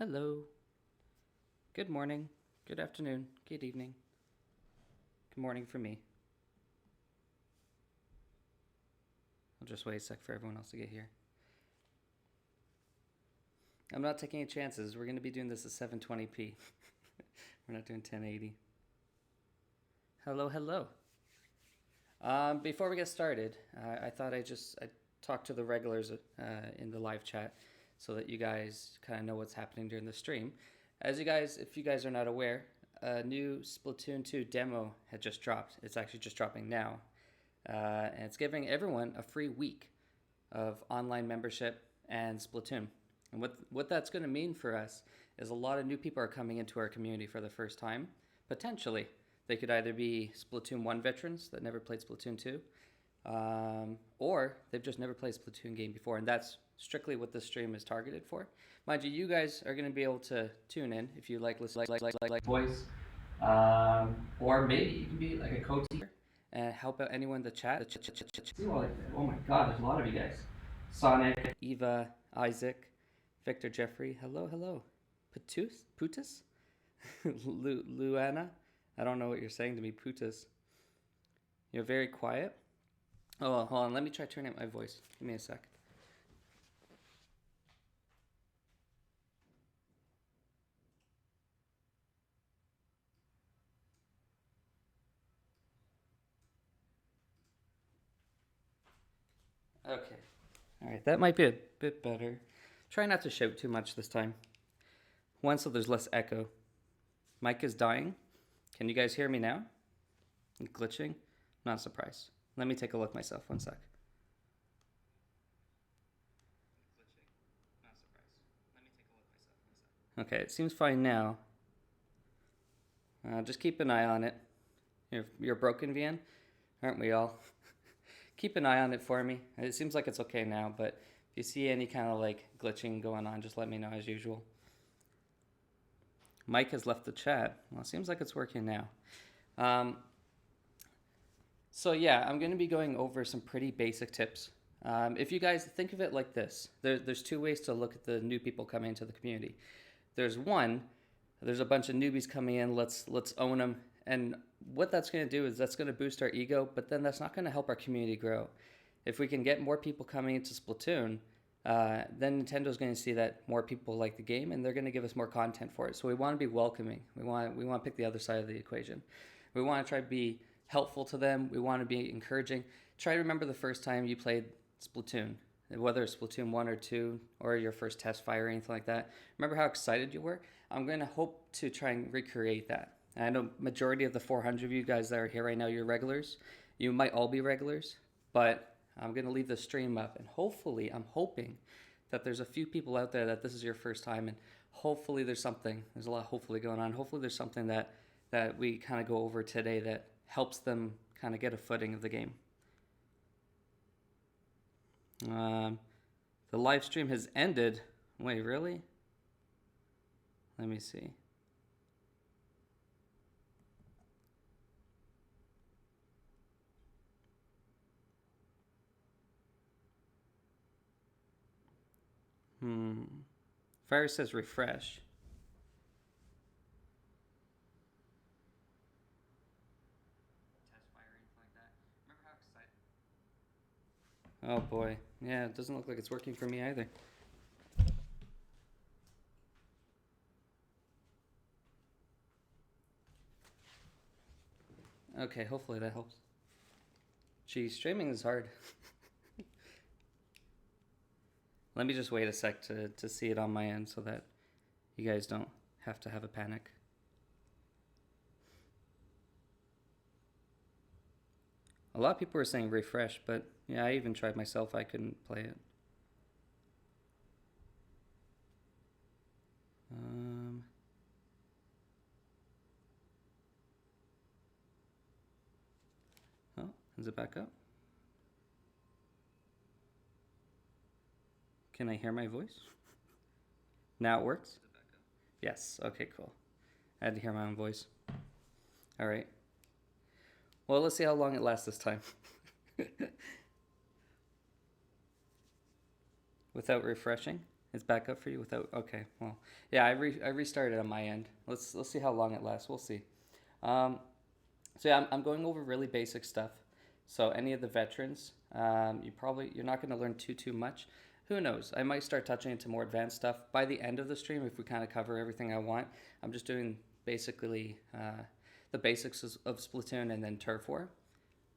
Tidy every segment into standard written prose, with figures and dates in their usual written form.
Hello. Good morning. Good afternoon. Good evening. Good morning for me. I'll just wait a sec for everyone else to get here. I'm not taking any chances. We're going to be doing this at 720p. We're not doing 1080. Hello, hello. Before we get started, I thought I'd talk to the regulars in the live chat so that you guys kind of know what's happening during the stream. If you guys are not aware, a new Splatoon 2 demo had just dropped. It's actually just dropping now. And it's giving everyone a free week of online membership and Splatoon. And what that's going to mean for us is a lot of new people are coming into our community for the first time. Potentially, they could either be Splatoon 1 veterans that never played Splatoon 2, or they've just never played a Splatoon game before, and that's strictly what this stream is targeted for. Mind you, you guys are going to be able to tune in if you like voice, or maybe you can be like a co-teacher and help out anyone in the chat. Oh my God, there's a lot of you guys. Sonic, Eva, Isaac, Victor, Jeffrey. Hello, hello. Putus? Luana? I don't know what you're saying to me, Putus. You're very quiet. Oh, hold on. Let me try turning up my voice. Give me a sec. Okay. All right. That might be a bit better. Try not to shout too much this time. One, so there's less echo. Mic is dying. Can you guys hear me now? Glitching? Not surprised. Let me take a look myself. One sec. Okay, it seems fine now. Just keep an eye on it. You're broken, Vian? Aren't we all? Keep an eye on it for me. It seems like it's okay now, but if you see any kind of like glitching going on, just let me know as usual. Mike has left the chat. Well, it seems like it's working now. So yeah, I'm going to be going over some pretty basic tips. If you guys think of it like this, there's two ways to look at the new people coming into the community. There's a bunch of newbies coming in, let's own them. And what that's going to do is that's going to boost our ego, but then that's not going to help our community grow. If we can get more people coming into Splatoon, then Nintendo's going to see that more people like the game, and they're going to give us more content for it. So we want to be welcoming. We want to pick the other side of the equation. We want to try to be helpful to them. We want to be encouraging. Try to remember the first time you played Splatoon, whether it's Splatoon 1 or 2 or your first test fire or anything like that. Remember how excited you were? I'm going to hope to try and recreate that. I know majority of the 400 of you guys that are here right now, you're regulars. You might all be regulars, but I'm going to leave the stream up, and hopefully, I'm hoping that there's a few people out there that this is your first time, and hopefully there's a lot of hopefully going on. Hopefully there's something that we kind of go over today that helps them kind of get a footing of the game. The live stream has ended. Wait, really? Let me see. Fire says refresh. Oh boy. Yeah, it doesn't look like it's working for me either. Okay, hopefully that helps. Geez, streaming is hard. Let me just wait a sec to see it on my end so that you guys don't have to have a panic. A lot of people were saying refresh, but yeah, I even tried myself. I couldn't play it. Oh, is it back up? Can I hear my voice? Now it works? Yes, okay, cool. I had to hear my own voice. All right. Well, let's see how long it lasts this time. Without refreshing. It's back up for you without. Okay, well, yeah, I restarted on my end. Let's see how long it lasts. We'll see. Um, so yeah, I'm going over really basic stuff. So any of the veterans, you're not going to learn too much. Who knows? I might start touching into more advanced stuff by the end of the stream if we kind of cover everything I want. I'm just doing basically the basics of Splatoon and then Turf War.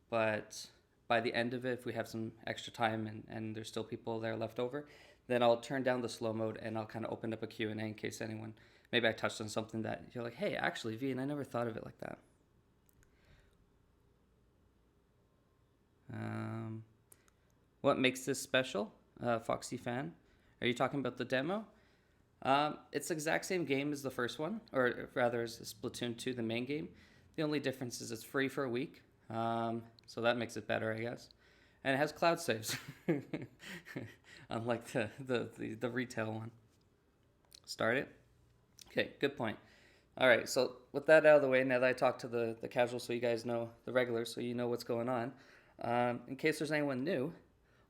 But by the end of it, if we have some extra time and there's still people there left over, then I'll turn down the slow mode and I'll kind of open up a Q&A in case anyone, maybe I touched on something that you're like, hey, actually, V, and I never thought of it like that. What makes this special? Foxy fan. Are you talking about the demo? It's the exact same game as the first one, or rather as Splatoon 2, the main game. The only difference is it's free for a week, so that makes it better, I guess. And it has cloud saves, unlike the retail one. Start it? Okay, good point. All right, so with that out of the way, now that I talked to the casuals so you guys know, the regulars so you know what's going on, in case there's anyone new,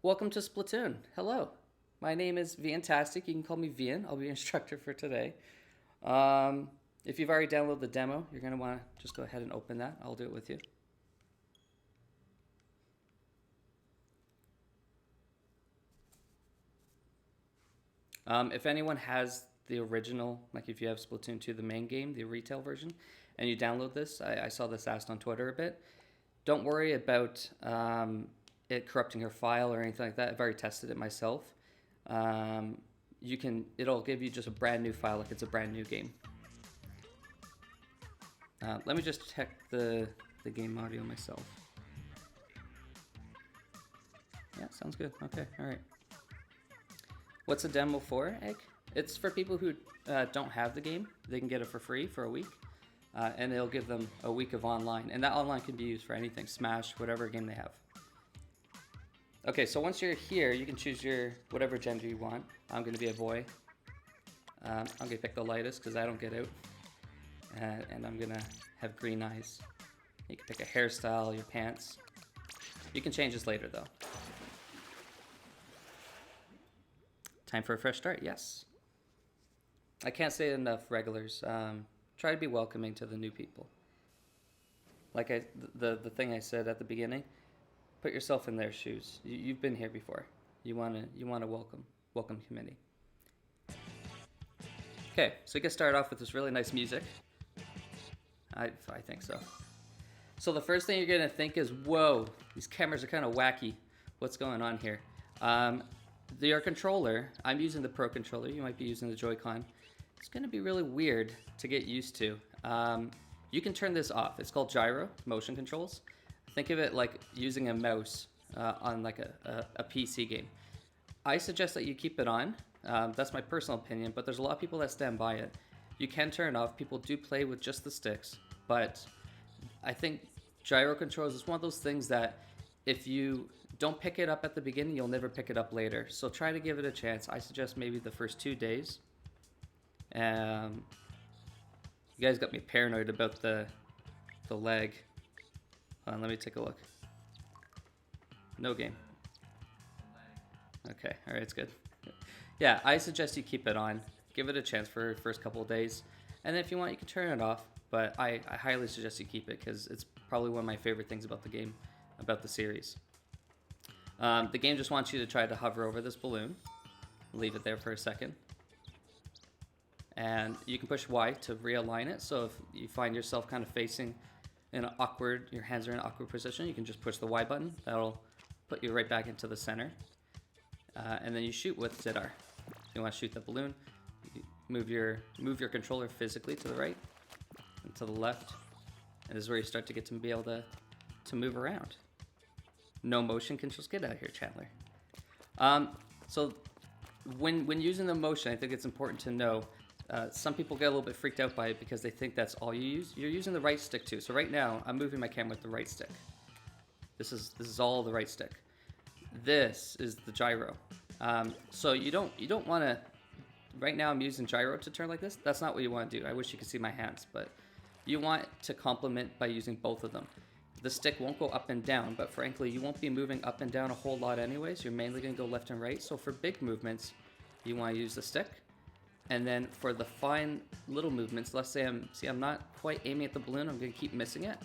welcome to Splatoon. Hello. My name is Viantastic. You can call me Vian. I'll be your instructor for today. If you've already downloaded the demo, you're going to want to just go ahead and open that. I'll do it with you. If anyone has the original, like if you have Splatoon 2, the main game, the retail version, and you download this, I saw this asked on Twitter a bit, don't worry about it corrupting your file or anything like that. I've already tested it myself. It'll give you just a brand new file like it's a brand new game. Let me just check the game audio myself. Yeah, sounds good. Okay, all right. What's a demo for, Egg? It's for people who don't have the game. They can get it for free for a week, and it'll give them a week of online. And that online can be used for anything, Smash, whatever game they have. Okay, so once you're here, you can choose your whatever gender you want. I'm going to be a boy. I'm going to pick the lightest because I don't get out. And I'm going to have green eyes. You can pick a hairstyle, your pants. You can change this later, though. Time for a fresh start, yes. I can't say it enough, regulars. Try to be welcoming to the new people. Like the thing I said at the beginning, put yourself in their shoes. You've been here before. You wanna welcome committee. Okay, so we can start off with this really nice music. I think so. So the first thing you're gonna think is, whoa, these cameras are kind of wacky. What's going on here? Your controller, I'm using the Pro controller, you might be using the Joy-Con. It's going to be really weird to get used to. You can turn this off. It's called gyro, motion controls. Think of it like using a mouse on like a PC game. I suggest that you keep it on. That's my personal opinion, but there's a lot of people that stand by it. You can turn it off. People do play with just the sticks, but I think gyro controls is one of those things that if you don't pick it up at the beginning, you'll never pick it up later. So try to give it a chance. I suggest maybe the first 2 days. You guys got me paranoid about the lag. Hold on, let me take a look. No game. Okay, all right, it's good. Yeah, I suggest you keep it on. Give it a chance for the first couple of days. And then if you want, you can turn it off. But I highly suggest you keep it because it's probably one of my favorite things about the game, about the series. The game just wants you to try to hover over this balloon. Leave it there for a second. And you can push Y to realign it. So if you find yourself kind of facing in an awkward, your hands are in an awkward position, you can just push the Y button. That'll put you right back into the center. And then you shoot with ZR. If you want to shoot the balloon, you move your controller physically to the right and to the left. And this is where you start to get to be able to move around. No motion controls. Get out of here, Chandler. So when using the motion, I think it's important to know some people get a little bit freaked out by it because they think that's all you use. You're using the right stick too. So right now, I'm moving my camera with the right stick. This is all the right stick. This is the gyro. So you don't want to. Right now, I'm using gyro to turn like this. That's not what you want to do. I wish you could see my hands, but you want to complement by using both of them. The stick won't go up and down, but frankly, you won't be moving up and down a whole lot anyways. You're mainly going to go left and right. So for big movements, you want to use the stick. And then for the fine little movements, let's say I'm not quite aiming at the balloon, I'm going to keep missing it.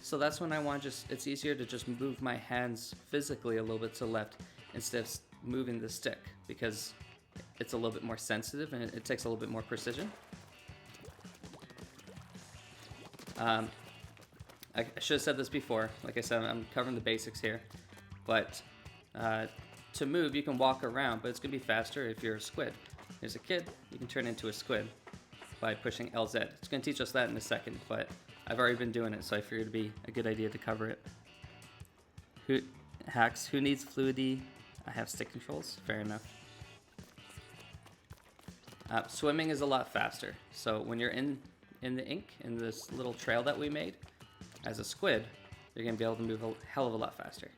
So that's when I want it's easier to just move my hands physically a little bit to the left instead of moving the stick, because it's a little bit more sensitive and it takes a little bit more precision. I should have said this before. Like I said, I'm covering the basics here. But to move, you can walk around, but it's going to be faster if you're a squid. There's a kid, you can turn into a squid by pushing LZ. It's going to teach us that in a second, but I've already been doing it, so I figured it'd be a good idea to cover it. Who needs fluidity? I have stick controls. Fair enough. Swimming is a lot faster. So when you're in the ink, in this little trail that we made, as a squid, you're going to be able to move a hell of a lot faster.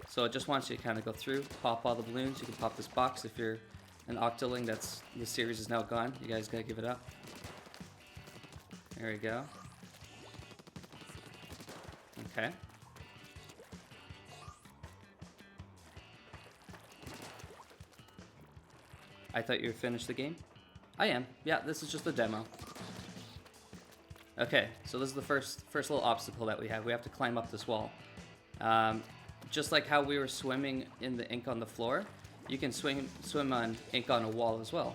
So it just wants you to kind of go through, pop all the balloons. You can pop this box if you're an Octoling. The series is now gone. You guys gotta give it up. There we go. Okay. I thought you were finished the game. I am. Yeah, this is just a demo. Okay, so this is the first little obstacle that we have. We have to climb up this wall. Just like how we were swimming in the ink on the floor, you can swim on ink on a wall as well.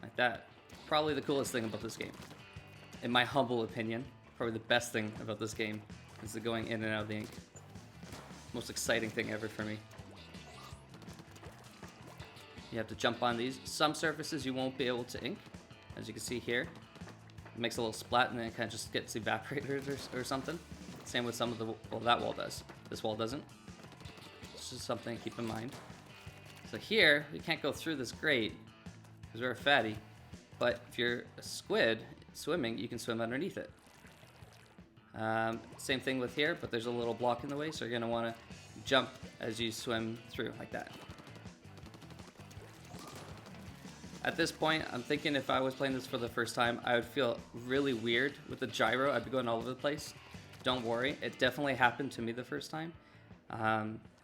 Like that. Probably the coolest thing about this game. In my humble opinion, probably the best thing about this game is the going in and out of the ink. Most exciting thing ever for me. You have to jump on these. Some surfaces you won't be able to ink, as you can see here. It makes a little splat and then it kind of just gets evaporated or something. Same with some of the, well, that wall does. This wall doesn't. It's just something to keep in mind. So here, we can't go through this grate because we're a fatty. But if you're a squid swimming, you can swim underneath it. Same thing with here, but there's a little block in the way, so you're gonna wanna jump as you swim through, like that. At this point, I'm thinking if I was playing this for the first time, I would feel really weird with the gyro. I'd be going all over the place. Don't worry, it definitely happened to me the first time.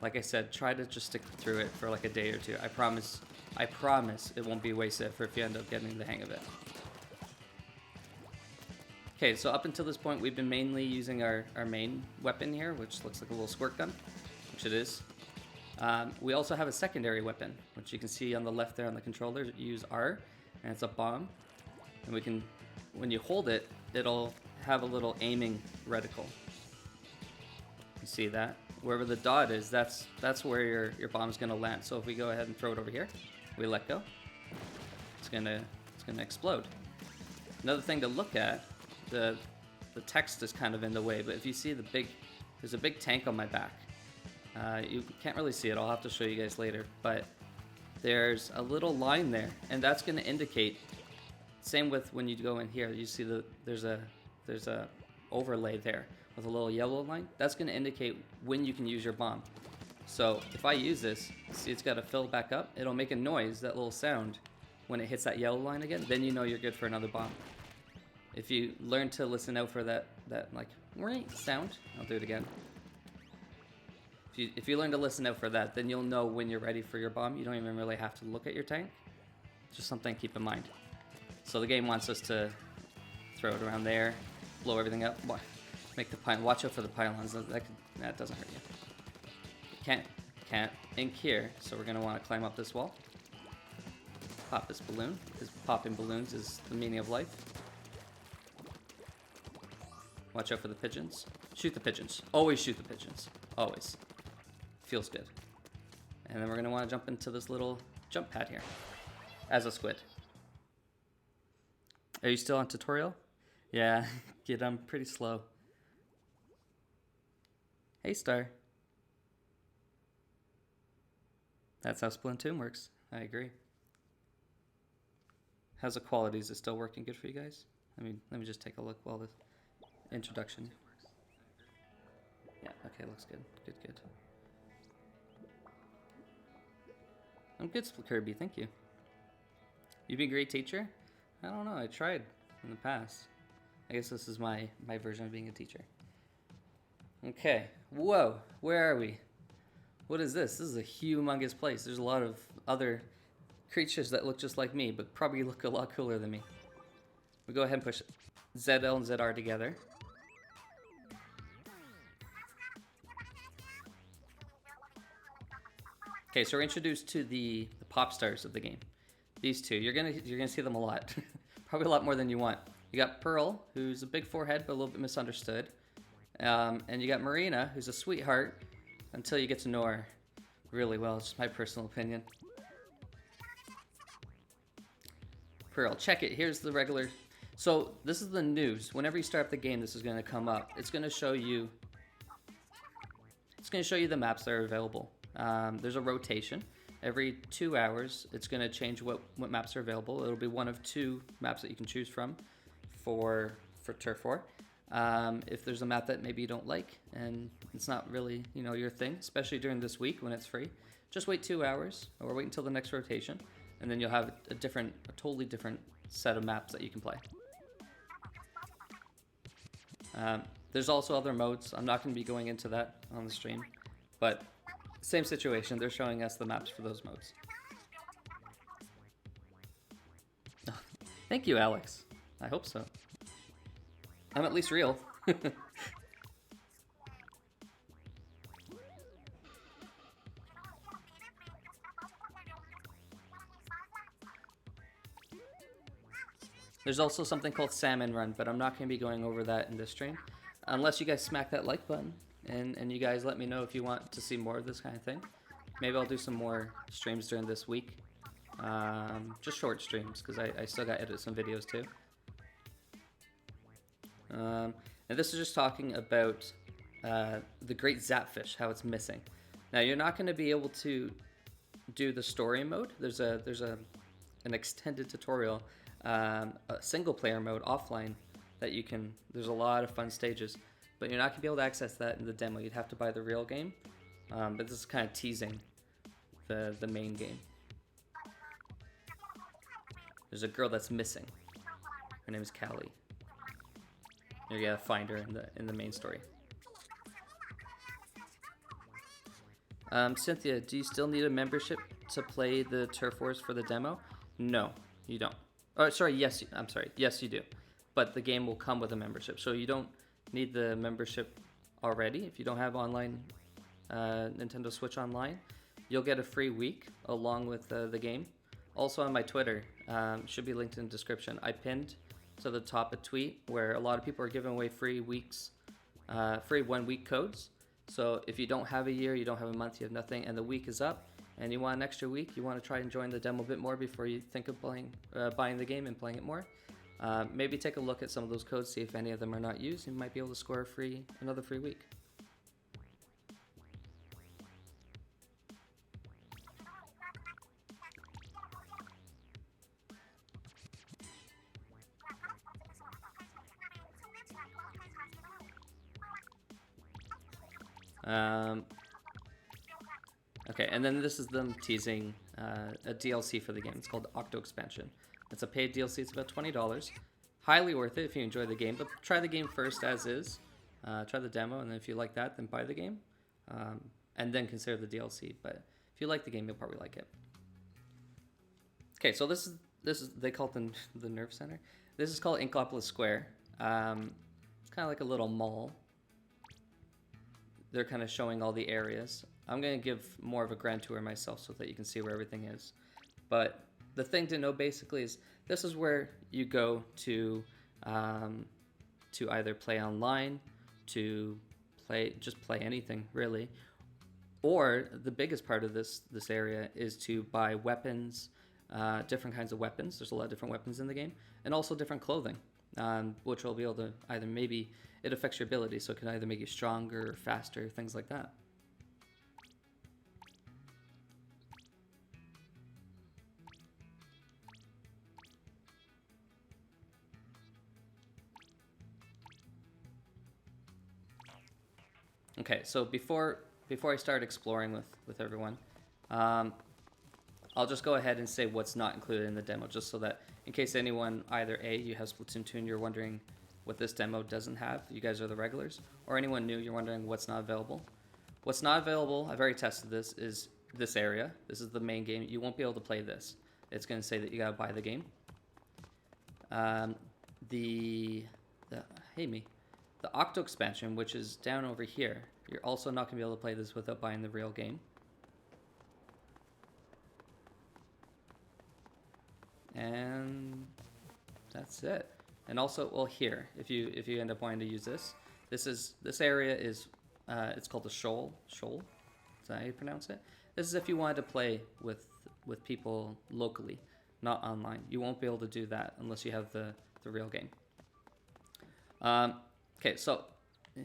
Like I said, try to just stick through it for like a day or two. I promise it won't be wasted if you end up getting the hang of it. Okay, so up until this point, we've been mainly using our main weapon here, which looks like a little squirt gun, which it is. We also have a secondary weapon, which you can see on the left there on the controller. You use R, and it's a bomb. And we can, when you hold it, it'll have a little aiming reticle. You see that? Wherever the dot is, that's where your bomb's gonna land. So if we go ahead and throw it over here, we let go, it's gonna explode. Another thing to look at, the text is kind of in the way, but if you see there's a big tank on my back. You can't really see it, I'll have to show you guys later, but there's a little line there, and that's gonna indicate, same with when you go in here, you see there's a overlay there with a little yellow line. That's going to indicate when you can use your bomb. So if I use this, see it's got to fill back up. It'll make a noise, that little sound, when it hits that yellow line again. Then you know you're good for another bomb. If you learn to listen out for that like sound, I'll do it again. If you learn to listen out for that, then you'll know when you're ready for your bomb. You don't even really have to look at your tank. Just something to keep in mind. So the game wants us to throw it around there, blow everything up, make the pylon. Watch out for the pylons. That doesn't hurt you. Can't ink here, so we're gonna want to climb up this wall. Pop this balloon, because popping balloons is the meaning of life. Watch out for the pigeons. Shoot the pigeons. Always shoot the pigeons. Always. Feels good. And then we're gonna want to jump into this little jump pad here, as a squid. Are you still on tutorial? Yeah, kid, I'm pretty slow. Hey, Star. That's how Splatoon works. I agree. How's the quality? Is it still working good for you guys? Let me just take a look while the introduction. Yeah, okay, looks good. Good. I'm good, Kirby, thank you. You've been a great teacher? I don't know, I tried in the past. I guess this is my version of being a teacher. Okay, whoa, where are we? What is this? This is a humongous place. There's a lot of other creatures that look just like me, but probably look a lot cooler than me. We go ahead and push ZL and ZR together. Okay, so we're introduced to the pop stars of the game. These two, you're gonna see them a lot, probably a lot more than you want. You got Pearl, who's a big forehead but a little bit misunderstood, and you got Marina, who's a sweetheart until you get to know her really well. It's just my personal opinion. Pearl, check it. Here's the regular. So this is the news. Whenever you start up the game, this is going to come up. It's going to show you. It's going to show you the maps that are available. There's a rotation. Every 2 hours, it's going to change what maps are available. It'll be one of 2 maps that you can choose from for Turf War. If there's a map that maybe you don't like and it's not really, you know, your thing, especially during this week when it's free, just wait 2 hours or wait until the next rotation, and then you'll have a totally different set of maps that you can play. There's also other modes. I'm not going to be going into that on the stream, but same situation. They're showing us the maps for those modes. Thank you, Alex. I hope so. I'm at least real. There's also something called Salmon Run, but I'm not going to be going over that in this stream. Unless you guys smack that like button, and you guys let me know if you want to see more of this kind of thing. Maybe I'll do some more streams during this week. Just short streams, because I still got to edit some videos too. And this is just talking about the great Zapfish, how it's missing. Now you're not going to be able to do the story mode. There's an extended tutorial, a single player mode offline that you can. There's a lot of fun stages, but you're not going to be able to access that in the demo. You'd have to buy the real game. But this is kind of teasing the main game. There's a girl that's missing. Her name is Callie. You gotta find her in the main story. Cynthia, do you still need a membership to play the Turf Wars for the demo? No, you don't. Oh, sorry. Yes, I'm sorry. Yes, you do. But the game will come with a membership, so you don't need the membership already. If you don't have online Nintendo Switch Online, you'll get a free week along with the game. Also on my Twitter, should be linked in the description. I pinned to the top a tweet where a lot of people are giving away free 1 week codes. So if you don't have a year, you don't have a month, you have nothing, and the week is up, and you want an extra week, you want to try and join the demo a bit more before you think of buying the game and playing it more, maybe take a look at some of those codes, see if any of them are not used. You might be able to score another free week. Okay, and then this is them teasing a DLC for the game. It's called Octo Expansion. It's a paid DLC. It's about $20. Highly worth it if you enjoy the game, but try the game first as is. Try the demo, and then if you like that, then buy the game, and then consider the DLC. But if you like the game, you'll probably like it. Okay, so this is they call it the Nerve Center. This is called Inkopolis Square. It's kind of like a little mall. They're kind of showing all the areas. I'm going to give more of a grand tour myself so that you can see where everything is. But the thing to know basically is this is where you go to either play online, to just play anything really, or the biggest part of this area is to buy weapons, different kinds of weapons. There's a lot of different weapons in the game, and also different clothing, which will be able to either maybe it affects your ability, so it can either make you stronger or faster, things like that. Okay, so before I start exploring with everyone, I'll just go ahead and say what's not included in the demo, just so that in case anyone, either A, you have Splatoon 2 and you're wondering what this demo doesn't have, you guys are the regulars, or anyone new, you're wondering what's not available. What's not available, I've already tested this, is this area. This is the main game. You won't be able to play this. It's going to say that you got to buy the game. The Octo expansion, which is down over here, you're also not going to be able to play this without buying the real game. And that's it. And also, well, here, if you end up wanting to use this, this area is it's called the shoal. Shoal, is that how you pronounce it? This is if you wanted to play with people locally, not online. You won't be able to do that unless you have the real game. Okay, so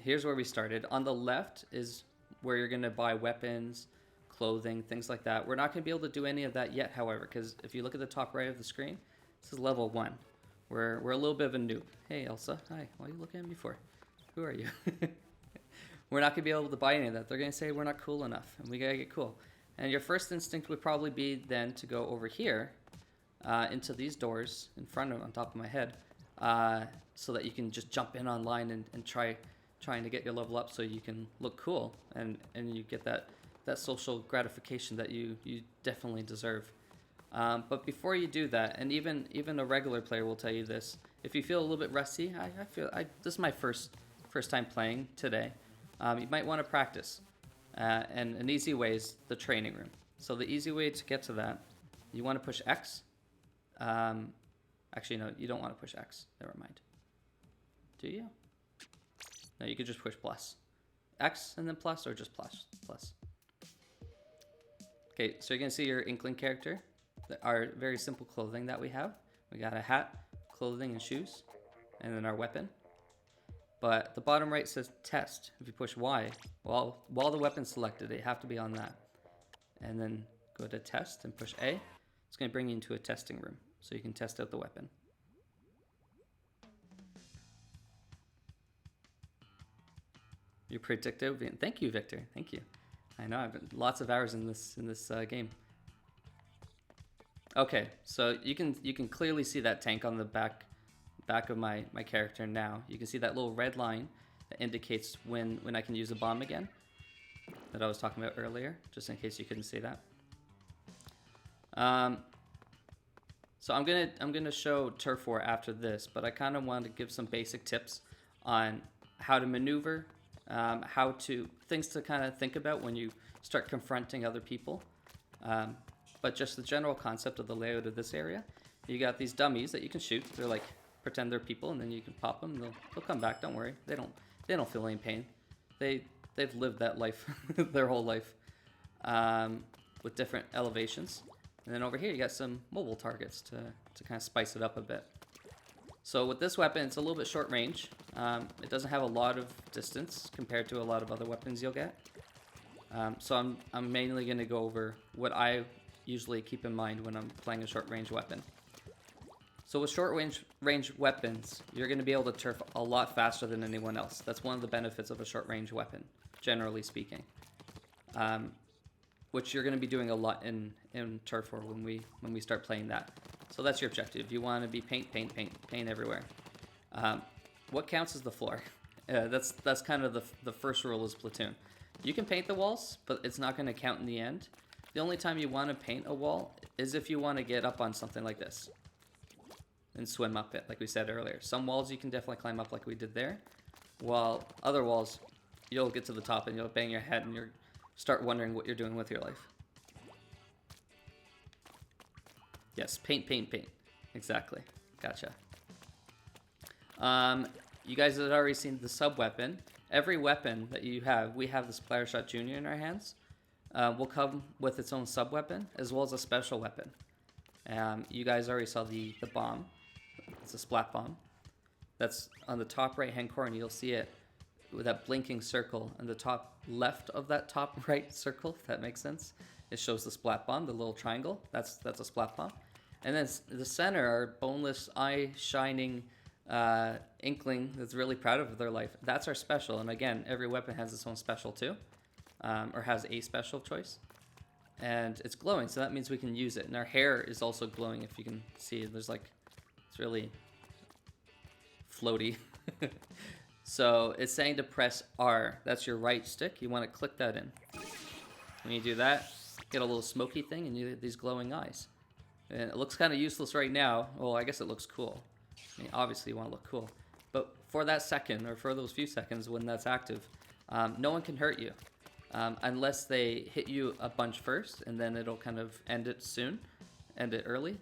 here's where we started. On the left is where you're gonna buy weapons, clothing, things like that. We're not gonna be able to do any of that yet, however, because if you look at the top right of the screen, this is level 1. We're a little bit of a noob. Hey, Elsa. Hi. What are you looking at me for? Who are you? We're not gonna be able to buy any of that. They're gonna say we're not cool enough, and we gotta get cool. And your first instinct would probably be then to go over here into these doors in front of, on top of my head, so that you can just jump in online and trying to get your level up so you can look cool and you get that social gratification that you definitely deserve. But before you do that, and even a regular player will tell you this, if you feel a little bit rusty, this is my first time playing today. You might want to practice. And an easy way is the training room. So the easy way to get to that, you want to push X. Actually, no, you don't want to push X. Never mind. Do you? No, you could just push plus. X and then plus, or just plus. Okay, so you're going to see your Inkling character. Our very simple clothing that we have. We got a hat, clothing, and shoes. And then our weapon. But the bottom right says test. If you push Y, while the weapon's selected, they have to be on that. And then go to test and push A. It's going to bring you into a testing room, so you can test out the weapon. You're predictive. Thank you, Victor. Thank you. I know I've been lots of hours in this game. Okay, so you can clearly see that tank on the back of my character now. You can see that little red line that indicates when I can use a bomb again that I was talking about earlier, just in case you couldn't see that. So I'm gonna show Turf War after this, but I kind of want to give some basic tips on how to maneuver, things to kind of think about when you start confronting other people. But just the general concept of the layout of this area. You got these dummies that you can shoot. They're like, pretend they're people, and then you can pop them. They'll come back. Don't worry. They don't feel any pain. They've lived that life their whole life with different elevations. And then over here you got some mobile targets to kind of spice it up a bit. So with this weapon, it's a little bit short range. It doesn't have a lot of distance compared to a lot of other weapons you'll get. So I'm mainly going to go over what I usually keep in mind when I'm playing a short range weapon. So with short range weapons, you're going to be able to turf a lot faster than anyone else. That's one of the benefits of a short range weapon, generally speaking. Which you're going to be doing a lot in Turf War when we start playing that. So that's your objective. You want to be paint everywhere. What counts as the floor? That's kind of the first rule of Splatoon. You can paint the walls, but it's not going to count in the end. The only time you want to paint a wall is if you want to get up on something like this and swim up it, like we said earlier. Some walls you can definitely climb up like we did there, while other walls, you'll get to the top and you'll bang your head and you'll start wondering what you're doing with your life. Yes, paint. Exactly. Gotcha. You guys have already seen the sub-weapon. Every weapon that you have, we have the Splattershot Jr. in our hands, will come with its own sub-weapon, as well as a special weapon. You guys already saw the bomb. It's a splat bomb. That's on the top right-hand corner. You'll see it with that blinking circle. On the top left of that top right circle, if that makes sense, it shows the splat bomb, the little triangle. That's a splat bomb. And then the center are boneless, eye-shining Inkling that's really proud of their life. That's our special. And again, every weapon has its own special too, or has a special choice. And it's glowing, so that means we can use it. And our hair is also glowing, if you can see. There's like, it's really floaty. So it's saying to press R. That's your right stick. You want to click that in. When you do that, get a little smoky thing and you get these glowing eyes. And it looks kind of useless right now. Well, I guess it looks cool. I mean, obviously you want to look cool. But for that second, or for those few seconds when that's active, no one can hurt you. Unless they hit you a bunch first, and then it'll kind of end it soon. End it early.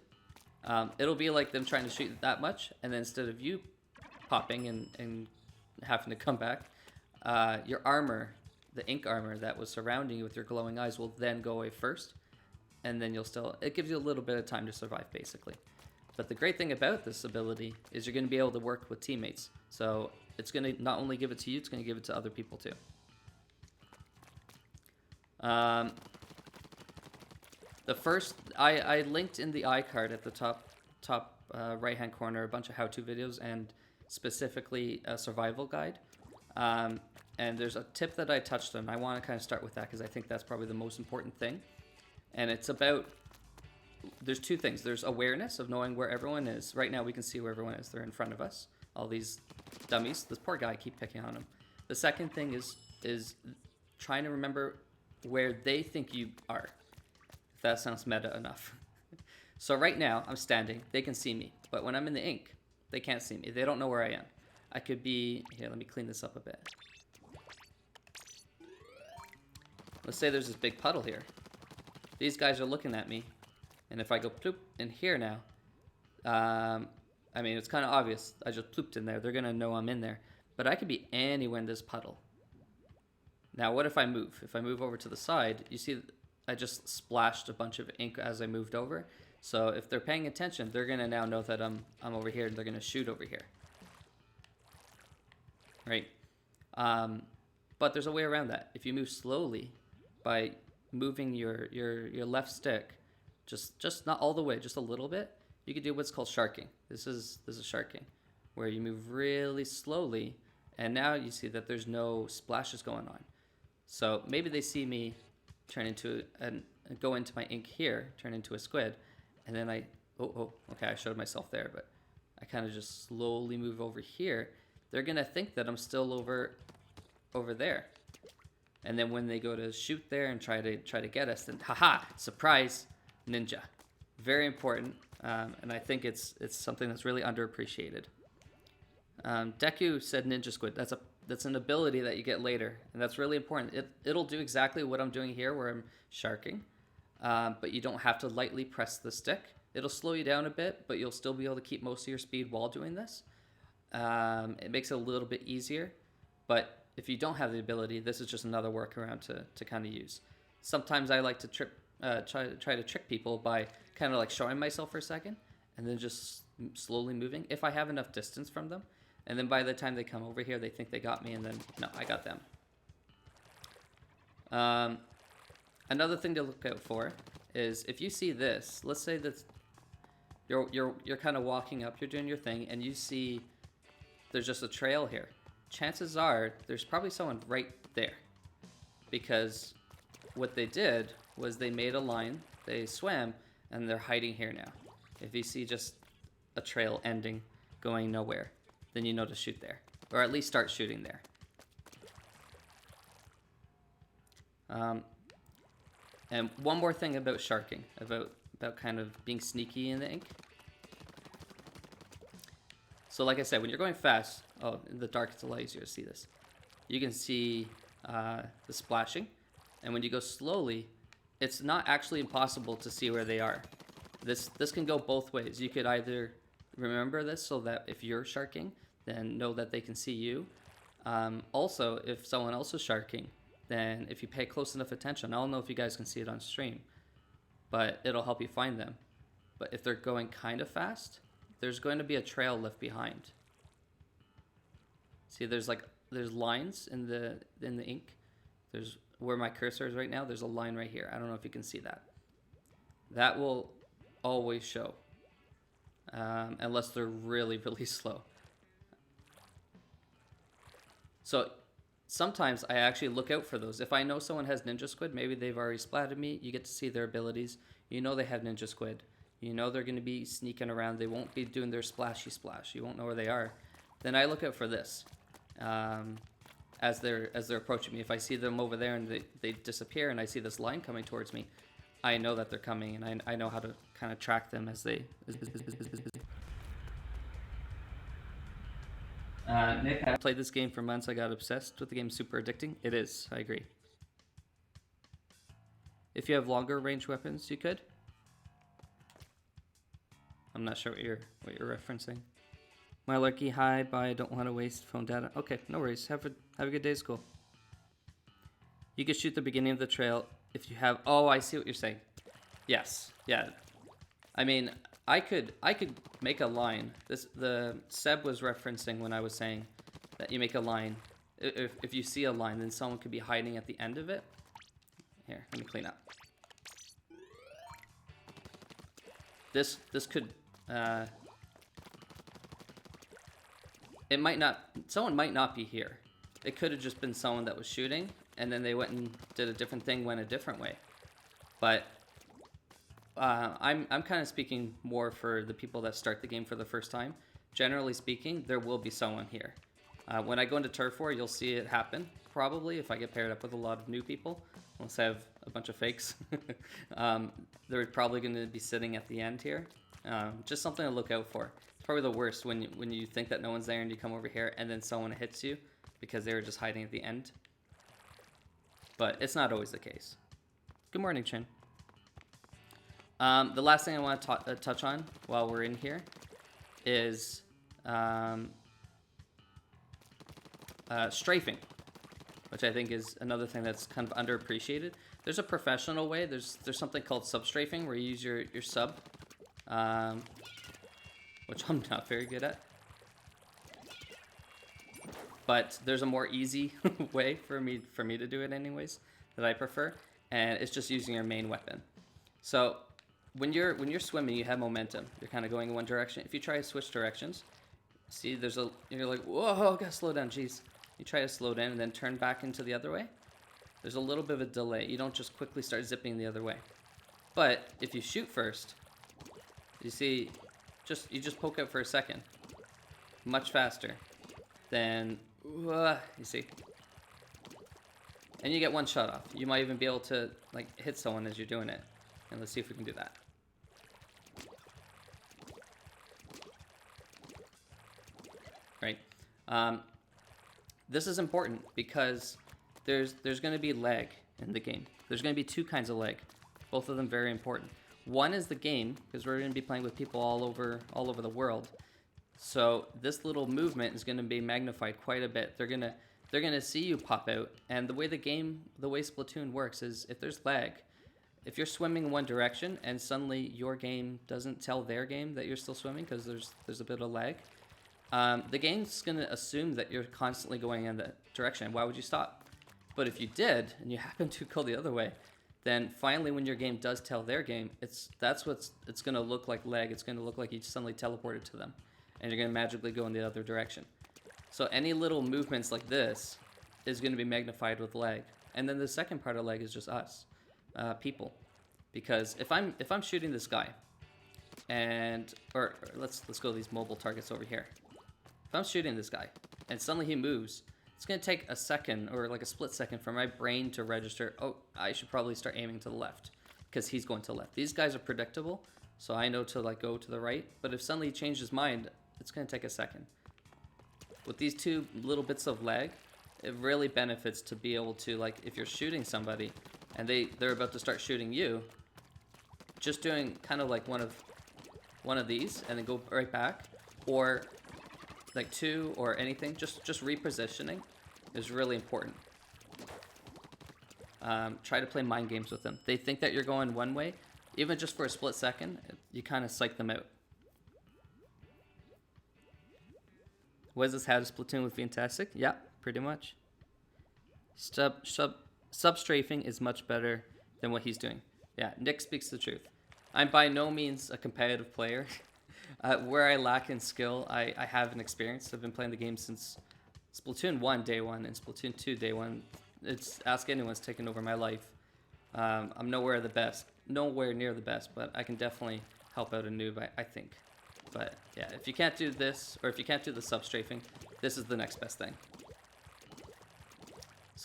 It'll be like them trying to shoot that much, and then instead of you popping and having to come back, your armor, the ink armor that was surrounding you with your glowing eyes, will then go away first, and then it gives you a little bit of time to survive, basically. But the great thing about this ability is you're going to be able to work with teammates. So it's going to not only give it to you, it's going to give it to other people too. The first, I linked in the iCard at the top right hand corner a bunch of how-to videos and specifically a survival guide. And there's a tip that I touched on. I want to kind of start with that because I think that's probably the most important thing. And it's about, there's two things. There's awareness of knowing where everyone is. Right now we can see where everyone is. They're in front of us. All these dummies. This poor guy, I keep picking on him. The second thing is trying to remember where they think you are. If that sounds meta enough. So right now I'm standing. They can see me. But when I'm in the ink, they can't see me. They don't know where I am. I could be, here, let me clean this up a bit. Let's say there's this big puddle here. These guys are looking at me. And if I go ploop in here now, I mean, it's kind of obvious. I just plooped in there. They're going to know I'm in there. But I could be anywhere in this puddle. Now, what if I move? If I move over to the side, you see I just splashed a bunch of ink as I moved over. So if they're paying attention, they're going to now know that I'm over here and they're going to shoot over here. Right? But there's a way around that. If you move slowly by moving your left stick, just not all the way, just a little bit, you could do what's called sharking. This is sharking, where you move really slowly, and now you see that there's no splashes going on. So maybe they see me turn into and go into my ink here, turn into a squid, and then okay, I showed myself there, but I kind of just slowly move over here. They're gonna think that I'm still over there, and then when they go to shoot there and try to get us, then haha, surprise, ninja. Very important, and I think it's something that's really underappreciated. Deku said ninja squid. That's an ability that you get later, and that's really important. It'll do exactly what I'm doing here, where I'm sharking, but you don't have to lightly press the stick. It'll slow you down a bit, but you'll still be able to keep most of your speed while doing this. It makes it a little bit easier, but if you don't have the ability, this is just another workaround to kind of use. Sometimes I like to try to trick people by kind of like showing myself for a second, and then just slowly moving if I have enough distance from them. And then by the time they come over here, they think they got me, and then, no, I got them. Another thing to look out for is if you see this, let's say that you're kind of walking up, you're doing your thing, and you see there's just a trail here. Chances are there's probably someone right there, because what they did was they made a line, they swam, and they're hiding here now. If you see just a trail ending, going nowhere, then you know to shoot there, or at least start shooting there. And one more thing about sharking, about kind of being sneaky in the ink. So like I said, when you're going fast, in the dark it's a lot easier to see this. You can see the splashing, and when you go slowly, it's not actually impossible to see where they are. This can go both ways. You could either remember this so that if you're sharking, then know that they can see you. Also, if someone else is sharking, then if you pay close enough attention, I don't know if you guys can see it on stream, but it'll help you find them. But if they're going kind of fast, there's going to be a trail left behind. See, there's lines in the ink. There's where my cursor is right now. There's a line right here. I don't know if you can see that. That will always show, unless they're really, really slow. So sometimes I actually look out for those. If I know someone has ninja squid, maybe they've already splatted me, you get to see their abilities. You know they have ninja squid. You know they're going to be sneaking around. They won't be doing their splashy splash. You won't know where they are. Then I look out for this. as they're approaching me. If I see them over there and they disappear and I see this line coming towards me, I know that they're coming, and I know how to kind of track them as they... Nick, I played this game for months. I got obsessed with the game. Super addicting. It is. I agree. If you have longer range weapons, you could. I'm not sure what you're referencing. My lucky hi, bye. I don't want to waste phone data. Okay, no worries. Have a good day, school. You could shoot the beginning of the trail if you have... Oh, I see what you're saying. Yes. Yeah. I mean, I could make a line. The Seb was referencing when I was saying that you make a line. If you see a line, then someone could be hiding at the end of it. Here, let me clean up. This could... it might not... Someone might not be here. It could have just been someone that was shooting, and then they went and did a different thing, went a different way. But I'm kind of speaking more for the people that start the game for the first time. Generally speaking, there will be someone here. When I go into Turf War, you'll see it happen, probably, if I get paired up with a lot of new people. Unless I have a bunch of fakes. They're probably going to be sitting at the end here. Just something to look out for. It's probably the worst when you think that no one's there and you come over here and then someone hits you because they were just hiding at the end. But it's not always the case. Good morning, Chin. The last thing I want to touch on while we're in here is strafing, which I think is another thing that's kind of underappreciated. There's a professional way. There's something called substrafing where you use your sub, which I'm not very good at. But there's a more easy way for me to do it anyways that I prefer, and it's just using your main weapon. So when you're swimming, you have momentum. You're kind of going in one direction. If you try to switch directions, see you're like, whoa, gotta slow down, jeez. You try to slow down and then turn back into the other way. There's a little bit of a delay. You don't just quickly start zipping the other way. But if you shoot first, you see, you just poke out for a second. Much faster than, you see. And you get one shot off. You might even be able to like hit someone as you're doing it. And let's see if we can do that. Right. This is important because there's going to be lag in the game. There's going to be two kinds of lag, both of them very important. One is the game, because we're going to be playing with people all over the world. So this little movement is going to be magnified quite a bit. They're going to see you pop out, and the way Splatoon works is if there's lag, if you're swimming in one direction and suddenly your game doesn't tell their game that you're still swimming because there's a bit of lag, the game's going to assume that you're constantly going in that direction. Why would you stop? But if you did, and you happen to go the other way, then finally when your game does tell their game, it's going to look like lag. It's going to look like you suddenly teleported to them, and you're going to magically go in the other direction. So any little movements like this is going to be magnified with lag. And then the second part of lag is just us, people. Because if I'm shooting this guy, or let's go to these mobile targets over here. If I'm shooting this guy and suddenly he moves, it's going to take a second or like a split second for my brain to register, oh, I should probably start aiming to the left because he's going to the left. These guys are predictable, so I know to like go to the right. But if suddenly he changed his mind, it's going to take a second. With these two little bits of lag, it really benefits to be able to, like, if you're shooting somebody and they're about to start shooting you, just doing kind of like one of these and then go right back, or like two or anything, just repositioning is really important. Try to play mind games with them. They think that you're going one way, even just for a split second, you kind of psych them out. Was this how to Splatoon with Viantastic? Yeah, pretty much. Substrafing is much better than what he's doing. Yeah, Nick speaks the truth. I'm by no means a competitive player. Where I lack in skill, I have an experience. I've been playing the game since Splatoon 1, day 1, and Splatoon 2, day 1. It's Ask Anyone's taken over my life. I'm nowhere near the best, but I can definitely help out a noob, I think. But yeah, if you can't do this, or if you can't do the substrafing, this is the next best thing.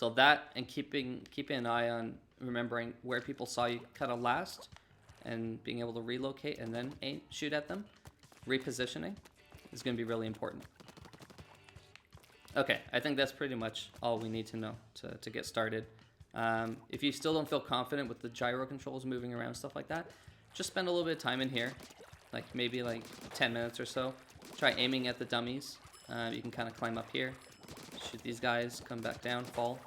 So that and keeping an eye on remembering where people saw you kind of last and being able to relocate and then shoot at them, repositioning is going to be really important. Okay, I think that's pretty much all we need to know to get started. If you still don't feel confident with the gyro controls moving around, stuff like that, just spend a little bit of time in here, like maybe like 10 minutes or so. Try aiming at the dummies. You can kind of climb up here, shoot these guys, come back down, fall.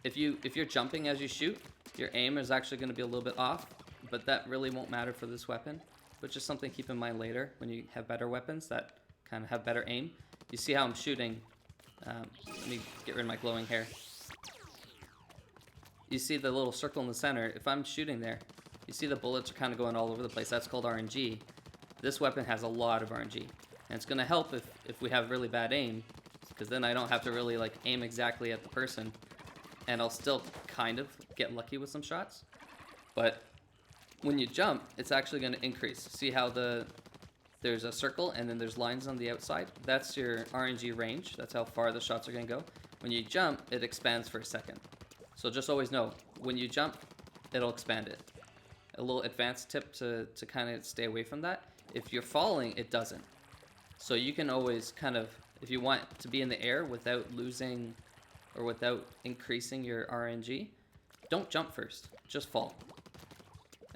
If you're jumping as you shoot, your aim is actually going to be a little bit off, but that really won't matter for this weapon, which is something to keep in mind later when you have better weapons that kind of have better aim. You see how I'm shooting. Let me get rid of my glowing hair. You see the little circle in the center. If I'm shooting there, you see the bullets are kind of going all over the place. That's called RNG. This weapon has a lot of RNG. And it's going to help if we have really bad aim, because then I don't have to really like aim exactly at the person, and I'll still kind of get lucky with some shots. But when you jump, it's actually going to increase. See how there's a circle and then there's lines on the outside? That's your RNG range. That's how far the shots are going to go. When you jump, it expands for a second. So just always know, when you jump, it'll expand it. A little advanced tip to kind of stay away from that. If you're falling, it doesn't. So you can always kind of, if you want to be in the air without losing or without increasing your RNG, don't jump first, just fall.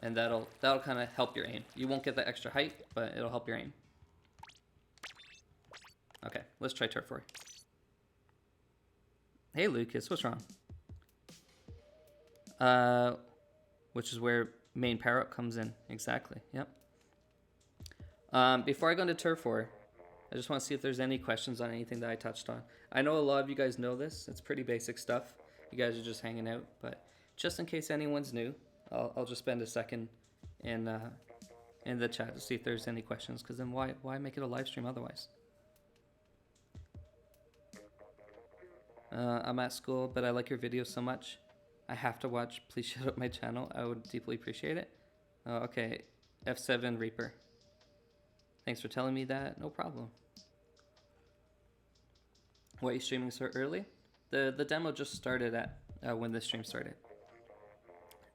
And that'll kind of help your aim. You won't get that extra height, but it'll help your aim. Okay, let's try turf war. Hey Lucas, what's wrong? Which is where main power up comes in. Exactly. Yep. Before I go into turf war, I just want to see if there's any questions on anything that I touched on. I know a lot of you guys know this. It's pretty basic stuff. You guys are just hanging out, but just in case anyone's new, I'll just spend a second in the chat to see if there's any questions. Because then why make it a live stream otherwise? I'm at school, but I like your videos so much. I have to watch. Please shout out my channel. I would deeply appreciate it. Okay, F7 Reaper. Thanks for telling me that. No problem. Why are you streaming so early? The demo just started at when this stream started.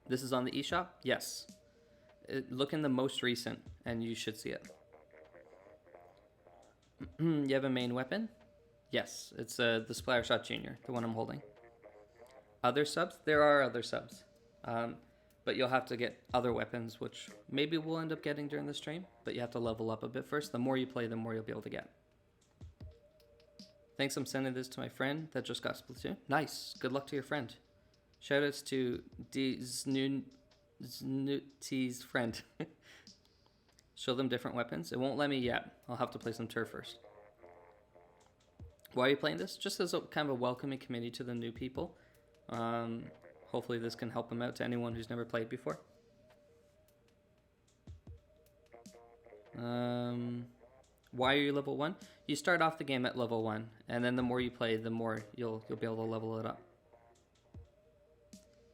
This is on the eShop? Yes. Look in the most recent, and you should see it. You have a main weapon? Yes, it's the Splattershot Junior, the one I'm holding. Other subs? There are other subs. But you'll have to get other weapons, which maybe we'll end up getting during the stream, but you have to level up a bit first. The more you play, the more you'll be able to get. Thanks, I'm sending this to my friend that just got Splatoon. Nice. Good luck to your friend. Shoutouts to Snooty's friend. Show them different weapons. It won't let me yet. I'll have to play some turf first. Why are you playing this? Just as a kind of a welcoming committee to the new people. Hopefully this can help them out to anyone who's never played before. Why are you level 1? You start off the game at level 1, and then the more you play, the more you'll be able to level it up.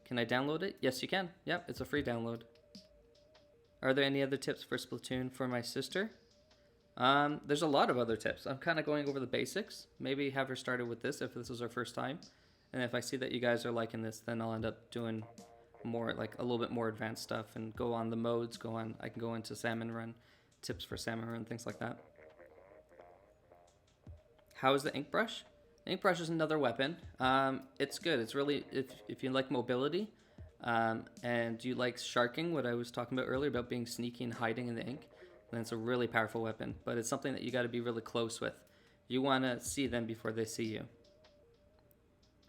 Can I download it? Yes, you can. Yep, it's a free download. Are there any other tips for Splatoon for my sister? There's a lot of other tips. I'm kind of going over the basics. Maybe have her started with this if this is her first time. And if I see that you guys are liking this, then I'll end up doing more, like a little bit more advanced stuff and go on the modes, I can go into Salmon Run, tips for Salmon Run, things like that. How is the ink brush? The ink brush is another weapon. It's good. It's really, if you like mobility and you like sharking, what I was talking about earlier about being sneaky and hiding in the ink, then it's a really powerful weapon. But it's something that you got to be really close with. You want to see them before they see you.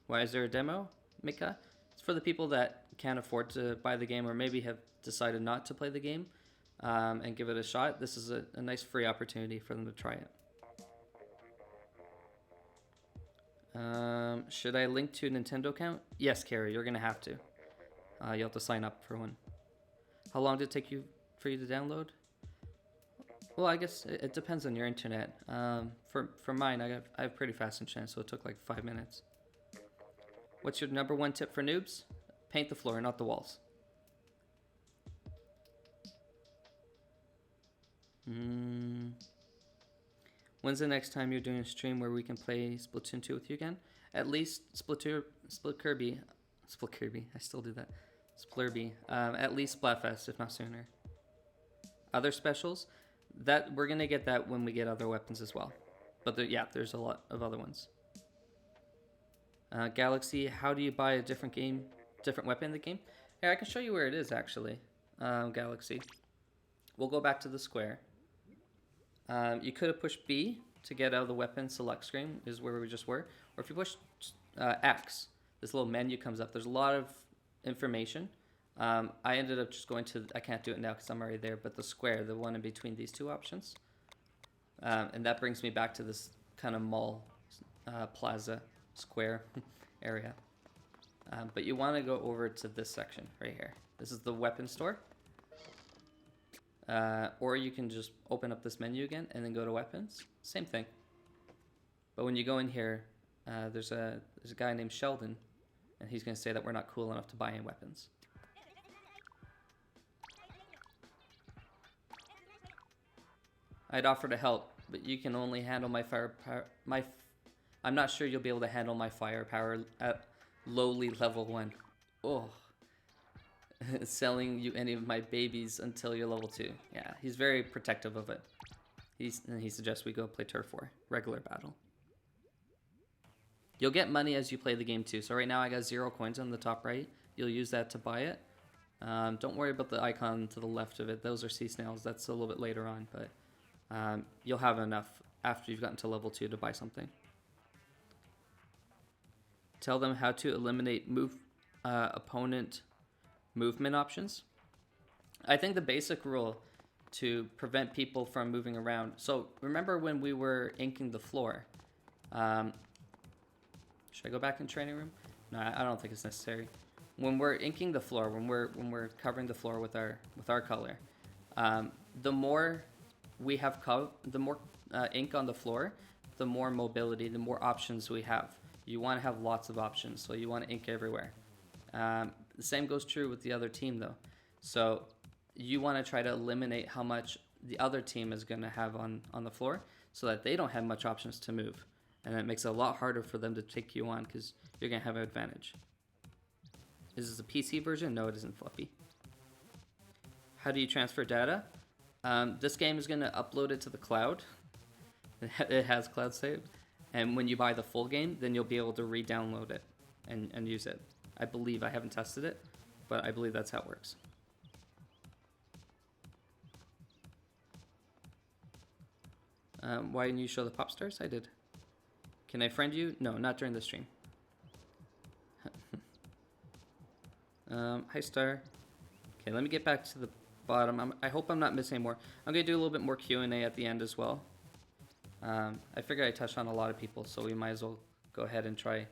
Why is there a demo, Mika? It's for the people that can't afford to buy the game or maybe have decided not to play the game and give it a shot. This is a nice free opportunity for them to try it. Should I link to a Nintendo account? Yes, Carrie, you're going to have to. You'll have to sign up for one. How long did it take for you to download? Well, I guess it depends on your internet. For mine, I have pretty fast internet, so it took like 5 minutes. What's your number 1 tip for noobs? Paint the floor, not the walls. When's the next time you're doing a stream where we can play Splatoon 2 with you again? At least Split Kirby, I still do that. Splurby. At least Splatfest, if not sooner. Other specials, that we're gonna get that when we get other weapons as well. But there's a lot of other ones. Galaxy, how do you buy a different weapon in the game? Yeah, I can show you where it is actually. Galaxy. We'll go back to the square. You could have pushed B to get out of the weapon select screen, is where we just were. Or if you push X, this little menu comes up. There's a lot of information. I ended up just going to, I can't do it now because I'm already there, but the square, the one in between these two options. And that brings me back to this kind of mall, plaza, square area. But you want to go over to this section right here. This is the weapon store. Or you can just open up this menu again and then go to weapons. Same thing. But when you go in here, there's a guy named Sheldon, and he's going to say that we're not cool enough to buy any weapons. I'd offer to help, but you can only handle my firepower. I'm not sure you'll be able to handle my firepower at lowly level 1. Oh. Selling you any of my babies until you're level 2. Yeah, he's very protective of it. He suggests we go play Turf War, regular battle. You'll get money as you play the game too. So right now I got 0 coins on the top right. You'll use that to buy it. Don't worry about the icon to the left of it. Those are sea snails. That's a little bit later on, but you'll have enough after you've gotten to level 2 to buy something. Tell them how to eliminate opponent movement options. I think the basic rule to prevent people from moving around. So remember when we were inking the floor? Should I go back in training room? No, I don't think it's necessary. When we're inking the floor, when we're covering the floor with our color, the more we have the more ink on the floor, the more mobility, the more options we have. You want to have lots of options, so you want to ink everywhere. The same goes true with the other team though. So you want to try to eliminate how much the other team is going to have on the floor so that they don't have much options to move. And it makes it a lot harder for them to take you on because you're going to have an advantage. Is this a PC version? No, it isn't, Fluffy. How do you transfer data? This game is going to upload it to the cloud. It has cloud saved. And when you buy the full game, then you'll be able to re-download it and use it. I believe, I haven't tested it, but I believe that's how it works. Why didn't you show the pop stars? I did. Can I friend you? No, not during the stream. Hi, Star. Okay, let me get back to the bottom. I hope I'm not missing any more. I'm going to do a little bit more Q&A at the end as well. I figure I touched on a lot of people, so we might as well go ahead and try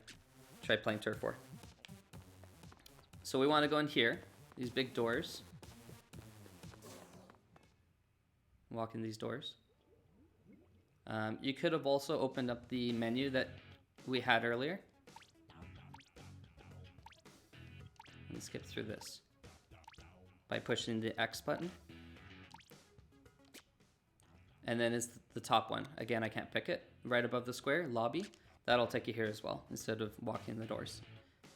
playing Turf War. So we want to go in here, these big doors. Walk in these doors. You could have also opened up the menu that we had earlier. Let me skip through this by pushing the X button. And then is the top one. Again, I can't pick it. Right above the square, lobby. That'll take you here as well, instead of walking in the doors.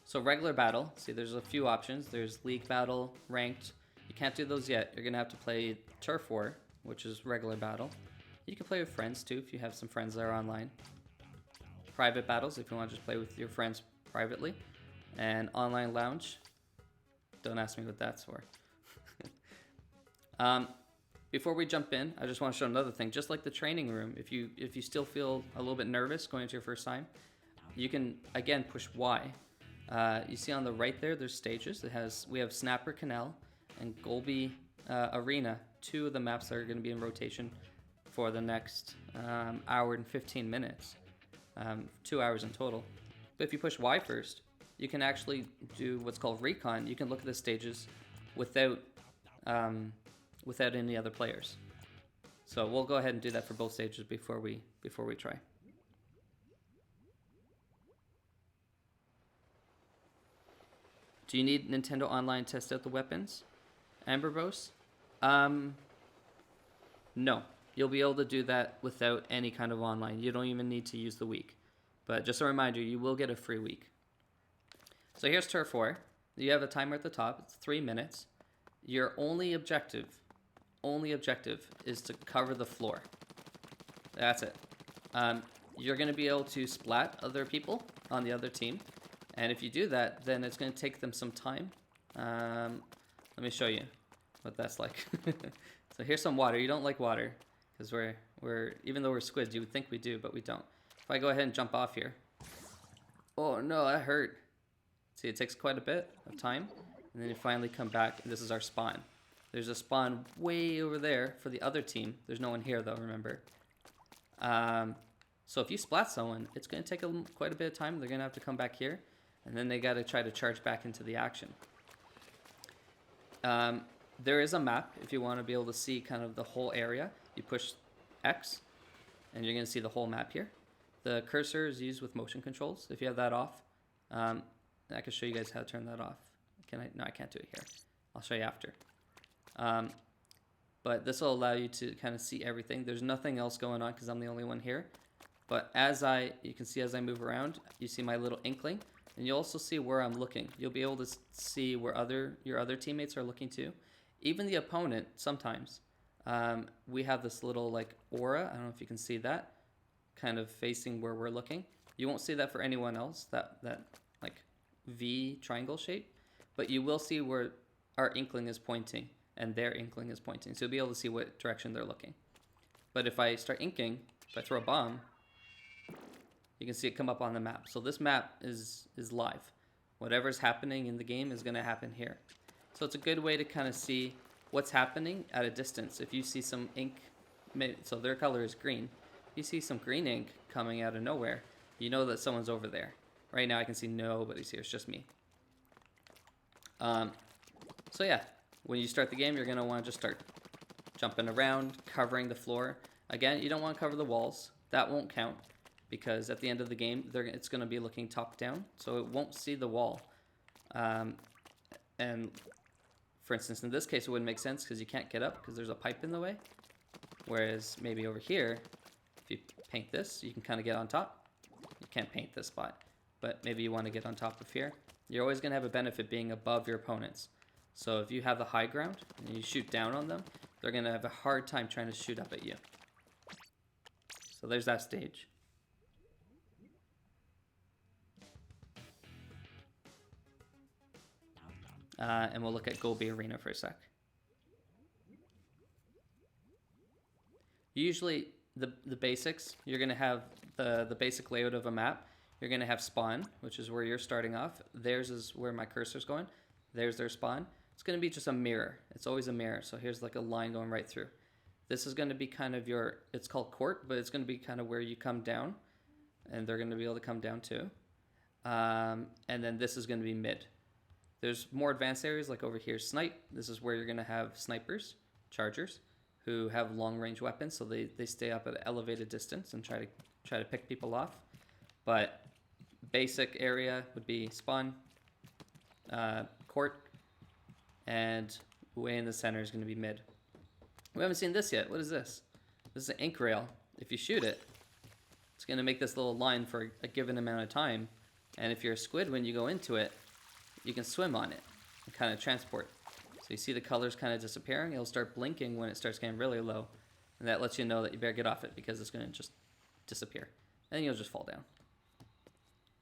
So regular battle, see there's a few options. There's league battle, ranked. You can't do those yet. You're gonna have to play Turf War, which is regular battle. You can play with friends too, if you have some friends that are online. Private battles, if you want to just play with your friends privately. And online lounge. Don't ask me what that's for. Before we jump in, I just want to show another thing. Just like the training room, if you still feel a little bit nervous going into your first time, you can, again, push Y. You see on the right there, there's stages. We have Snapper Canal and Golby Arena, 2 of the maps that are going to be in rotation for the next hour and 15 minutes. 2 hours in total. But if you push Y first, you can actually do what's called recon. You can look at the stages without any other players. So we'll go ahead and do that for both stages before we try. Do you need Nintendo Online to test out the weapons? Amberbose? No. You'll be able to do that without any kind of online. You don't even need to use the week. But just a reminder, you will get a free week. So here's Turf 4. You have a timer at the top. It's 3 minutes. Your only objective is to cover the floor. That's it. You're going to be able to splat other people on the other team. And if you do that, then it's going to take them some time. Let me show you what that's like. So here's some water. You don't like water because we're even though we're squids, you would think we do, but we don't. If I go ahead and jump off here. Oh no, that hurt. See, it takes quite a bit of time. And then you finally come back, and this is our spawn. There's a spawn way over there for the other team. There's no one here though, remember. So if you splat someone, it's going to take quite a bit of time. They're going to have to come back here, and then they got to try to charge back into the action. There is a map if you want to be able to see kind of the whole area. You push X, and you're going to see the whole map here. The cursor is used with motion controls. If you have that off, I can show you guys how to turn that off. Can I? No, I can't do it here. I'll show you after. But this will allow you to kind of see everything. There's nothing else going on because I'm the only one here. But you can see as I move around, you see my little inkling, and you'll also see where I'm looking. You'll be able to see where your other teammates are looking too. Even the opponent, sometimes. We have this little like aura, I don't know if you can see that, kind of facing where we're looking. You won't see that for anyone else, that like V triangle shape, but you will see where our inkling is pointing and their inkling is pointing. So you'll be able to see what direction they're looking. But if I start inking, if I throw a bomb, you can see it come up on the map. So this map is live. Whatever's happening in the game is going to happen here. So it's a good way to kind of see what's happening at a distance. If you see some ink, so their color is green, you see some green ink coming out of nowhere, you know that someone's over there. Right now I can see nobody's here, it's just me. So yeah, when you start the game, you're going to want to just start jumping around, covering the floor. Again, you don't want to cover the walls. That won't count because at the end of the game, it's going to be looking top down, so it won't see the wall. And for instance, in this case, it wouldn't make sense because you can't get up because there's a pipe in the way. Whereas maybe over here, if you paint this, you can kind of get on top. You can't paint this spot, but maybe you want to get on top of here. You're always going to have a benefit being above your opponents. So if you have the high ground and you shoot down on them, they're going to have a hard time trying to shoot up at you. So there's that stage. And we'll look at Gobi Arena for a sec. Usually the basics, you're going to have the basic layout of a map. You're going to have spawn, which is where you're starting off. Theirs is where my cursor's going. There's their spawn. It's going to be just a mirror. It's always a mirror. So here's like a line going right through. This is going to be kind of it's called court, but it's going to be kind of where you come down. And they're going to be able to come down too. And then this is going to be mid. There's more advanced areas like over here, snipe. This is where you're going to have snipers, chargers, who have long-range weapons, so they stay up at an elevated distance and try to pick people off. But basic area would be spawn, court, and way in the center is going to be mid. We haven't seen this yet. What is this? This is an ink rail. If you shoot it, it's going to make this little line for a given amount of time. And if you're a squid, when you go into it, you can swim on it and kind of transport. So you see the colors kind of disappearing. It'll start blinking when it starts getting really low. And that lets you know that you better get off it because it's going to just disappear. And then you'll just fall down.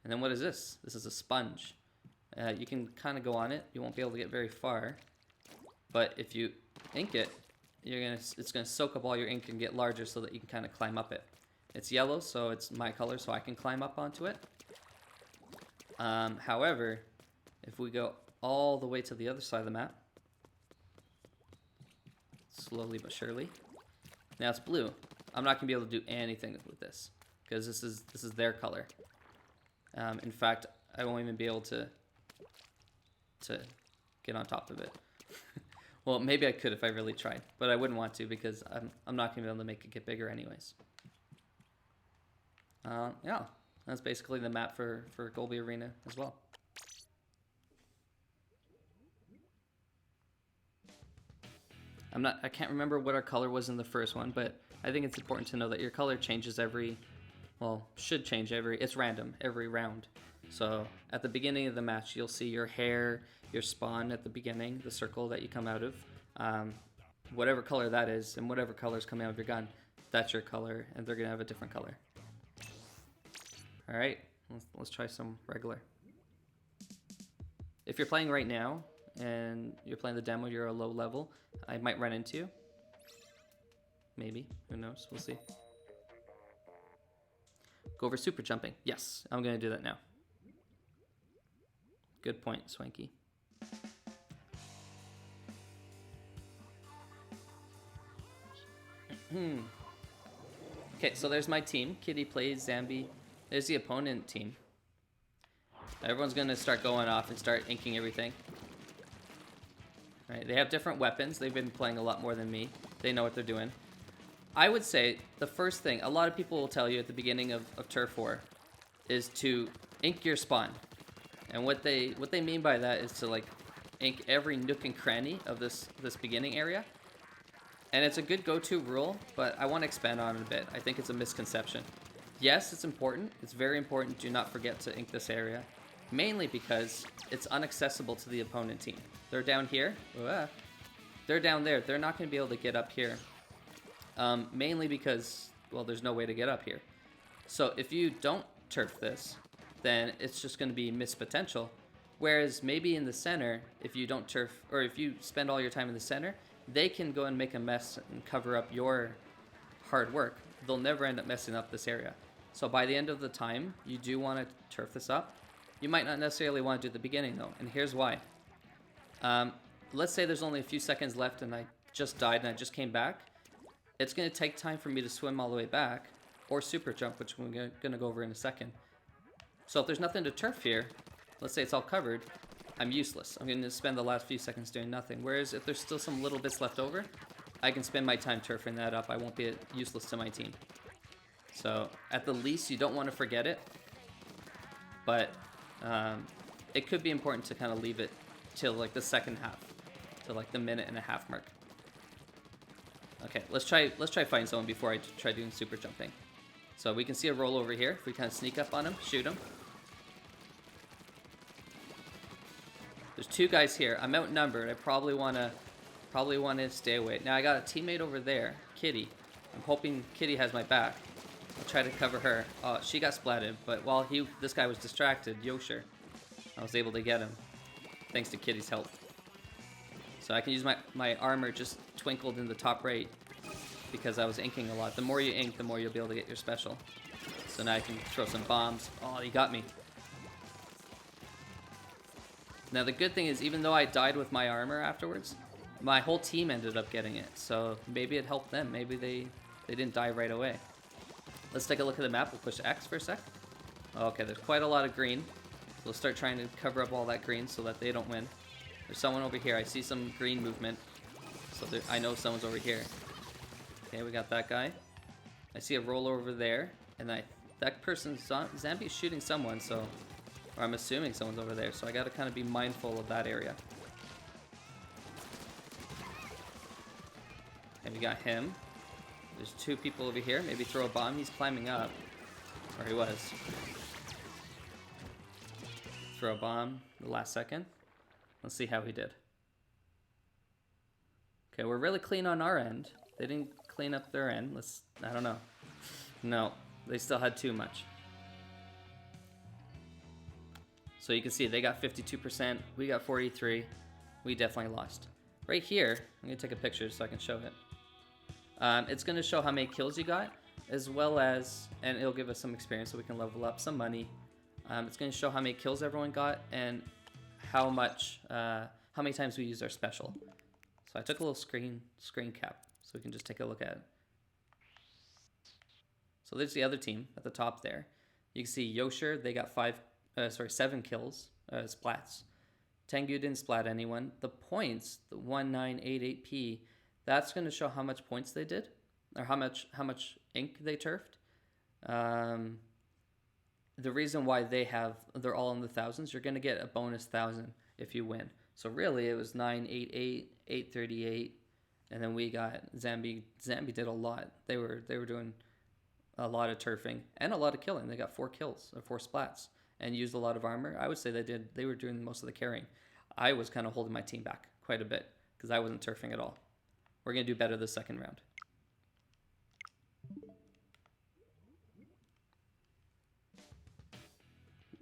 And then what is this? This is a sponge. You can kind of go on it. You won't be able to get very far. But if you ink it, it's going to soak up all your ink and get larger so that you can kind of climb up it. It's yellow, so it's my color, so I can climb up onto it. However, if we go all the way to the other side of the map, slowly but surely, now it's blue. I'm not gonna be able to do anything with this because this is their color. In fact, I won't even be able to get on top of it. Well, maybe I could if I really tried, but I wouldn't want to because I'm not gonna be able to make it get bigger anyways. Yeah, that's basically the map for Gobi Arena as well. I can't remember what our color was in the first one, but I think it's important to know that your color changes every well, should change it's random every round. So at the beginning of the match, you'll see your hair, your spawn at the beginning, the circle that you come out of, whatever color that is, and whatever colors coming out of your gun, that's your color, and they're gonna have a different color. All right, let's try some regular. If you're playing right now and you're playing the demo, you're a low level, I might run into you. Maybe, who knows? We'll see. Go over super jumping. Yes, I'm gonna do that now. Good point, Swanky. Okay, so there's my team. Kitty plays Zambi. There's the opponent team. Everyone's gonna start going off and start inking everything. All right, they have different weapons. They've been playing a lot more than me. They know what they're doing. I would say the first thing, a lot of people will tell you at the beginning of Turf War is to ink your spawn. And what they mean by that is to like ink every nook and cranny of this beginning area. And it's a good go-to rule, but I want to expand on it a bit. I think it's a misconception. Yes, it's important. It's very important. Do not forget to ink this area. Mainly because it's inaccessible to the opponent team. They're down here. They're down there. They're not going to be able to get up here. Mainly because, well, there's no way to get up here. So if you don't turf this, then it's just going to be missed potential. Whereas maybe in the center, if you don't turf, or if you spend all your time in the center, they can go and make a mess and cover up your hard work. They'll never end up messing up this area. So by the end of the time, you do want to turf this up. You might not necessarily want to do the beginning though, and here's why. Let's say there's only a few seconds left and I just died and I just came back. It's going to take time for me to swim all the way back, or super jump, which we're going to go over in a second. So if there's nothing to turf here, let's say it's all covered, I'm useless. I'm going to spend the last few seconds doing nothing. Whereas if there's still some little bits left over, I can spend my time turfing that up. I won't be useless to my team. So at the least, you don't want to forget it. But it could be important to kind of leave it till like the second half, to like the minute and a half mark. Okay, let's try fighting someone before I try doing super jumping. So we can see a roll over here. If we kind of sneak up on him, shoot him. There's two guys here. I'm outnumbered. I probably want to stay away. Now I got a teammate over there, Kitty. I'm hoping Kitty has my back. I'll try to cover her. Oh, she got splatted, but while this guy was distracted, Yosher, I was able to get him, thanks to Kitty's help. So I can use my armor just twinkled in the top right because I was inking a lot. The more you ink, the more you'll be able to get your special. So now I can throw some bombs. Oh, he got me. Now the good thing is, even though I died with my armor afterwards, my whole team ended up getting it. So maybe it helped them. Maybe they didn't die right away. Let's take a look at the map. We'll push X for a sec. Okay, there's quite a lot of green. So we'll start trying to cover up all that green so that they don't win. There's someone over here. I see some green movement. So I know someone's over here. Okay, we got that guy. I see a roller over there. And that person's Zambi's shooting someone, so... Or I'm assuming someone's over there, so I gotta kind of be mindful of that area. And we got him. There's two people over here. Maybe throw a bomb. He's climbing up. Or he was. Throw a bomb the last second. Let's see how he did. Okay, we're really clean on our end. They didn't clean up their end. I don't know. No, they still had too much. So you can see they got 52%, we got 43%. We definitely lost. Right here, I'm gonna take a picture so I can show it. It's gonna show how many kills you got, as well as, and it'll give us some experience so we can level up, some money. It's gonna show how many kills everyone got and how many times we used our special. So I took a little screen cap so we can just take a look at it. So there's the other team at the top there. You can see Yosher, they got 7 kills, splats. Tengu didn't splat anyone. The points, the 1988p, that's going to show how much points they did, or how much ink they turfed. The reason why they're all in the thousands, you're going to get a bonus 1,000 if you win. So really it was 988, 838, and then we got Zambi. Zambi did a lot. They were doing a lot of turfing and a lot of killing. They got 4 kills or 4 splats and used a lot of armor. I would say they were doing most of the carrying. I was kind of holding my team back quite a bit because I wasn't turfing at all. We're going to do better the second round.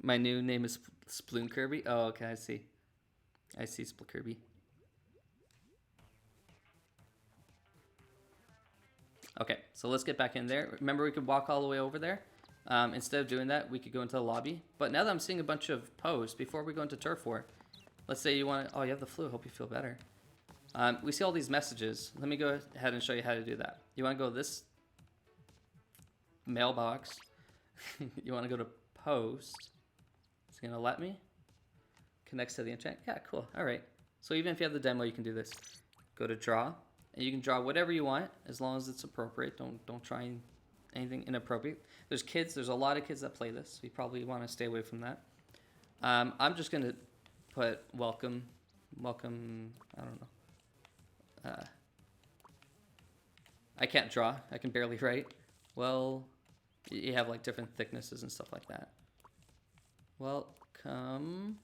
My new name is Sploon Kirby. Oh, okay, I see. I see Spl Kirby. Okay, so let's get back in there. Remember, we could walk all the way over there. Instead of doing that, we could go into the lobby. But now that I'm seeing a bunch of posts, before we go into Turf War, let's say you want to... Oh, you have the flu. Hope you feel better. We see all these messages. Let me go ahead and show you how to do that. You want to go to this mailbox. You want to go to post. It's going to let me. Connects to the internet. Yeah, cool. All right. So even if you have the demo, you can do this. Go to draw. And you can draw whatever you want as long as it's appropriate. Don't try anything inappropriate. There's kids. There's a lot of kids that play this. So you probably want to stay away from that. I'm just going to put welcome. I don't know. I can't draw. I can barely write. Well, you have like different thicknesses and stuff like that. Welcome.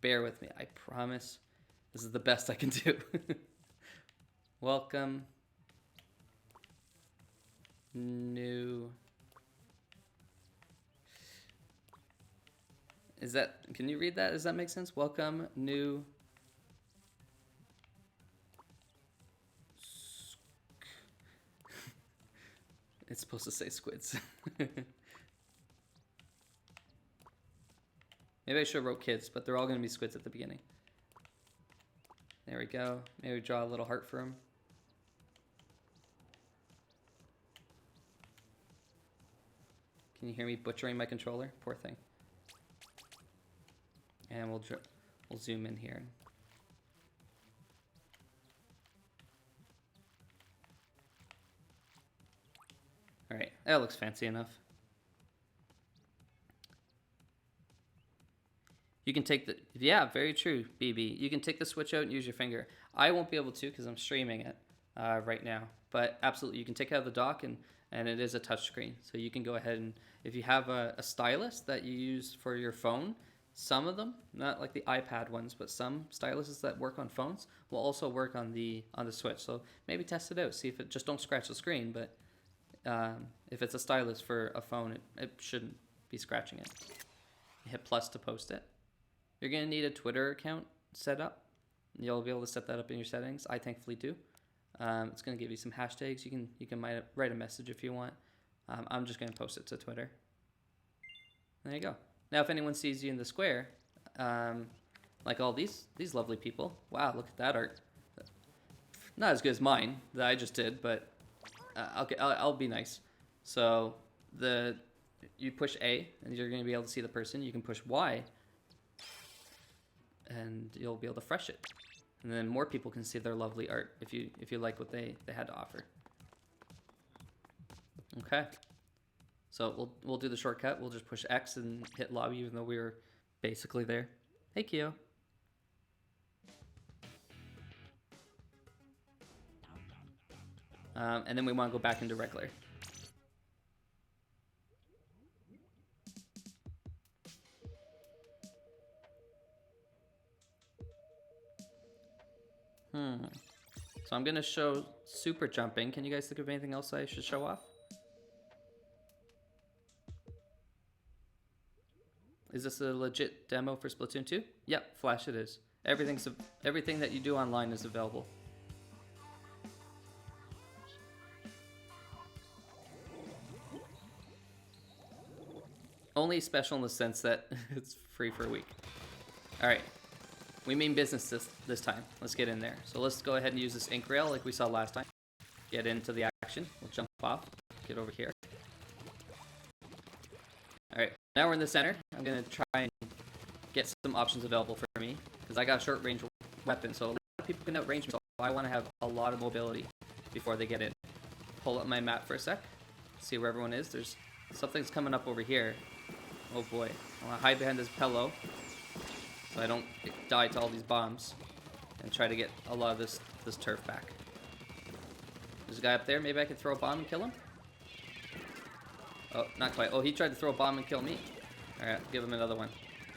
Bear with me. I promise. This is the best I can do. Welcome. New. Is that, can you read that? Does that make sense? Welcome, new. It's supposed to say squids. Maybe I should have wrote kids, but they're all going to be squids at the beginning. There we go. Maybe draw a little heart for him. Can you hear me butchering my controller? Poor thing. And we'll zoom in here. All right, that looks fancy enough. You can take the, yeah, very true, BB. You can take the Switch out and use your finger. I won't be able to because I'm streaming it right now. But absolutely, you can take out the dock and it is a touchscreen. So you can go ahead and, if you have a stylus that you use for your phone, some of them, not like the iPad ones, but some styluses that work on phones will also work on the Switch. So maybe test it out, see if it, just don't scratch the screen, but if it's a stylus for a phone, it shouldn't be scratching it. You hit plus to post it. You're going to need a Twitter account set up. You'll be able to set that up in your settings. I thankfully do. It's going to give you some hashtags. You can write a message if you want. I'm just going to post it to Twitter. There you go. Now, if anyone sees you in the square, like all these lovely people, wow, look at that art. Not as good as mine that I just did, but I'll be nice. So you push A, and you're going to be able to see the person. You can push Y, and you'll be able to fresh it. And then more people can see their lovely art if you like what they had to offer. Okay. So we'll do the shortcut. We'll just push X and hit lobby even though we were basically there. Hey, Kyo. And then we want to go back into regular. So I'm going to show super jumping. Can you guys think of anything else I should show off? Is this a legit demo for Splatoon 2? Yep, Flash it is. Everything that you do online is available. Only special in the sense that it's free for a week. All right. We mean business this time. Let's get in there. So let's go ahead and use this ink rail like we saw last time. Get into the action. We'll jump off. Get over here. All right. Now we're in the center. I'm going to try and get some options available for me because I got a short range weapon. So a lot of people can outrange me. So I want to have a lot of mobility before they get in. Pull up my map for a sec. See where everyone is. There's something's coming up over here. Oh boy. I want to hide behind this pillow so I don't die to all these bombs and try to get a lot of this turf back. There's a guy up there. Maybe I could throw a bomb and kill him. Oh, not quite. Oh, he tried to throw a bomb and kill me. Alright, give him another one.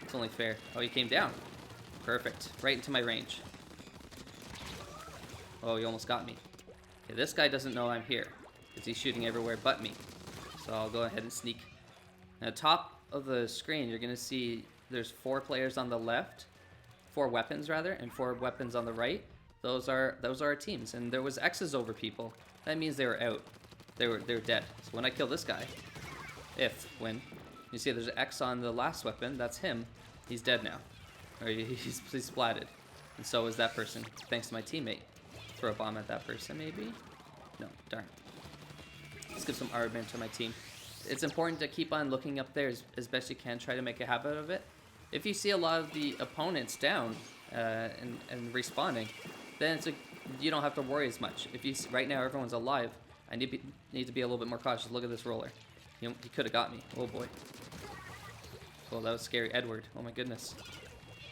It's only fair. Oh, he came down. Perfect. Right into my range. Oh, he almost got me. Okay, this guy doesn't know I'm here, because he's shooting everywhere but me. So I'll go ahead and sneak. Now, top of the screen, you're going to see there's 4 players on the left. 4 weapons, rather, and 4 weapons on the right. Those are our teams. And there was X's over people. That means they were out. They were dead. So when I kill this guy, when you see there's an X on the last weapon, that's him. He's dead now, or he's splatted, and so is that person. Thanks to my teammate. Throw a bomb at that person, maybe? No, darn. Let's give some armament to my team. It's important to keep on looking up there as best you can. Try to make a habit of it. If you see a lot of the opponents down and respawning, then you don't have to worry as much. If you right now everyone's alive, I need to be a little bit more cautious. Look at this roller. He could have got me. Oh boy. Oh, that was scary. Edward. Oh my goodness.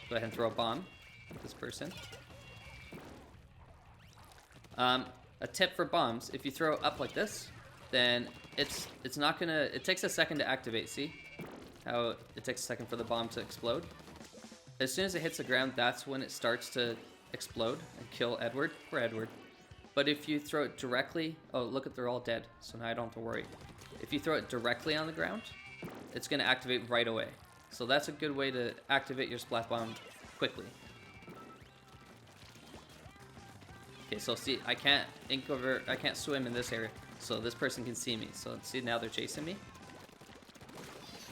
Go ahead and throw a bomb at this person. A tip for bombs: if you throw it up like this, then it's not gonna. It takes a second to activate. See how it takes a second for the bomb to explode? As soon as it hits the ground, that's when it starts to explode and kill Edward. Poor Edward. But if you throw it directly, oh look at, they're all dead. So now I don't have to worry. If you throw it directly on the ground, it's gonna activate right away. So that's a good way to activate your splat bomb quickly. Okay, so see, I can't swim in this area, so this person can see me. So see, now they're chasing me.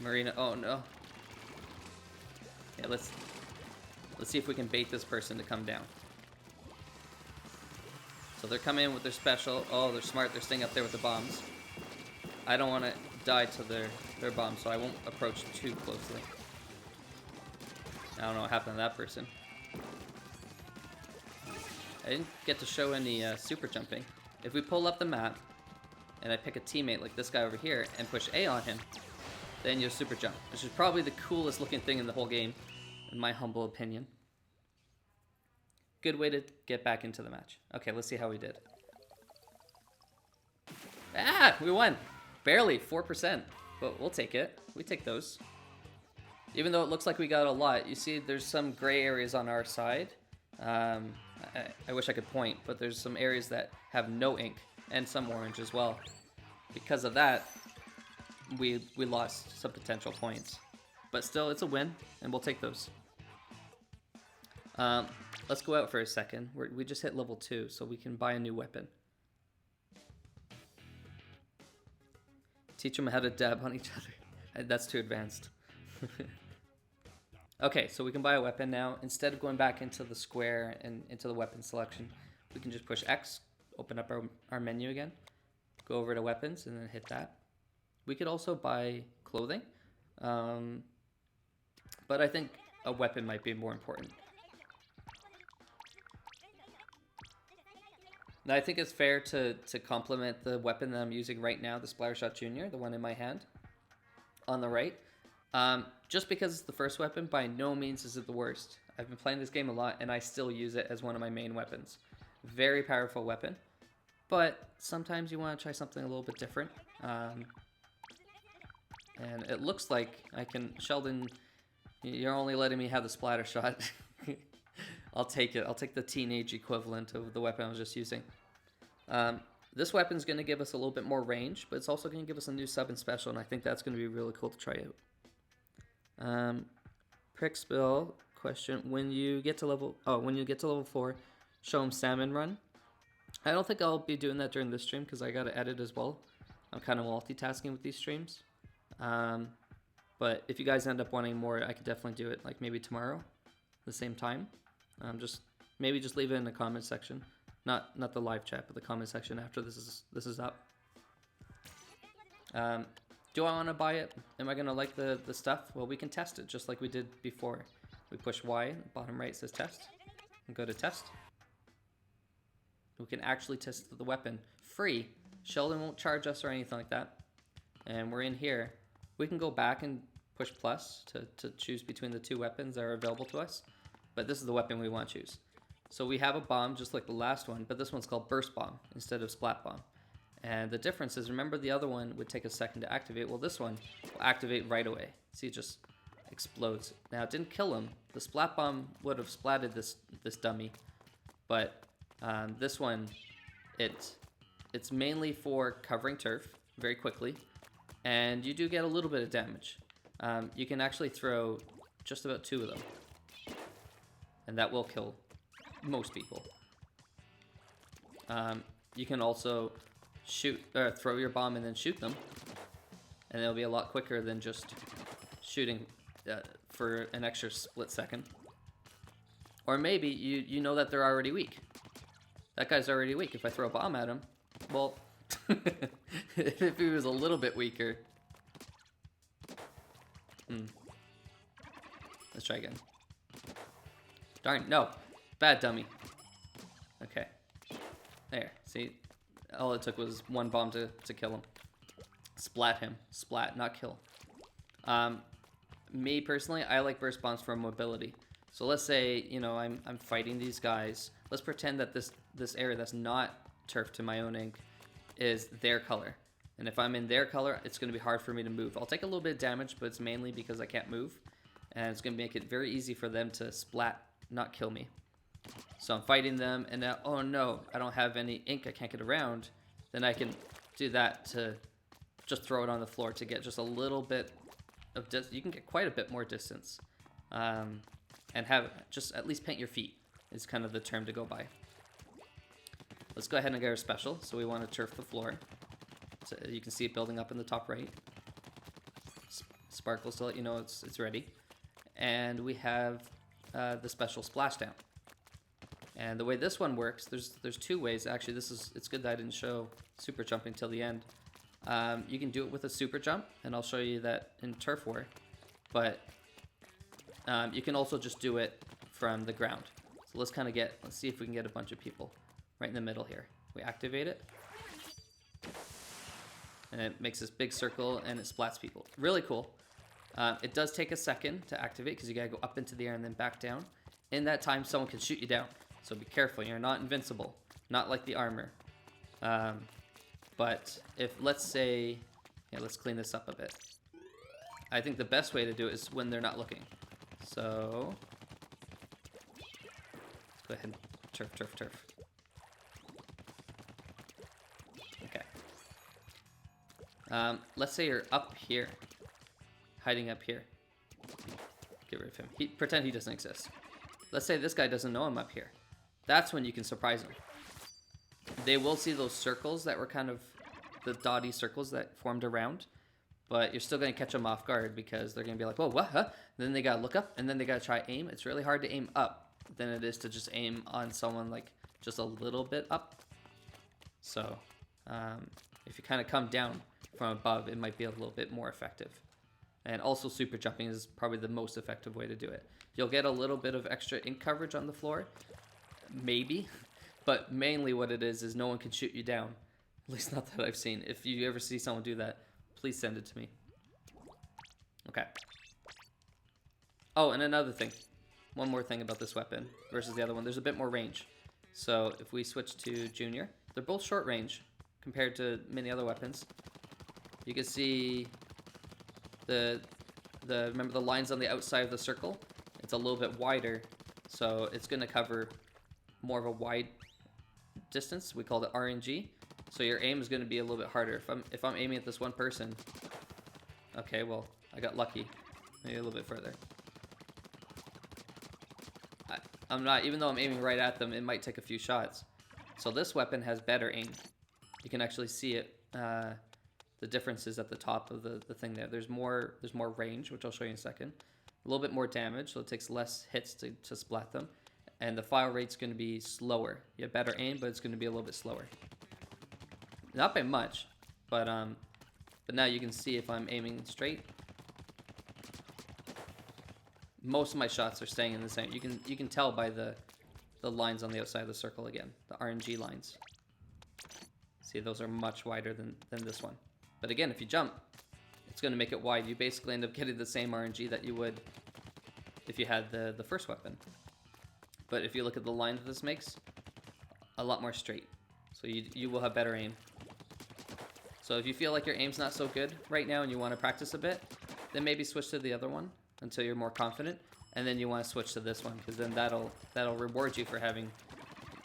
Marina, oh no. Yeah, let's see if we can bait this person to come down. So they're coming in with their special. Oh, they're smart. They're staying up there with the bombs. I don't want to die to their bombs, so I won't approach too closely. I don't know what happened to that person. I didn't get to show any super jumping. If we pull up the map, and I pick a teammate like this guy over here, and push A on him, then you'll super jump, which is probably the coolest looking thing in the whole game, in my humble opinion. Good way to get back into the match. Okay, let's see how we did. Ah, we won. Barely, 4%, but we'll take it. We take those. Even though it looks like we got a lot, you see there's some gray areas on our side. I wish I could point, but there's some areas that have no ink, and some orange as well. Because of that, we lost some potential points. But still, it's a win, and we'll take those. Let's go out for a second. We just hit level 2, so we can buy a new weapon. Teach them how to dab on each other. That's too advanced. Okay, so we can buy a weapon now. Instead of going back into the square and into the weapon selection, we can just push X, open up our menu again, go over to weapons, and then hit that. We could also buy clothing, but I think a weapon might be more important. Now, I think it's fair to compliment the weapon that I'm using right now, the Splattershot Jr., the one in my hand, on the right. Just because it's the first weapon, by no means is it the worst. I've been playing this game a lot, and I still use it as one of my main weapons. Very powerful weapon, but sometimes you want to try something a little bit different. And it looks like I can... Sheldon, you're only letting me have the splatter shot. I'll take it. I'll take the teenage equivalent of the weapon I was just using. This weapon's going to give us a little bit more range, but it's also going to give us a new sub and special, and I think that's going to be really cool to try out. Prickspill question: when you get to level 4, show him salmon run. I don't think I'll be doing that during this stream because I got to edit as well. I'm kind of multitasking with these streams. But if you guys end up wanting more, I could definitely do it, like maybe tomorrow, the same time. Maybe just leave it in the comment section, not the live chat, but the comment section after this is up. Do I want to buy it? Am I going to like the stuff? Well, we can test it just like we did before. We push Y, bottom right says test, and go to test. We can actually test the weapon free. Sheldon won't charge us or anything like that. And we're in here. We can go back and push plus to choose between the 2 weapons that are available to us. But this is the weapon we want to choose. So we have a bomb just like the last one, but this one's called burst bomb instead of splat bomb. And the difference is, remember the other one would take a second to activate. Well, this one will activate right away. See, it just explodes. Now, it didn't kill him. The splat bomb would have splatted this dummy. But this one, it's mainly for covering turf very quickly. And you do get a little bit of damage. You can actually throw just about 2 of them. And that will kill most people. You can also throw your bomb and then shoot them. And it'll be a lot quicker than just shooting for an extra split second. Or maybe you know that they're already weak. That guy's already weak. If I throw a bomb at him, well, if he was a little bit weaker. Let's try again. Darn, no. Bad dummy. Okay. There, see? All it took was 1 bomb to kill him. Splat him. Splat, not kill. Me personally, I like burst bombs for mobility. So let's say, you know, I'm fighting these guys. Let's pretend that this area that's not turf to my own ink is their color. And if I'm in their color, it's going to be hard for me to move. I'll take a little bit of damage, but it's mainly because I can't move. And it's going to make it very easy for them to splat, not kill me. So I'm fighting them, and now, oh no, I don't have any ink, I can't get around. Then I can do that to just throw it on the floor to get just a little bit of distance. You can get quite a bit more distance. And have just at least paint your feet is kind of the term to go by. Let's go ahead and get our special. So we want to turf the floor. So you can see it building up in the top right. Sparkles to let you know it's ready. And we have the special splashdown. And the way this one works, there's 2 ways. Actually, it's good that I didn't show super jumping till the end. You can do it with a super jump, and I'll show you that in Turf War. But you can also just do it from the ground. So let's see if we can get a bunch of people right in the middle here. We activate it, and it makes this big circle, and it splats people. Really cool. It does take a second to activate because you gotta go up into the air and then back down. In that time, someone can shoot you down. So be careful, you're not invincible. Not like the armor. But if, let's say, let's clean this up a bit. I think the best way to do it is when they're not looking. So, let's go ahead and turf. Okay. Let's say you're up here. Hiding up here. Get rid of him. Pretend he doesn't exist. Let's say this guy doesn't know I'm up here. That's when you can surprise them. They will see those circles that were kind of the dotty circles that formed around, but you're still going to catch them off guard because they're going to be like, whoa, what, huh? And then they got to look up, and then they got to try aim. It's really hard to aim up than it is to just aim on someone like just a little bit up. So if you kind of come down from above, it might be a little bit more effective. And also super jumping is probably the most effective way to do it. You'll get a little bit of extra ink coverage on the floor, maybe, but mainly what it is no one can shoot you down. At least not that I've seen. If you ever see someone do that, please send it to me. Okay. Oh, and another thing. One more thing about this weapon versus the other one. There's a bit more range. So if we switch to Junior, they're both short range compared to many other weapons. You can see remember the lines on the outside of the circle? It's a little bit wider, so it's going to cover more of a wide distance. We call it RNG. So your aim is going to be a little bit harder. If I'm aiming at this one person, okay, well, I got lucky. Maybe a little bit further. I'm not, even though I'm aiming right at them, it might take a few shots. So this weapon has better aim. You can actually see it. The differences at the top of the thing there. There's more range, which I'll show you in a second. A little bit more damage, so it takes less hits to splat them. And the fire rate's going to be slower. You have better aim, but it's going to be a little bit slower. Not by much, but now you can see if I'm aiming straight. Most of my shots are staying in the same. You can tell by the lines on the outside of the circle again, the RNG lines. See, those are much wider than this one. But again, if you jump, it's going to make it wide. You basically end up getting the same RNG that you would if you had the first weapon. But if you look at the line that this makes, a lot more straight. So you will have better aim. So if you feel like your aim's not so good right now and you want to practice a bit, then maybe switch to the other one until you're more confident. And then you want to switch to this one, because then that'll reward you for having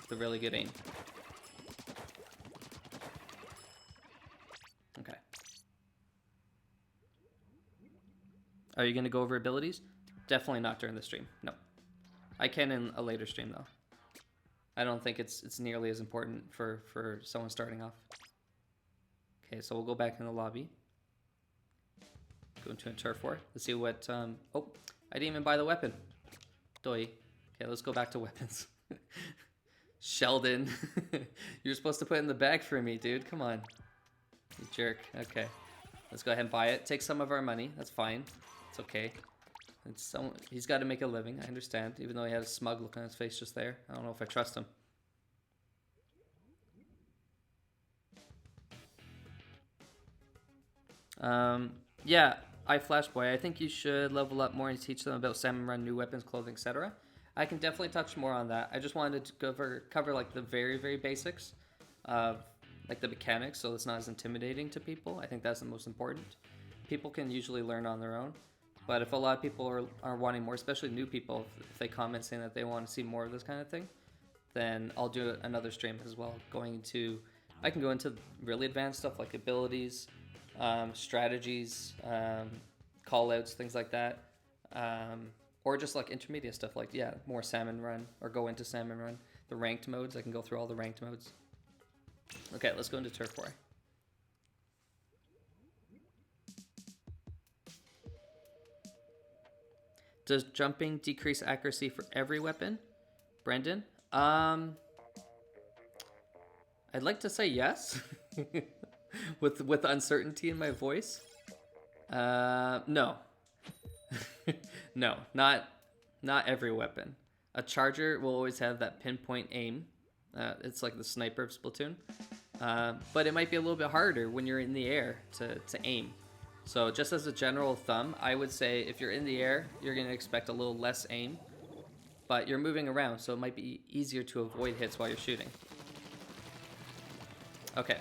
the really good aim. Okay. Are you going to go over abilities? Definitely not during the stream. No. I can in a later stream, though. I don't think it's nearly as important for someone starting off. Okay, so we'll go back in the lobby. Go into a turf war. Let's see what... oh, I didn't even buy the weapon. Doi. Okay, let's go back to weapons. Sheldon. You're supposed to put it in the bag for me, dude. Come on. You jerk. Okay. Let's go ahead and buy it. Take some of our money. That's fine. It's okay. He's got to make a living. I understand. Even though he had a smug look on his face just there. I don't know if I trust him. Yeah. Flashboy, I think you should level up more and teach them about salmon run, new weapons, clothing, etc. I can definitely touch more on that. I just wanted to cover like the very, very basics of like the mechanics, so it's not as intimidating to people. I think that's the most important. People can usually learn on their own, but if a lot of people are wanting more, especially new people, if they comment saying that they want to see more of this kind of thing, then I'll do another stream as well. I can go into really advanced stuff like abilities, strategies, call-outs, things like that, or just like intermediate stuff like, yeah, more salmon run, or go into salmon run. The ranked modes, I can go through all the ranked modes. Okay, let's go into turf war. Does jumping decrease accuracy for every weapon? Brendan? I'd like to say yes. with uncertainty in my voice. No. No, not every weapon. A charger will always have that pinpoint aim. It's like the sniper of Splatoon. But it might be a little bit harder when you're in the air to aim. So just as a general thumb, I would say if you're in the air, you're going to expect a little less aim. But you're moving around, so it might be easier to avoid hits while you're shooting. Okay,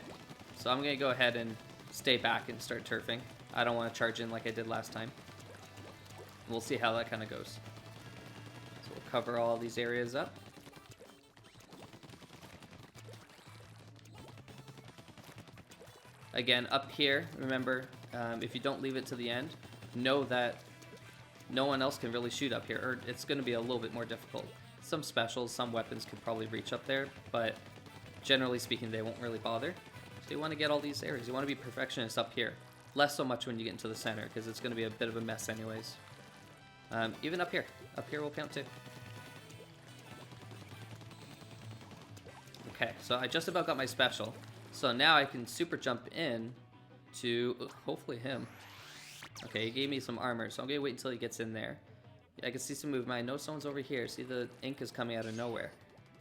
so I'm going to go ahead and stay back and start turfing. I don't want to charge in like I did last time. We'll see how that kind of goes. So we'll cover all these areas up. Again, up here, remember, if you don't leave it to the end, know that no one else can really shoot up here, or it's going to be a little bit more difficult. Some specials, some weapons could probably reach up there, but generally speaking, they won't really bother. So you want to get all these areas. You want to be perfectionist up here. Less so much when you get into the center, because it's going to be a bit of a mess anyways. Even up here. Up here will count too. Okay, so I just about got my special. So now I can super jump in to hopefully him. Okay, he gave me some armor, so I'm going to wait until he gets in there. I can see some movement. I know someone's over here. See, the ink is coming out of nowhere.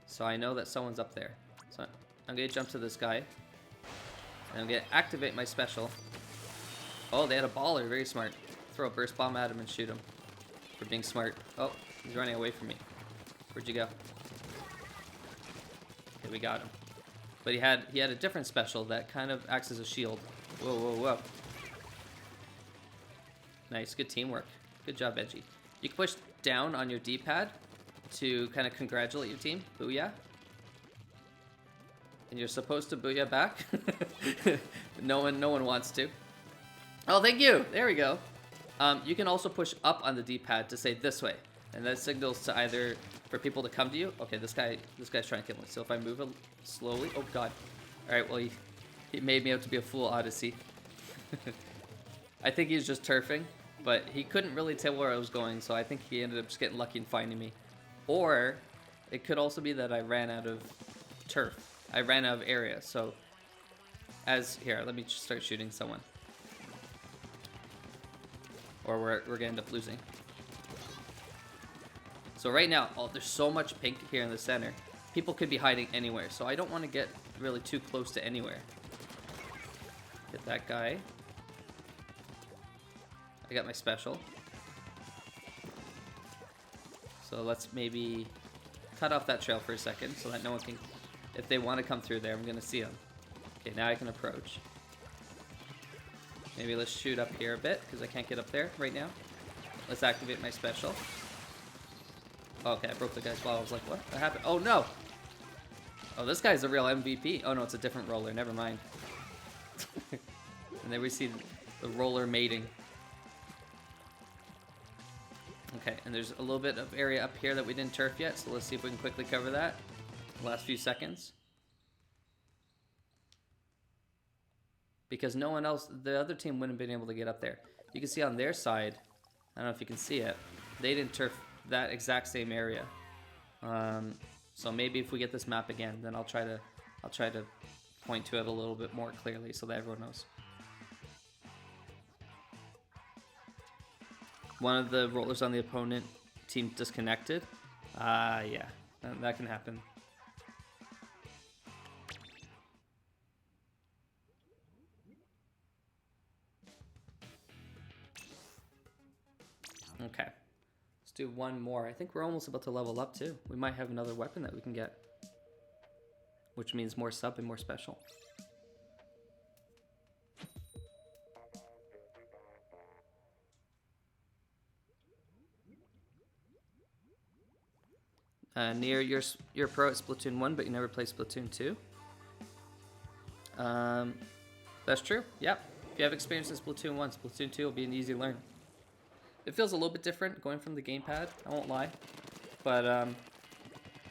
So I know that someone's up there. So I'm going to jump to this guy. And I'm going to activate my special. Oh, they had a baller. Very smart. Throw a burst bomb at him and shoot him. For being smart. Oh, he's running away from me. Where'd you go? Okay, we got him. But he had a different special that kind of acts as a shield. Whoa, whoa, whoa. Nice, good teamwork. Good job, Edgy. You can push down on your D-pad to kind of congratulate your team. Booyah. And you're supposed to booyah back. No one wants to. Oh, thank you. There we go. You can also push up on the D-pad to say this way. And that signals to either for people to come to you. Okay, this guy's trying to kill me. So if I move slowly, oh god. All right, well he made me out to be a fool, Odyssey. I think he's just turfing, but he couldn't really tell where I was going, so I think he ended up just getting lucky and finding me. Or it could also be that I ran out of turf. I ran out of area. So here, let me just start shooting someone. Or we're gonna end up losing. So right now, there's so much pink here in the center. People could be hiding anywhere, so I don't want to get really too close to anywhere. Hit that guy. I got my special. So let's maybe cut off that trail for a second so that no one can... If they want to come through there, I'm going to see them. Okay, now I can approach. Maybe let's shoot up here a bit, because I can't get up there right now. Let's activate my special. Okay, I broke the guy's ball. I was like, what happened? Oh, no! Oh, this guy's the real MVP. Oh, no, it's a different roller. Never mind. And then we see the roller mating. Okay, and there's a little bit of area up here that we didn't turf yet, so let's see if we can quickly cover that. Last few seconds. Because no one else, the other team wouldn't have been able to get up there. You can see on their side, I don't know if you can see it, they didn't turf that exact same area. So maybe if we get this map again, then I'll try to point to it a little bit more clearly so that everyone knows. One of the rollers on the opponent team disconnected. Yeah, that can happen. Okay, let's do one more. I think we're almost about to level up too. We might have another weapon that we can get, which means more sub and more special. Near you're pro at Splatoon 1, but you never play Splatoon 2. That's true. Yep. If you have experience in Splatoon 1, Splatoon 2 will be an easy learn. It feels a little bit different going from the gamepad, I won't lie. But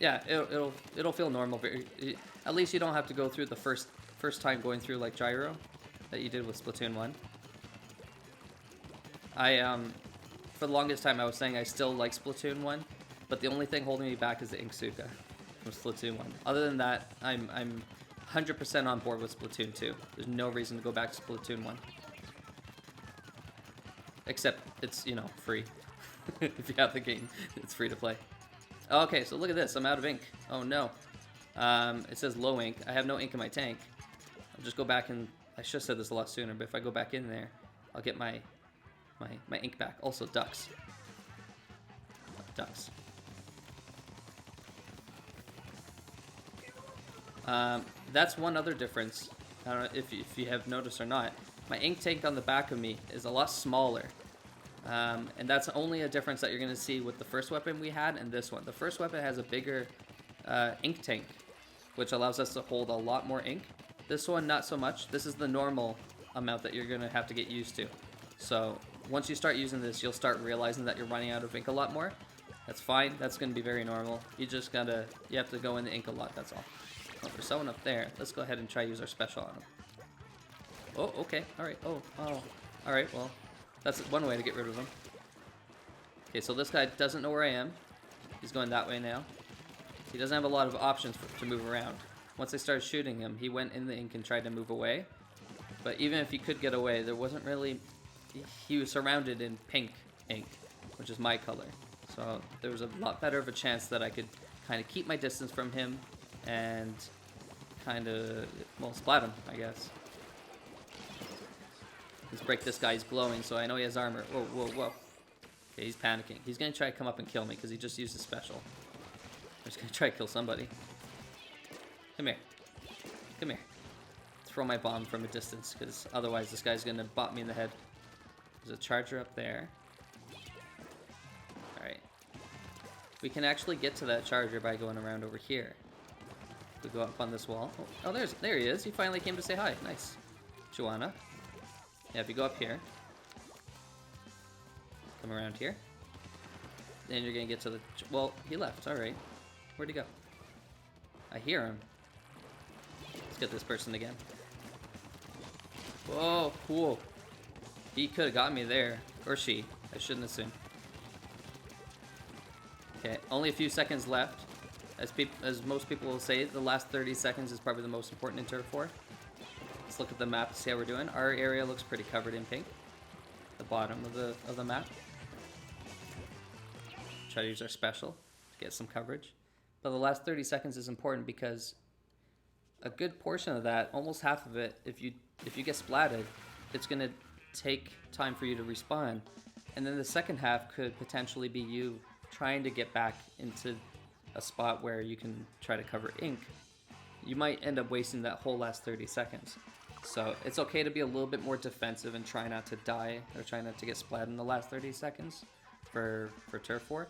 yeah, it'll feel normal. At least you don't have to go through the first time going through like gyro that you did with Splatoon 1. For the longest time I was saying I still like Splatoon 1, but the only thing holding me back is the Inksuka from Splatoon 1. Other than that, I'm 100% on board with Splatoon 2. There's no reason to go back to Splatoon 1. Except it's, you know, free. If you have the game, it's free to play. Okay, so look at this. I'm out of ink. Oh no. It says low ink. I have no ink in my tank. I'll just go back and... I should have said this a lot sooner, but if I go back in there, I'll get my ink back. Also, ducks. Ducks. That's one other difference. I don't know if you have noticed or not. My ink tank on the back of me is a lot smaller. And that's only a difference that you're going to see with the first weapon we had and this one. The first weapon has a bigger ink tank, which allows us to hold a lot more ink. This one, not so much. This is the normal amount that you're going to have to get used to. So once you start using this, you'll start realizing that you're running out of ink a lot more. That's fine. That's going to be very normal. You have to go in the ink a lot, that's all. Oh, there's someone up there. Let's go ahead and try to use our special on him. Oh, okay. Alright. Oh. Alright, well, that's one way to get rid of him. Okay, so this guy doesn't know where I am. He's going that way now. He doesn't have a lot of options to move around. Once I started shooting him, he went in the ink and tried to move away. But even if he could get away, there wasn't really... He was surrounded in pink ink, which is my color. So there was a lot better of a chance that I could kind of keep my distance from him and kind of, well, splat him, I guess. Let's break this guy. He's glowing, so I know he has armor. Whoa, whoa, whoa. Okay, he's panicking. He's going to try to come up and kill me because he just used his special. I'm just going to try to kill somebody. Come here. Come here. Throw my bomb from a distance because otherwise this guy's going to bop me in the head. There's a charger up there. Alright. We can actually get to that charger by going around over here. We go up on this wall. Oh, there he is. He finally came to say hi. Nice. Joanna. Yeah, if you go up here, come around here, then you're gonna get to the... Well, he left. All right. Where'd he go? I hear him. Let's get this person again. Whoa, cool. He could have got me there. Or she. I shouldn't assume. Okay, only a few seconds left. As most people will say, the last 30 seconds is probably the most important in Turf 4. Let's look at the map to see how we're doing. Our area looks pretty covered in pink. The bottom of the map. Try to use our special to get some coverage. But the last 30 seconds is important because a good portion of that, almost half of it, if you get splatted, it's gonna take time for you to respawn. And then the second half could potentially be you trying to get back into a spot where you can try to cover ink. You might end up wasting that whole last 30 seconds. So it's okay to be a little bit more defensive and try not to die or try not to get splatted in the last 30 seconds for turf war.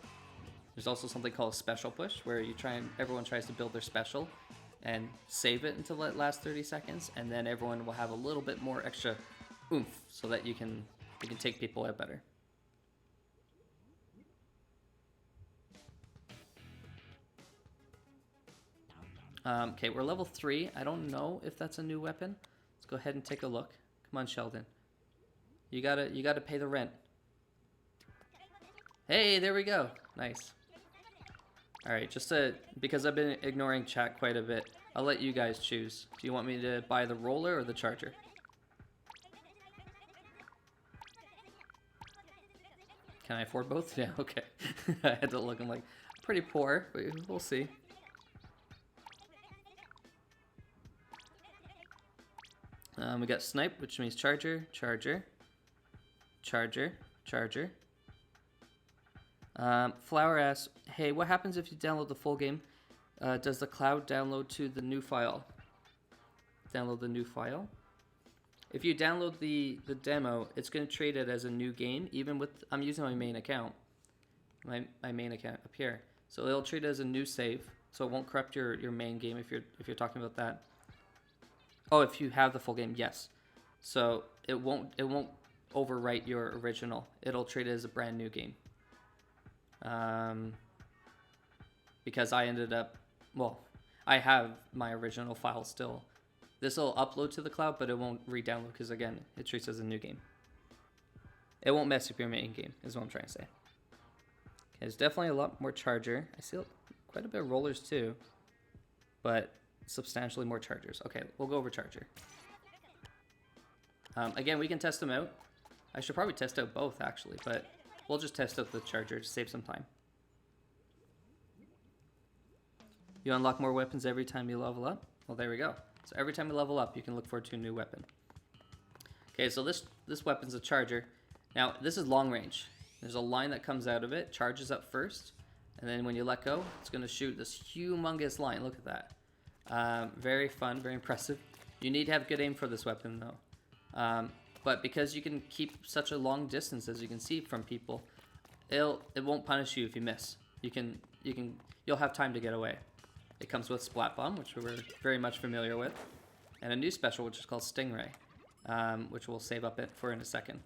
There's also something called a special push, where everyone tries to build their special and save it until the last 30 seconds, and then everyone will have a little bit more extra oomph so that you can take people out better. Okay, we're level 3. I don't know if that's a new weapon. Let's go ahead and take a look. Come on, Sheldon. You gotta pay the rent. Hey, there we go. Nice. Alright, because I've been ignoring chat quite a bit, I'll let you guys choose. Do you want me to buy the roller or the charger? Can I afford both? Yeah, okay. I had to look, I'm like, pretty poor, but we'll see. We got snipe, which means charger, charger, charger, charger. Flower asks, hey, what happens if you download the full game? Does the cloud download to the new file? Download the new file. If you download the demo, it's going to treat it as a new game, even with, I'm using my main account. My main account up here. So it'll treat it as a new save, so it won't corrupt your main game if you're talking about that. Oh, if you have the full game, yes. So it won't overwrite your original. It'll treat it as a brand new game. Because I ended up, well, I have my original file still. This will upload to the cloud, but it won't re-download because, again, it treats it as a new game. It won't mess up your main game, is what I'm trying to say. Okay, there's definitely a lot more charger. I see quite a bit of rollers too, but substantially more chargers. Okay, we'll go over charger. Again, we can test them out. I should probably test out both, actually, but we'll just test out the charger to save some time. You unlock more weapons every time you level up. Well, there we go. So every time you level up, you can look forward to a new weapon. Okay, so this weapon's a charger. Now, this is long range. There's a line that comes out of it, charges up first, and then when you let go, it's going to shoot this humongous line. Look at that. Very fun, very impressive. You need to have good aim for this weapon, though. But because you can keep such a long distance, as you can see from people, it won't punish you if you miss. You'll have time to get away. It comes with Splat Bomb, which we're very much familiar with, and a new special, which is called Stingray, which we'll save up for in a second.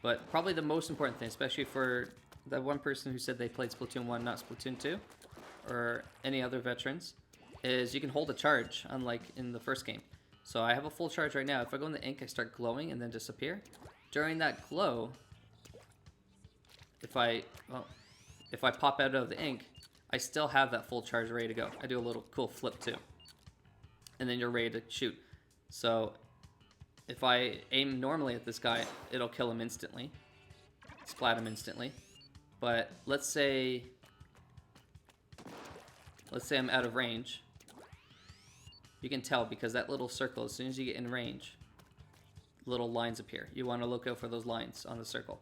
But probably the most important thing, especially for the one person who said they played Splatoon 1, not Splatoon 2, or any other veterans, is you can hold a charge, unlike in the first game. So I have a full charge right now. If I go in the ink, I start glowing and then disappear. During that glow, if I pop out of the ink, I still have that full charge ready to go. I do a little cool flip too. And then you're ready to shoot. So if I aim normally at this guy, it'll kill him instantly. Splat him instantly. But let's say I'm out of range. You can tell because that little circle, as soon as you get in range, little lines appear. You want to look out for those lines on the circle.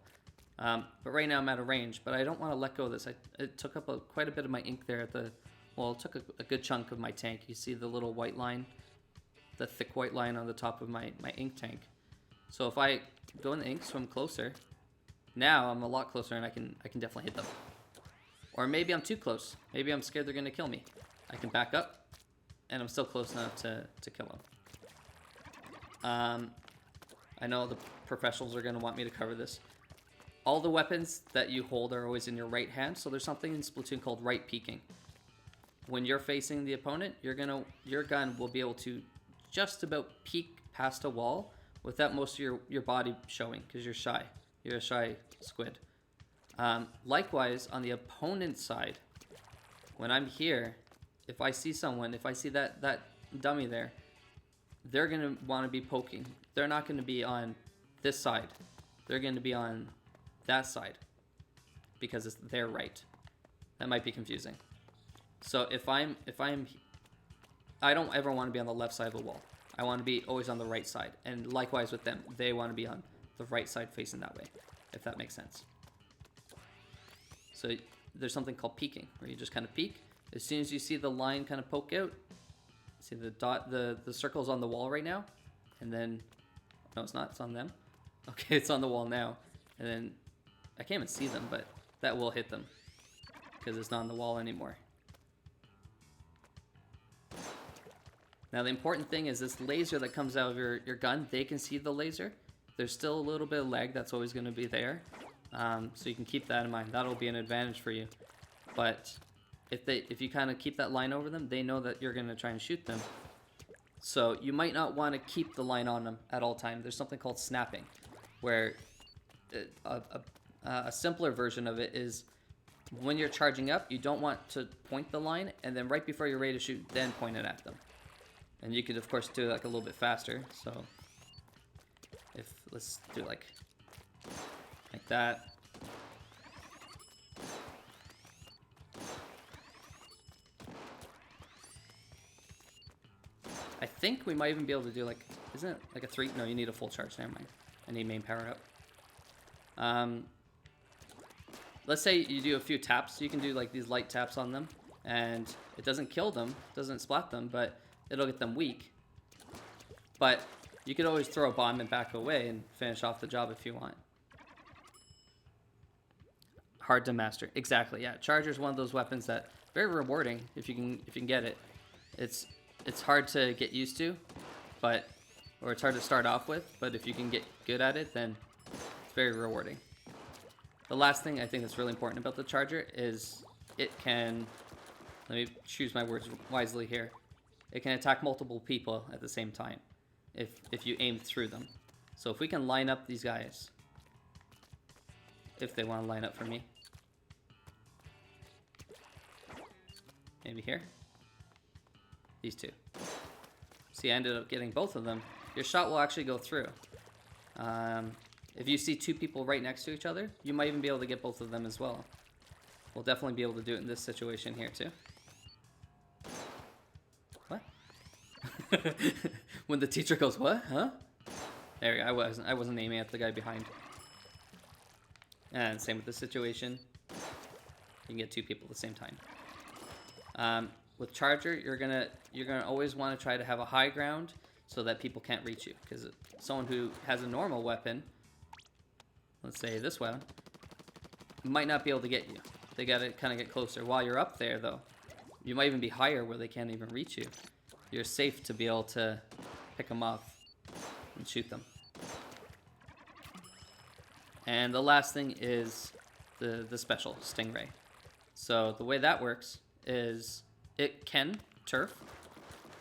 But right now I'm out of range, but I don't want to let go of this. It took up quite a bit of my ink there it took a good chunk of my tank. You see the little white line, the thick white line on the top of my ink tank. So if I go in the ink, swim closer, now I'm a lot closer and I can definitely hit them. Or maybe I'm too close. Maybe I'm scared they're going to kill me. I can back up, and I'm still close enough to kill them. I know the professionals are going to want me to cover this. All the weapons that you hold are always in your right hand, so there's something in Splatoon called right peeking. When you're facing the opponent, your gun will be able to just about peek past a wall without most of your body showing, because you're shy. You're a shy squid. Likewise, on the opponent's side, when I'm here, if I see that dummy there, they're going to want to be poking. They're not going to be on this side. They're going to be on that side because it's their right. That might be confusing. So I don't ever want to be on the left side of the wall. I want to be always on the right side. And likewise with them, they want to be on the right side facing that way, if that makes sense. So there's something called peeking, where you just kind of peek. As soon as you see the line kind of poke out, see the dot, the circle's on the wall right now, and then, no, it's not, it's on them. Okay, it's on the wall now, and then I can't even see them, but that will hit them because it's not on the wall anymore. Now the important thing is this laser that comes out of your gun, they can see the laser. There's still a little bit of lag that's always going to be there. So you can keep that in mind. That'll be an advantage for you. But if you kind of keep that line over them, they know that you're going to try and shoot them. So you might not want to keep the line on them at all times. There's something called snapping, where a simpler version of it is when you're charging up, you don't want to point the line, and then right before you're ready to shoot, then point it at them. And you could, of course, do it like a little bit faster. So let's do it like that. I think we might even be able to do like, isn't it like a 3? No, you need a full charge. Never mind. I need main power up. Let's say you do a few taps. You can do like these light taps on them, and it doesn't kill them, doesn't splat them, but it'll get them weak. But you could always throw a bomb and back away and finish off the job if you want. Hard to master. Exactly, yeah. Charger is one of those weapons that very rewarding if you can get it. It's hard to get used to, or it's hard to start off with, but if you can get good at it, then it's very rewarding. The last thing I think that's really important about the charger is it can, let me choose my words wisely here, it can attack multiple people at the same time if you aim through them. So if we can line up these guys, if they want to line up for me, maybe here, these two. See, I ended up getting both of them. Your shot will actually go through. If you see two people right next to each other, you might even be able to get both of them as well. We'll definitely be able to do it in this situation here too. What? When the teacher goes, what? Huh? There we go. I wasn't aiming at the guy behind. And same with this situation. You can get two people at the same time. With charger, you're gonna always want to try to have a high ground so that people can't reach you. Because someone who has a normal weapon, let's say this one, might not be able to get you. They gotta kind of get closer. While you're up there, though, you might even be higher where they can't even reach you. You're safe to be able to pick them off and shoot them. And the last thing is the special Stingray. So the way that works is it can turf,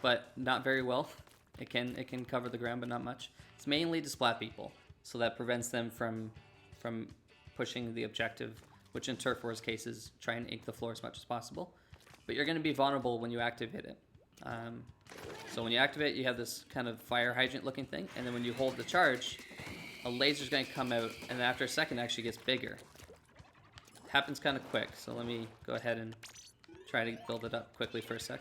but not very well. It can cover the ground, but not much. It's mainly to splat people, so that prevents them from pushing the objective, which in turf wars cases try and ink the floor as much as possible. But you're going to be vulnerable when you activate it. So when you activate, you have this kind of fire hydrant looking thing, and then when you hold the charge, a laser's going to come out, and then after a second, it actually gets bigger. It happens kind of quick, so let me go ahead and try to build it up quickly for a sec.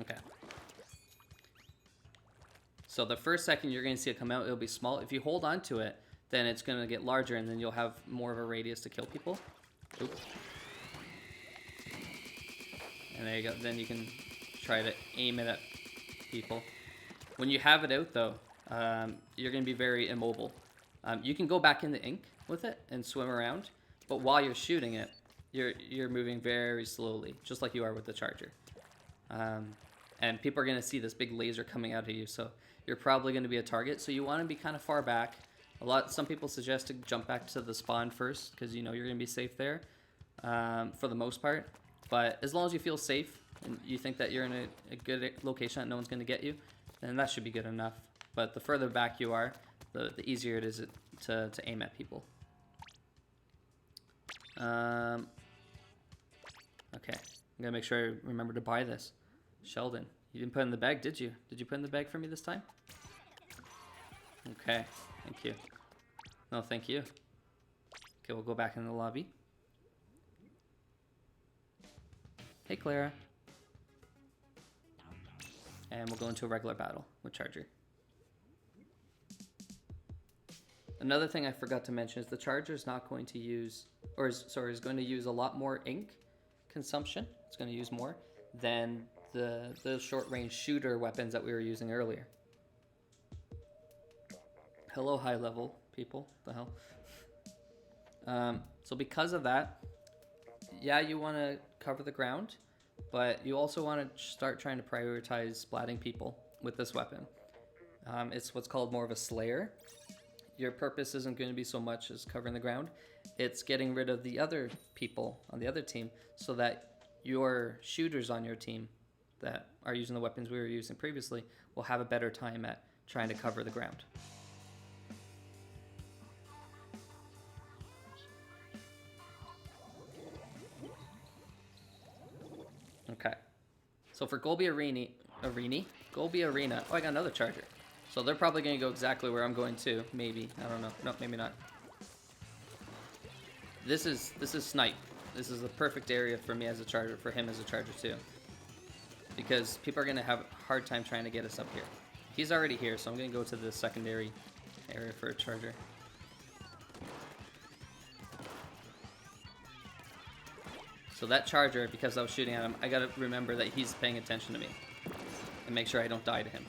Okay. So the first second you're going to see it come out, it'll be small. If you hold on to it, then it's going to get larger, and then you'll have more of a radius to kill people. Oop. And there you go. Then you can try to aim it at people. When you have it out, though, you're going to be very immobile. You can go back in the ink with it and swim around, but while you're shooting it, you're moving very slowly, just like you are with the charger. And people are going to see this big laser coming out of you, so you're probably going to be a target. So you want to be kind of far back. Some people suggest to jump back to the spawn first, because you know you're going to be safe there for the most part. But as long as you feel safe and you think that you're in a good location that no one's going to get you, then that should be good enough. But the further back you are, the easier it is to aim at people. Okay, I'm going to make sure I remember to buy this. Sheldon, you didn't put it in the bag, did you? Did you put it in the bag for me this time? Okay, thank you. No, thank you. Okay, we'll go back in the lobby. Hey, Clara. And we'll go into a regular battle with Charger. Another thing I forgot to mention is the charger is not going to use, is going to use a lot more ink consumption. It's going to use more than the short-range shooter weapons that we were using earlier. Hello, high-level people. The hell? So because of that, yeah, you want to cover the ground, but you also want to start trying to prioritize splatting people with this weapon. It's what's called more of a slayer. Your purpose isn't going to be so much as covering the ground. It's getting rid of the other people on the other team so that your shooters on your team that are using the weapons we were using previously will have a better time at trying to cover the ground. Okay. So for Golby Arena, oh, I got another charger. So they're probably going to go exactly where I'm going to. Maybe. I don't know. No, maybe not. This is snipe. This is the perfect area for me as a charger, for him as a charger too. Because people are going to have a hard time trying to get us up here. He's already here, so I'm going to go to the secondary area for a charger. So that charger, because I was shooting at him, I got to remember that he's paying attention to me. And make sure I don't die to him.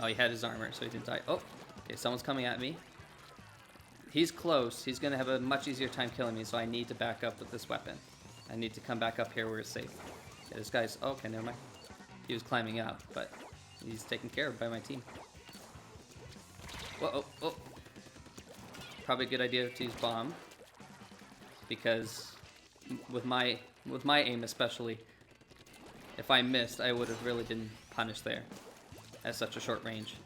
Oh, he had his armor, so he didn't die. Oh, okay, someone's coming at me. He's close. He's going to have a much easier time killing me, so I need to back up with this weapon. I need to come back up here where it's safe. Okay, this guy's... Oh, okay, never mind. He was climbing up, but he's taken care of by my team. Whoa, oh, oh. Probably a good idea to use bomb. Because with my aim especially, if I missed, I would have really been punished there. At such a short range.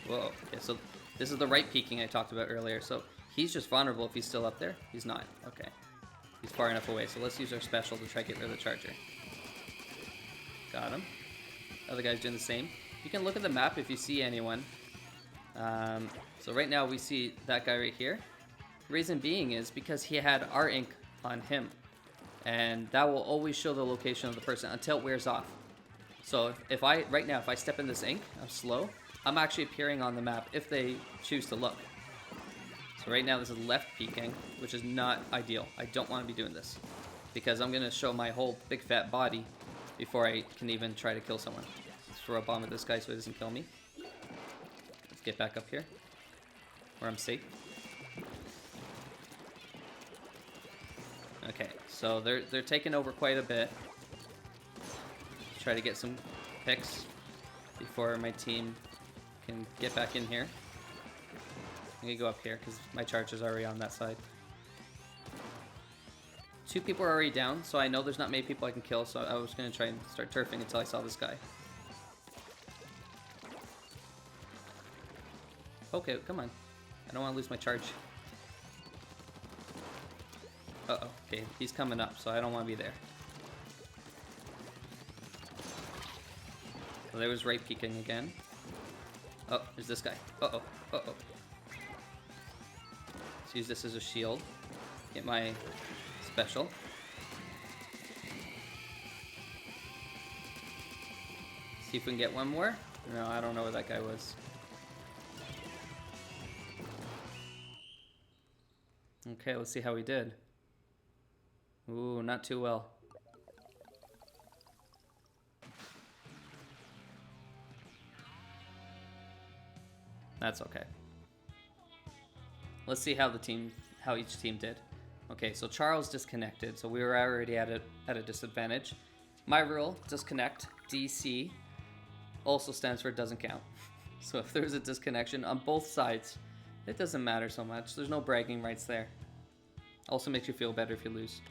Whoa, okay, so this is the right peeking I talked about earlier. So he's just vulnerable if he's still up there. He's not, okay. He's far enough away, so let's use our special to try to get rid of the charger. Got him. Other guy's doing the same. You can look at the map if you see anyone. So right now we see that guy right here. Reason being is because he had our ink on him. And that will always show the location of the person until it wears off. So if right now, if I step in this ink, I'm slow, I'm actually appearing on the map if they choose to look. So right now this is left peeking, which is not ideal. I don't want to be doing this because I'm going to show my whole big fat body before I can even try to kill someone. Let's throw a bomb at this guy so he doesn't kill me. Let's get back up here where I'm safe. Okay, so they're taking over quite a bit. Try to get some picks before my team can get back in here. I'm gonna go up here because my charger's already on that side. 2 people are already down, so I know there's not many people I can kill, so I was gonna try and start turfing until I saw this guy. Okay, come on. I don't want to lose my charge. Uh-oh, okay, he's coming up, so I don't want to be there. So there was right peeking again. Oh, there's this guy. Uh-oh, uh-oh. Let's use this as a shield. Get my special. See if we can get one more. No, I don't know where that guy was. Okay, let's see how we did. Ooh, not too well. That's okay. Let's see how each team did. Okay, so Charles disconnected, so we were already at a disadvantage. My rule, disconnect, DC, also stands for doesn't count. So if there's a disconnection on both sides, it doesn't matter so much. There's no bragging rights there. Also makes you feel better if you lose.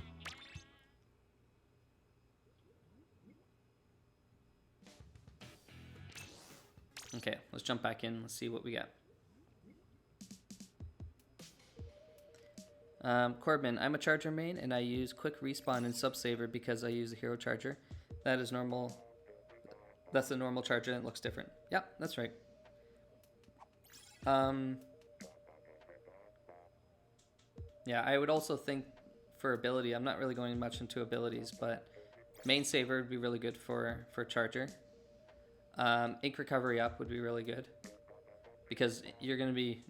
Okay, let's jump back in. Let's see what we got. Corbin, I'm a charger main and I use quick respawn and subsaver because I use a hero charger. That is normal. That's a normal charger and it looks different. Yeah, that's right. Yeah, I would also think for ability, I'm not really going much into abilities, but main saver would be really good for charger. Ink recovery up would be really good because you're gonna be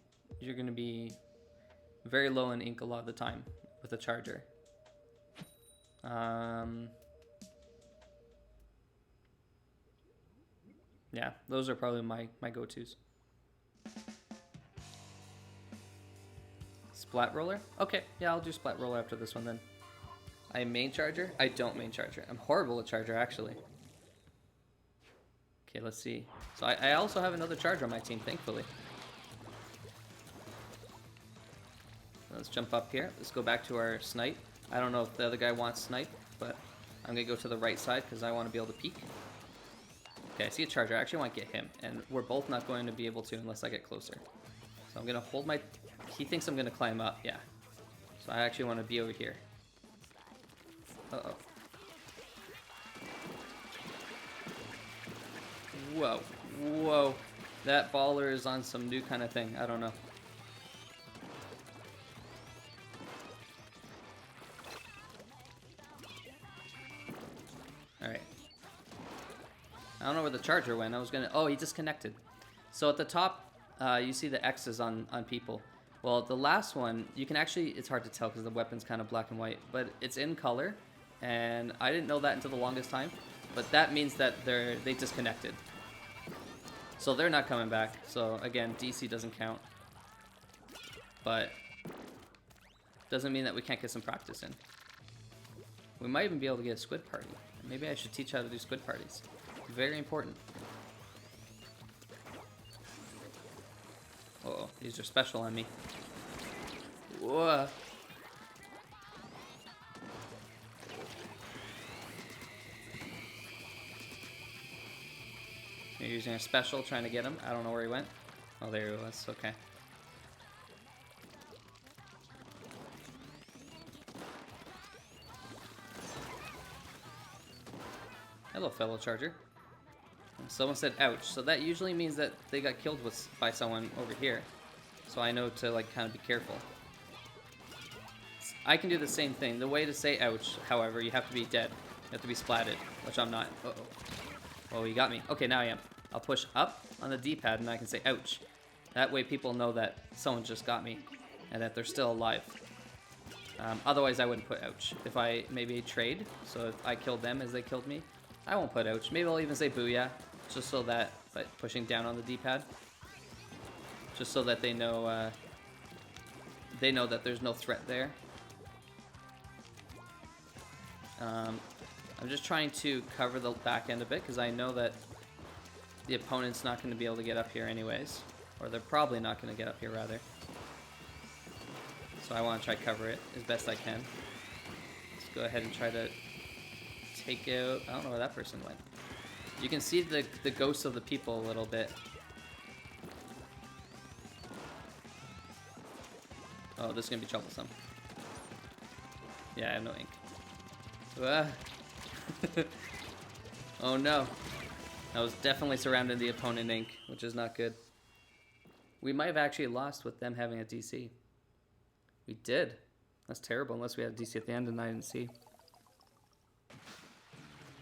very low in ink a lot of the time with a charger. Yeah, those are probably my go-tos. Splat roller? Okay, yeah, I'll do splat roller after this one then. I main charger? I don't main charger. I'm horrible at charger, actually. Okay, let's see. So I also have another charger on my team, thankfully. Let's jump up here. Let's go back to our snipe. I don't know if the other guy wants snipe, but I'm going to go to the right side because I want to be able to peek. Okay, I see a charger. I actually want to get him, and we're both not going to be able to unless I get closer. So I'm going to hold my... He thinks I'm going to climb up, yeah. So I actually want to be over here. Uh-oh. Whoa. Whoa. That baller is on some new kind of thing. I don't know. Alright. I don't know where the charger went. I was gonna... Oh, he disconnected. So at the top, you see the X's on people. Well, the last one, you can actually... It's hard to tell because the weapon's kind of black and white. But it's in color. And I didn't know that until the longest time. But that means that they disconnected. So they're not coming back. So again, DC doesn't count. But doesn't mean that we can't get some practice in. We might even be able to get a squid party. Maybe I should teach how to do squid parties. Very important. Uh-oh, these are special on me. Whoa. You're using a special, trying to get him. I don't know where he went. Oh, there he was. Okay. Hello, fellow charger. Someone said ouch, so that usually means that they got killed by someone over here. So I know to like kind of be careful. I can do the same thing. The way to say ouch, however, you have to be dead. You have to be splatted, which I'm not. Uh-oh. Oh, you got me. Okay, now I am. I'll push up on the D-pad and I can say ouch. That way people know that someone just got me and that they're still alive. Otherwise I wouldn't put ouch. If I maybe trade, so if I killed them as they killed me, I won't put ouch. Maybe I'll even say booyah, just so that, by pushing down on the D-pad, just so that they know that there's no threat there. I'm just trying to cover the back end a bit because I know that the opponent's not going to be able to get up here anyways, or they're probably not going to get up here rather. So I want to try cover it as best I can. Let's go ahead and try to take out... I don't know where that person went. You can see the ghosts of the people a little bit. Oh, this is going to be troublesome. Yeah, I have no ink. Oh no. I was definitely surrounding the opponent ink, which is not good. We might have actually lost with them having a DC. We did. That's terrible, unless we had a DC at the end and I didn't see.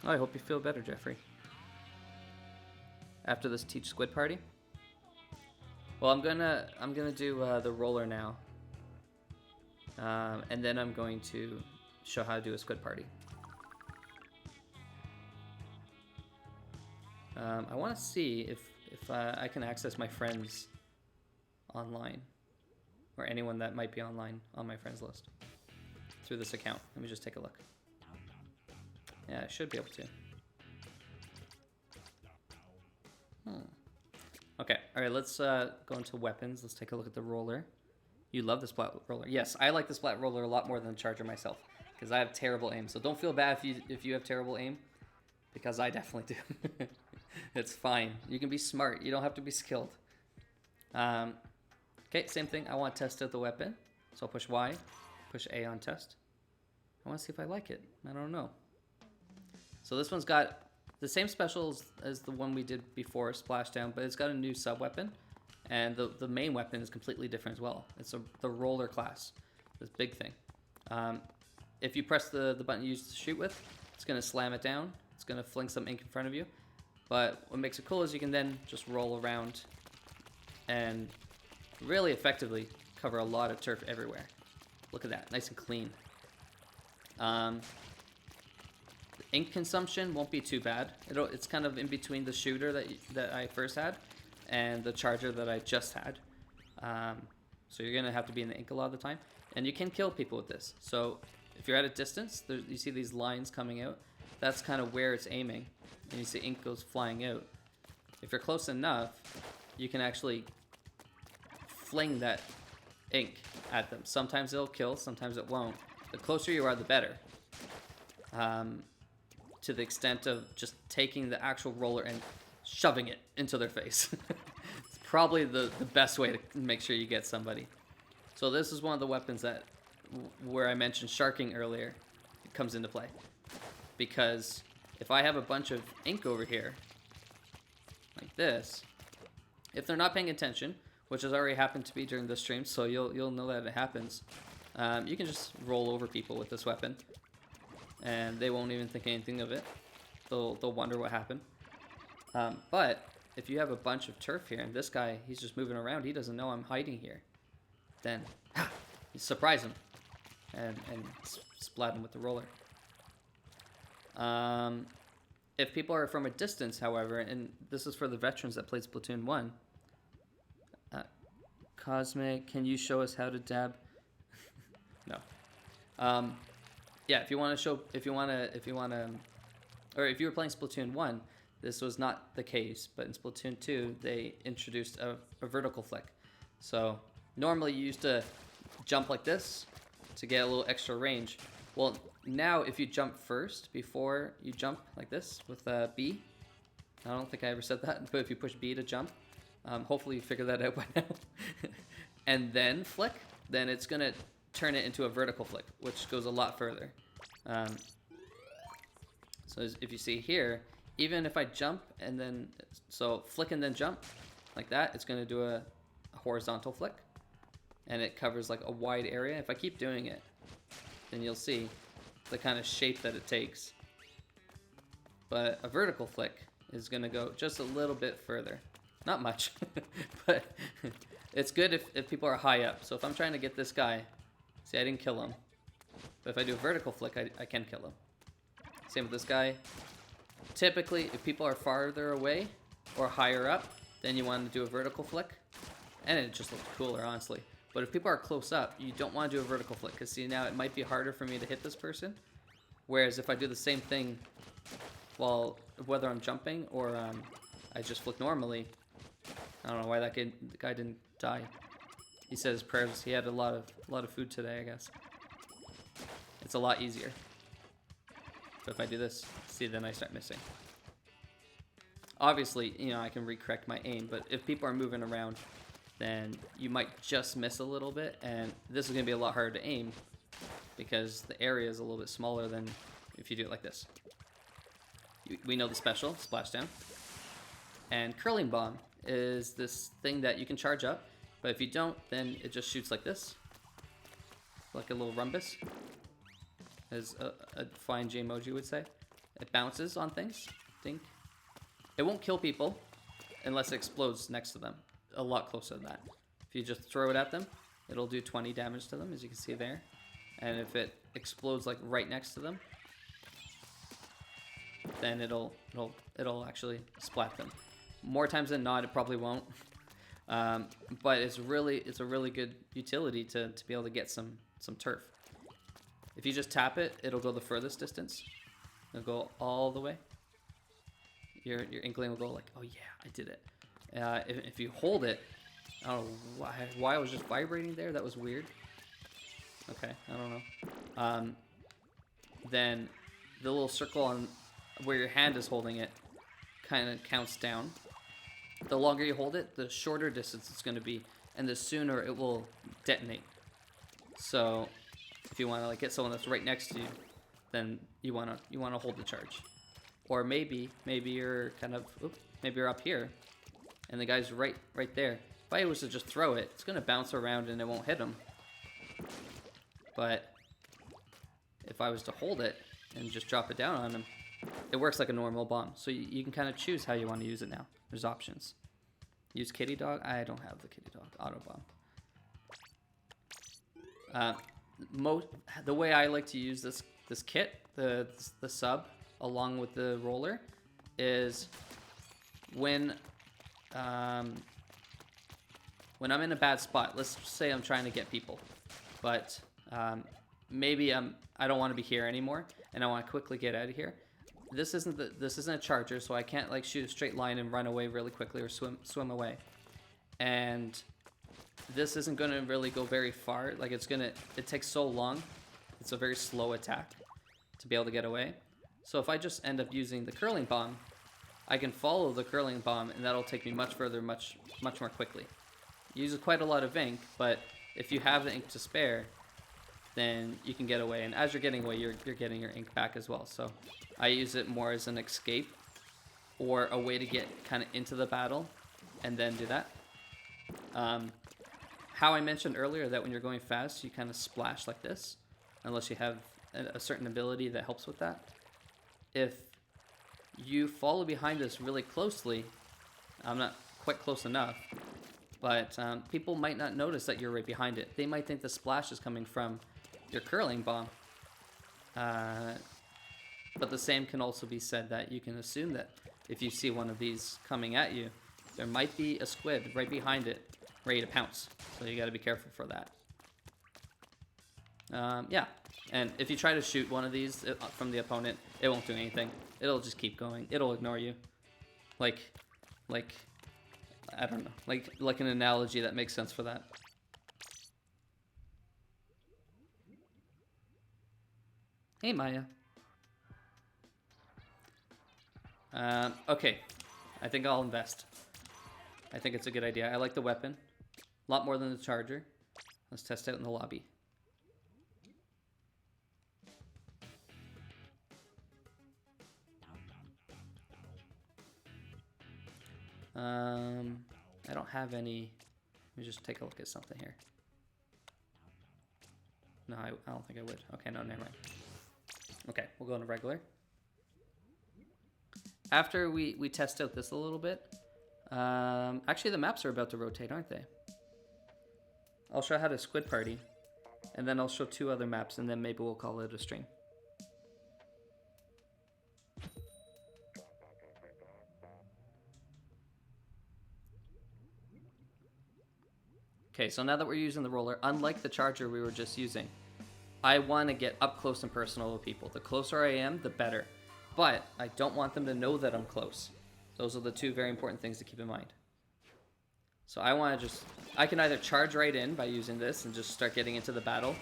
Oh, I hope you feel better, Jeffrey. After this Teach Squid Party. Well, I'm gonna do the roller now. And then I'm going to show how to do a squid party. I want to see if I can access my friends online, or anyone that might be online on my friends list through this account. Let me just take a look. Yeah, I should be able to. Okay, all right, let's go into weapons. Let's take a look at the roller. You love the splat roller. Yes, I like the splat roller a lot more than the charger myself, because I have terrible aim. So don't feel bad if you have terrible aim, because I definitely do. It's fine. You can be smart. You don't have to be skilled. Okay, same thing. I want to test out the weapon. So I'll push Y, push A on test. I want to see if I like it. I don't know. So this one's got the same specials as the one we did before, Splashdown, but it's got a new sub-weapon. And the main weapon is completely different as well. It's the roller class, this big thing. if you press the button you used to shoot with, it's going to slam it down. It's going to fling some ink in front of you. But what makes it cool is you can then just roll around and really effectively cover a lot of turf everywhere. Look at that, nice and clean. The ink consumption won't be too bad. It's kind of in between the shooter that I first had and the charger that I just had. So you're gonna have to be in the ink a lot of the time, and you can kill people with this. So if you're at a distance, you see these lines coming out. That's kind of where it's aiming, and you see ink goes flying out. If you're close enough, you can actually fling that ink at them. Sometimes it'll kill, sometimes it won't. The closer you are, the better. To the extent of just taking the actual roller and shoving it into their face. It's probably the best way to make sure you get somebody. So this is one of the weapons that, where I mentioned sharking earlier, it comes into play. Because if I have a bunch of ink over here, like this, if they're not paying attention, which has already happened to me during the stream, so you'll know that it happens, you can just roll over people with this weapon, and they won't even think anything of it. They'll wonder what happened. But if you have a bunch of turf here, and this guy, he's just moving around, he doesn't know I'm hiding here, then you surprise him and splat him with the roller. If people are from a distance, however, and this is for the veterans that played Splatoon 1, Cosmic, can you show us how to dab? No. Yeah, if you want to, or if you were playing Splatoon 1, this was not the case, but in Splatoon 2, they introduced a vertical flick. So normally you used to jump like this to get a little extra range. Well, now if you jump first before you jump like this with B, I don't think I ever said that, but if you push B to jump, hopefully you figured that out by now, and then flick, then it's going to turn it into a vertical flick, which goes a lot further. So if you see here, even if I jump and then, so flick and then jump, like that, it's going to do a horizontal flick, and it covers like a wide area. If I keep doing it, then you'll see the kind of shape that it takes. But a vertical flick is going to go just a little bit further. Not much, but it's good if people are high up. So if I'm trying to get this guy, see, I didn't kill him. But if I do a vertical flick, I can kill him. Same with this guy. Typically, if people are farther away or higher up, then you want to do a vertical flick. And it just looks cooler, honestly. But if people are close up, you don't want to do a vertical flick. Because see, now it might be harder for me to hit this person. Whereas if I do the same thing, while whether I'm jumping or I just flick normally, I don't know why the guy didn't die. He said his prayers. He had a lot of food today, I guess. It's a lot easier. But if I do this, see, then I start missing. Obviously, you know, I can recorrect my aim, but if people are moving around, then you might just miss a little bit, and this is going to be a lot harder to aim because the area is a little bit smaller than if you do it like this. We know the special, splashdown. And curling bomb is this thing that you can charge up, but if you don't, then it just shoots like this, like a little rhombus, as a fine J-emoji would say. It bounces on things, dink. It won't kill people unless it explodes next to them, a lot closer than that. If you just throw it at them, it'll do 20 damage to them, as you can see there. And if it explodes like right next to them, then it'll actually splat them. More times than not, it probably won't. But it's a really good utility to be able to get some turf. If you just tap it, it'll go the furthest distance. It'll go all the way. Your inkling will go like, oh yeah, I did it. If you hold it, I don't know why I was just vibrating there. That was weird. Okay, I don't know. Then the little circle on where your hand is holding it kind of counts down. The longer you hold it, the shorter distance it's going to be, and the sooner it will detonate. So if you want to like get someone that's right next to you, then you want to hold the charge. Or maybe you're kind of maybe you're up here, and the guy's right there. If I was to just throw it, it's going to bounce around and it won't hit him. But if I was to hold it and just drop it down on him, it works like a normal bomb. So you can kind of choose how you want to use it now. There's options. Use kitty dog. I don't have the kitty dog auto bomb. The way I like to use this kit, the sub along with the roller, is when I'm in a bad spot. Let's say I'm trying to get people, but maybe I don't want to be here anymore, and I want to quickly get out of here. This isn't a charger, so I can't like shoot a straight line and run away really quickly or swim away. And this isn't going to really go very far. Like it takes so long. It's a very slow attack to be able to get away. So if I just end up using the curling bomb, I can follow the curling bomb, and that'll take me much further, much more quickly. It uses quite a lot of ink, but if you have the ink to spare, then you can get away. And as you're getting away, you're getting your ink back as well. So I use it more as an escape or a way to get kind of into the battle and then do that. How I mentioned earlier that when you're going fast, you kind of splash like this, unless you have a certain ability that helps with that. If you follow behind this really closely, I'm not quite close enough, but people might not notice that you're right behind it. They might think the splash is coming from your curling bomb. But the same can also be said that you can assume that if you see one of these coming at you, there might be a squid right behind it, ready to pounce. So you got to be careful for that. Yeah, and if you try to shoot one of these from the opponent, it won't do anything. It'll just keep going. It'll ignore you. Like I don't know, like an analogy that makes sense for that. Hey, Maya. Okay, I think I'll invest. I think it's a good idea. I like the weapon a lot more than the charger. Let's test out in the lobby. I don't have any. Let me just take a look at something here. No, I don't think I would. Okay, no, never mind. Okay, we'll go into regular. After we test out this a little bit, actually the maps are about to rotate, aren't they? I'll show how to squid party, and then I'll show 2 other maps, and then maybe we'll call it a stream. Okay, so now that we're using the roller, unlike the charger we were just using, I want to get up close and personal with people. The closer I am, the better. But I don't want them to know that I'm close. Those are the 2 very important things to keep in mind. So I want to I can either charge right in by using this and just start getting into the battle,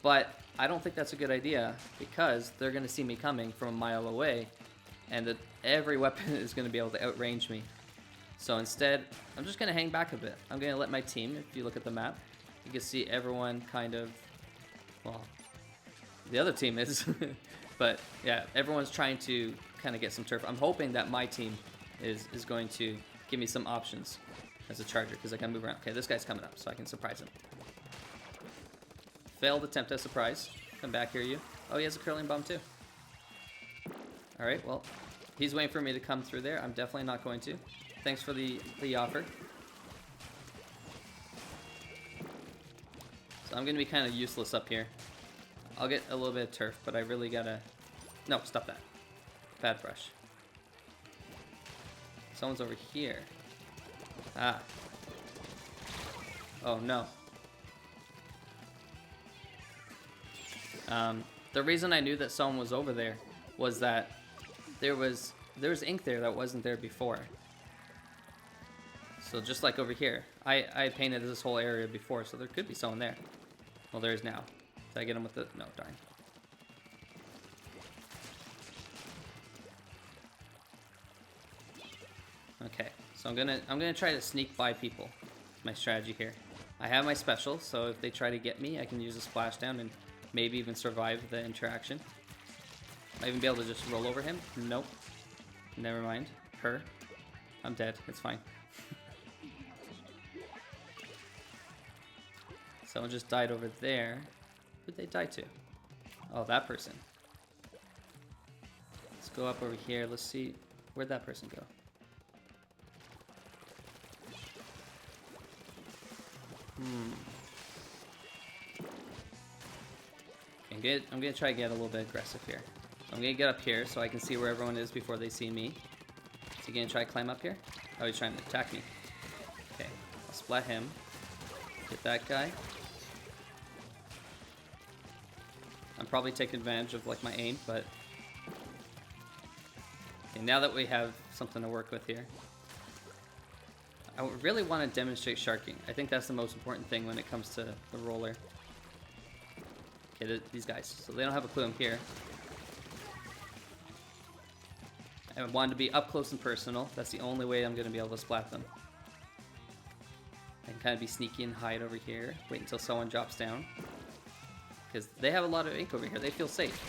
but I don't think that's a good idea because they're going to see me coming from a mile away, and every weapon is going to be able to outrange me. So instead, I'm just going to hang back a bit. I'm going to let my team, if you look at the map, you can see everyone kind of, well, the other team is, but yeah, everyone's trying to kind of get some turf. I'm hoping that my team is going to give me some options as a charger because I can move around. Okay, this guy's coming up, so I can surprise him. Failed attempt at surprise. Come back here, you. Oh, he has a curling bomb too. All right, well, he's waiting for me to come through there. I'm definitely not going to. Thanks for the offer. So I'm going to be kind of useless up here. I'll get a little bit of turf, but I really gotta... No, stop that. Bad brush. Someone's over here. Ah. Oh, no. The reason I knew that someone was over there was that there was ink there that wasn't there before. So just like over here, I painted this whole area before, so there could be someone there. Well, there is now. Did I get him with the... No, darn. Okay, so I'm gonna try to sneak by people. That's my strategy here. I have my special, so if they try to get me, I can use a splashdown and maybe even survive the interaction. Might even be able to just roll over him. Nope. Never mind. Her. I'm dead. It's fine. Someone just died over there. Who'd they die to? Oh, that person. Let's go up over here. Let's see. Where'd that person go? Okay, I'm gonna try to get a little bit aggressive here. I'm gonna get up here so I can see where everyone is before they see me. Is he gonna try to climb up here? Oh, he's trying to attack me. Okay, I'll splat him. Get that guy. I'm probably taking advantage of like my aim, but okay, now that we have something to work with here, I really want to demonstrate sharking. I think that's the most important thing when it comes to the roller. Okay, these guys, so they don't have a clue I'm here. I wanted to be up close and personal. That's the only way I'm going to be able to splat them. I can kind of be sneaky and hide over here. Wait until someone drops down. Because they have a lot of ink over here. They feel safe.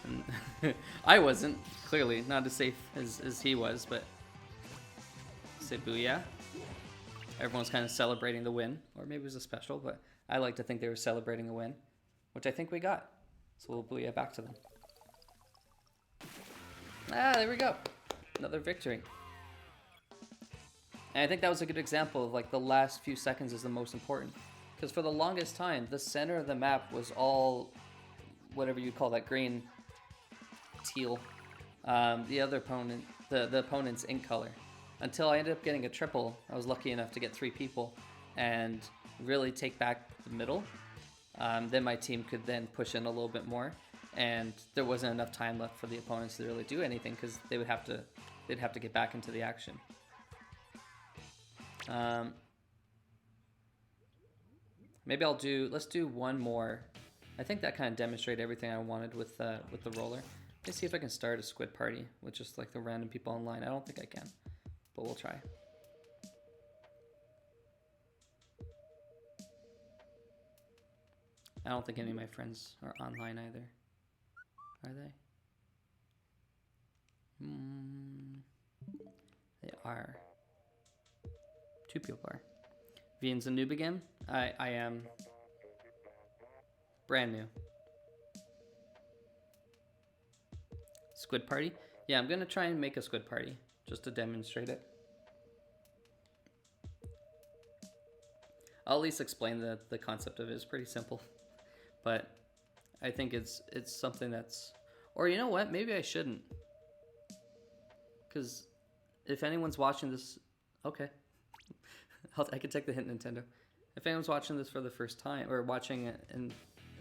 And I wasn't. Clearly, not as safe as he was, but... Say booyah. Everyone's kind of celebrating the win. Or maybe it was a special, but I like to think they were celebrating a win. Which I think we got. So we'll booyah back to them. Ah, there we go. Another victory. And I think that was a good example of like the last few seconds is the most important. Because for the longest time, the center of the map was all, whatever you call that, green, teal. The other opponent, the opponent's ink color. Until I ended up getting a triple, I was lucky enough to get 3 people and really take back the middle. Then my team could then push in a little bit more. And there wasn't enough time left for the opponents to really do anything because they'd have to get back into the action. Maybe let's do one more. I think that kind of demonstrated everything I wanted with the roller. Let's see if I can start a squid party with just like the random people online. I don't think I can, but we'll try. I don't think any of my friends are online either. Are they? They are. 2 people are. Vian's a noob again? I am brand new. Squid party? Yeah, I'm gonna try and make a squid party just to demonstrate it. I'll at least explain the concept of it. It's pretty simple. But I think it's something that's... Or you know what? Maybe I shouldn't. Because if anyone's watching this... Okay. I can take the hint, Nintendo. If anyone's watching this for the first time, or watching it and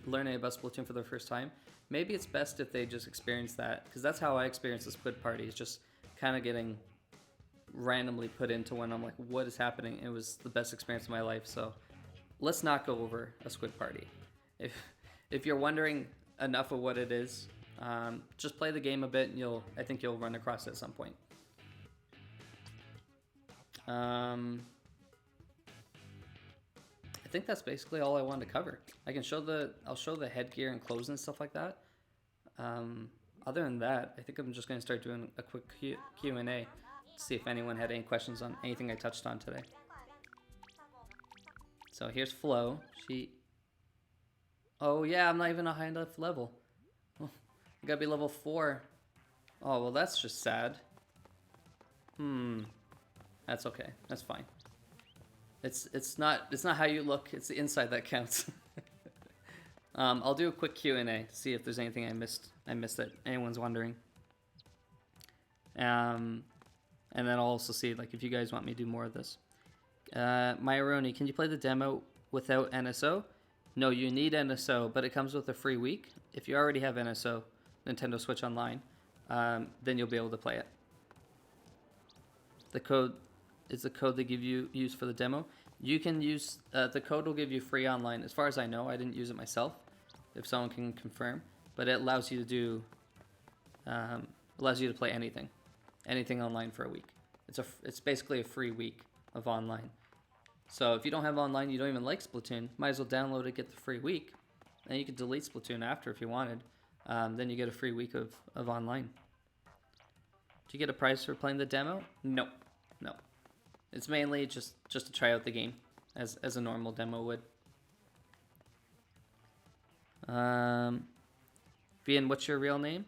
learning about Splatoon for the first time, maybe it's best if they just experience that. Because that's how I experienced the squid party. It's just kind of getting randomly put into when I'm like, what is happening? It was the best experience of my life. So let's not go over a squid party. If you're wondering enough of what it is, just play the game a bit and I think you'll run across it at some point. I think that's basically all I wanted to cover. I'll show the headgear and clothes and stuff like that. Other than that, I think I'm just going to start doing a quick Q&A to see if anyone had any questions on anything I touched on today. So here's Flo. Oh yeah, I'm not even a high enough level. Oh, I gotta be level 4. Oh, well that's just sad. That's okay. That's fine. It's not how you look. It's the inside that counts. I'll do a quick Q&A to see if there's anything I missed that anyone's wondering. And then I'll also see like if you guys want me to do more of this. Myaroni, can you play the demo without NSO? No, you need NSO, but it comes with a free week. If you already have NSO, Nintendo Switch Online, then you'll be able to play it. The code is the code they use for the demo. You can use the code will give you free online. As far as I know, I didn't use it myself. If someone can confirm, but it allows you to play anything online for a week. It's basically a free week of online. So if you don't have online, you don't even like Splatoon, might as well download it, get the free week. And you can delete Splatoon after if you wanted. Then you get a free week of online. Do you get a prize for playing the demo? No. It's mainly just to try out the game as a normal demo would. Vian, what's your real name?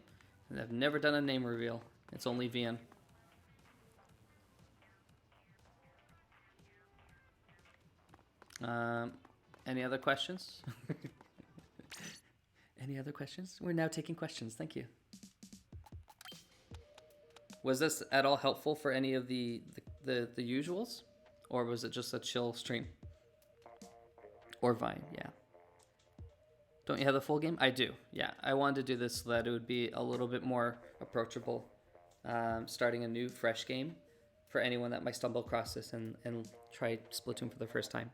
I've never done a name reveal. It's only Vian. Any other questions? Any other questions? We're now taking questions. Thank you. Was this at all helpful for any of the usuals? Or was it just a chill stream? Or Vine, yeah. Don't you have the full game? I do, yeah. I wanted to do this so that it would be a little bit more approachable. Starting a new, fresh game for anyone that might stumble across this and try Splatoon for the first time.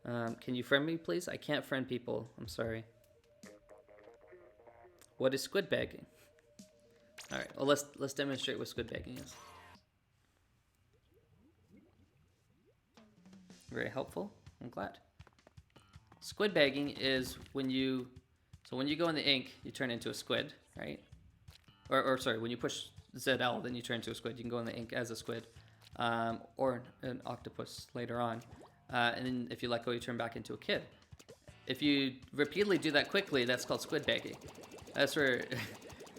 Can you friend me, please? I can't friend people. I'm sorry. What is squid bagging? All right. Well, let's demonstrate what squid bagging is. Very helpful. I'm glad. Squid bagging is when you go in the ink, you turn into a squid, right? Or sorry, when you push ZL, then you turn into a squid. You can go in the ink as a squid, or an octopus later on. And then if you let go, you turn back into a kid. If you repeatedly do that quickly, that's called squid bagging. That's where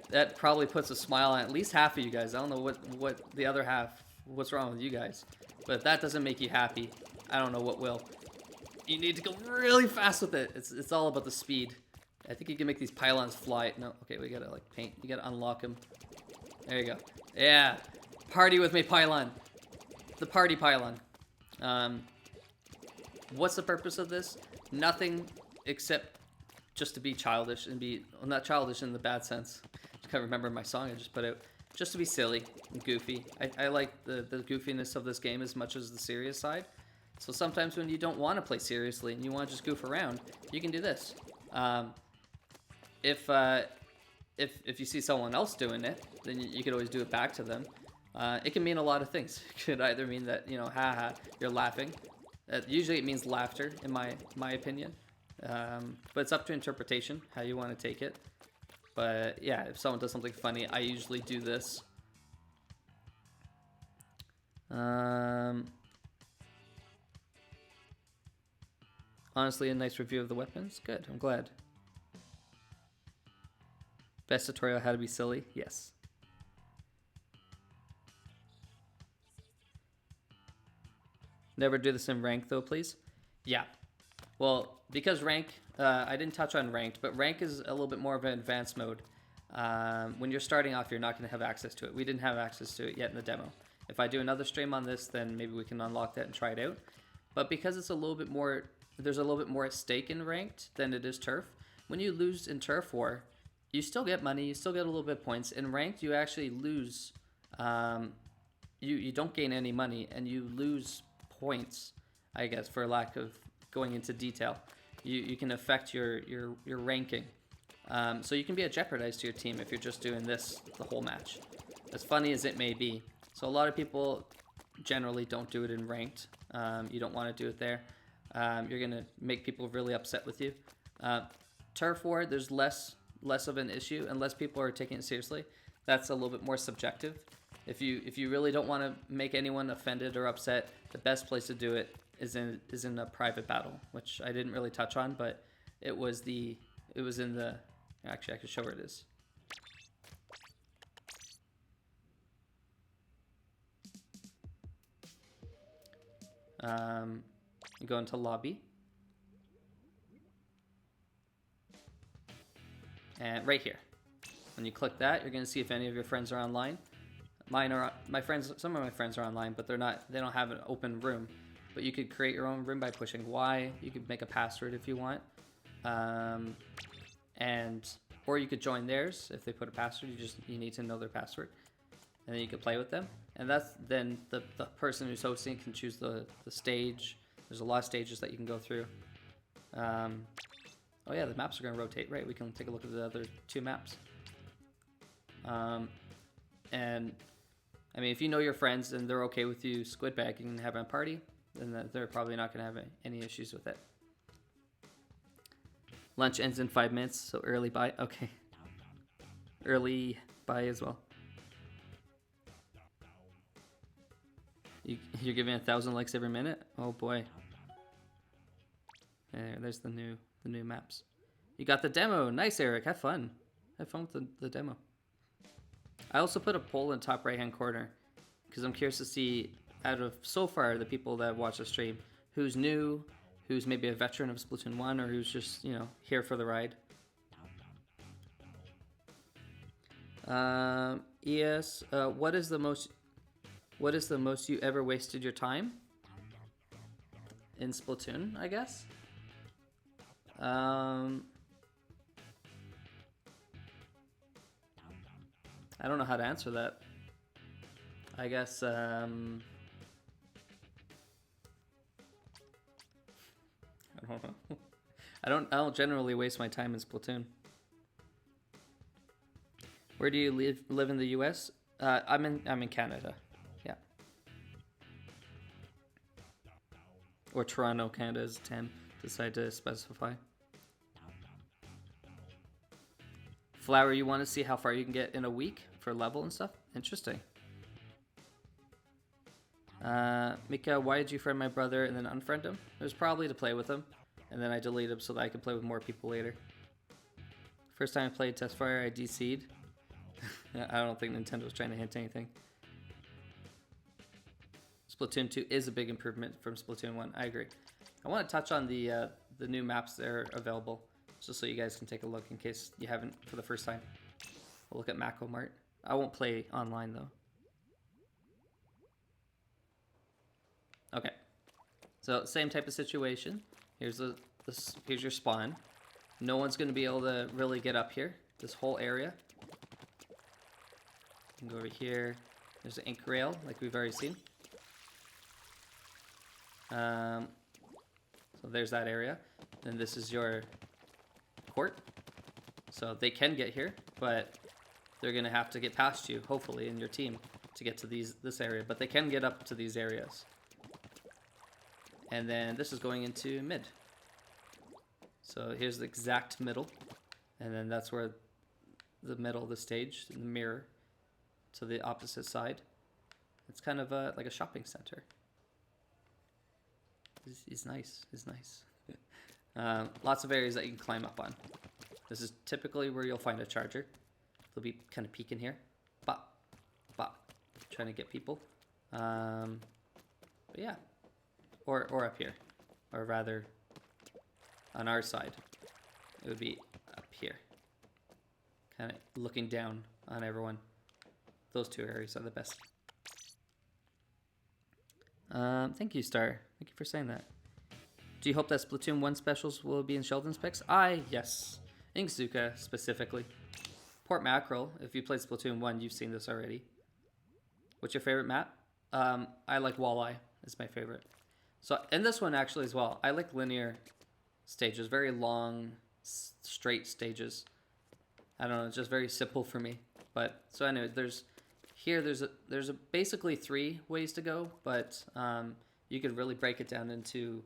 that probably puts a smile on at least half of you guys. I don't know what the other half, what's wrong with you guys. But if that doesn't make you happy, I don't know what will. You need to go really fast with it. It's all about the speed. I think you can make these pylons fly. No, okay, we gotta like paint. You gotta unlock them. There you go. Yeah, party with me, pylon. The party pylon. What's the purpose of this? Nothing except just to be childish and be, well, not childish in the bad sense. I can't remember my song I just put out. Just to be silly and goofy. I like the goofiness of this game as much as the serious side. So sometimes when you don't want to play seriously and you want to just goof around, you can do this. If you see someone else doing it, then you could always do it back to them. It can mean a lot of things. It could either mean that, you know, haha, you're laughing. Usually it means laughter, in my opinion. But it's up to interpretation, how you want to take it. But yeah, if someone does something funny, I usually do this. Honestly, a nice review of the weapons. Good, I'm glad. Best tutorial how to be silly? Yes. Never do this in rank though, please. Yeah. Well, because rank, I didn't touch on ranked, but rank is a little bit more of an advanced mode. When you're starting off, you're not going to have access to it. We didn't have access to it yet in the demo. If I do another stream on this, then maybe we can unlock that and try it out. But because it's a little bit more, there's a little bit more at stake in ranked than it is turf. When you lose in turf war, you still get money, you still get a little bit of points. In ranked, you actually lose, you don't gain any money, and you lose points, I guess, for lack of going into detail. You can affect your ranking. So you can be a jeopardize to your team if you're just doing this the whole match. As funny as it may be. So a lot of people generally don't do it in ranked. You don't want to do it there. You're going to make people really upset with you. Turf war, there's less of an issue unless people are taking it seriously. That's a little bit more subjective. If you really don't want to make anyone offended or upset, the best place to do it is in a private battle, which I didn't really touch on, but it was in the, actually I can show where it is. You go into lobby, and right here, when you click that, you're going to see if any of your friends are online. Some of my friends are online, but they don't have an open room. But you could create your own room by pushing Y. You could make a password if you want, or you could join theirs if they put a password. You need to know their password, and then you can play with them. And then the person who's hosting can choose the stage. There's a lot of stages that you can go through. Oh yeah, the maps are going to rotate. Right, we can take a look at the other two maps. And I mean, if you know your friends and they're okay with you squid bagging and having a party, then they're probably not going to have any issues with it. Lunch ends in 5 minutes, so early buy. Okay. Early buy as well. You're giving 1,000 likes every minute? Oh boy. There's the new maps. You got the demo. Nice, Eric. Have fun. Have fun with the demo. I also put a poll in the top right-hand corner because I'm curious to see, out of so far the people that watch the stream, who's new, who's maybe a veteran of Splatoon 1, or who's just, you know, here for the ride. ES, what is the most you ever wasted your time? In Splatoon, I guess. I don't know how to answer that. I guess, I don't know. I don't generally waste my time in Splatoon. Where do you live in the US? I'm in Canada. Yeah. Or Toronto, Canada, as Tim decide to specify. Flower, you want to see how far you can get in a week for level and stuff? Interesting. Mika, why did you friend my brother and then unfriend him? It was probably to play with him, and then I deleted him so that I could play with more people later. First time I played Testfire, I DC'd. I don't think Nintendo's trying to hint anything. Splatoon 2 is a big improvement from Splatoon 1. I agree. I want to touch on the new maps that are available, just so you guys can take a look in case you haven't for the first time. We'll look at Mako Mart. I won't play online though. Okay, so same type of situation. Here's here's your spawn. No one's going to be able to really get up here. This whole area. You can go over here. There's an ink rail, like we've already seen. So there's that area. Then this is your court. So they can get here, but they're going to have to get past you, hopefully, in your team to get to this area. But they can get up to these areas. And then this is going into mid. So here's the exact middle. And then that's where the middle of the stage, the mirror, to the opposite side. It's kind of like a shopping center. It's nice. It's nice. Lots of areas that you can climb up on. This is typically where you'll find a charger. They'll be kind of peeking here. Bop. Bop. Trying to get people. But yeah. Or up here. Or rather, on our side, it would be up here. Kind of looking down on everyone. Those two areas are the best. Thank you, Star. Thank you for saying that. Do you hope that Splatoon 1 specials will be in Sheldon's picks? Yes. Inkzuka, specifically. Port Mackerel, if you played Splatoon 1, you've seen this already. What's your favorite map? I like Walleye. It's my favorite. So, and this one actually as well. I like linear stages. Very long, straight stages. I don't know, it's just very simple for me. But, so anyway, there's basically 3 ways to go, but you could really break it down into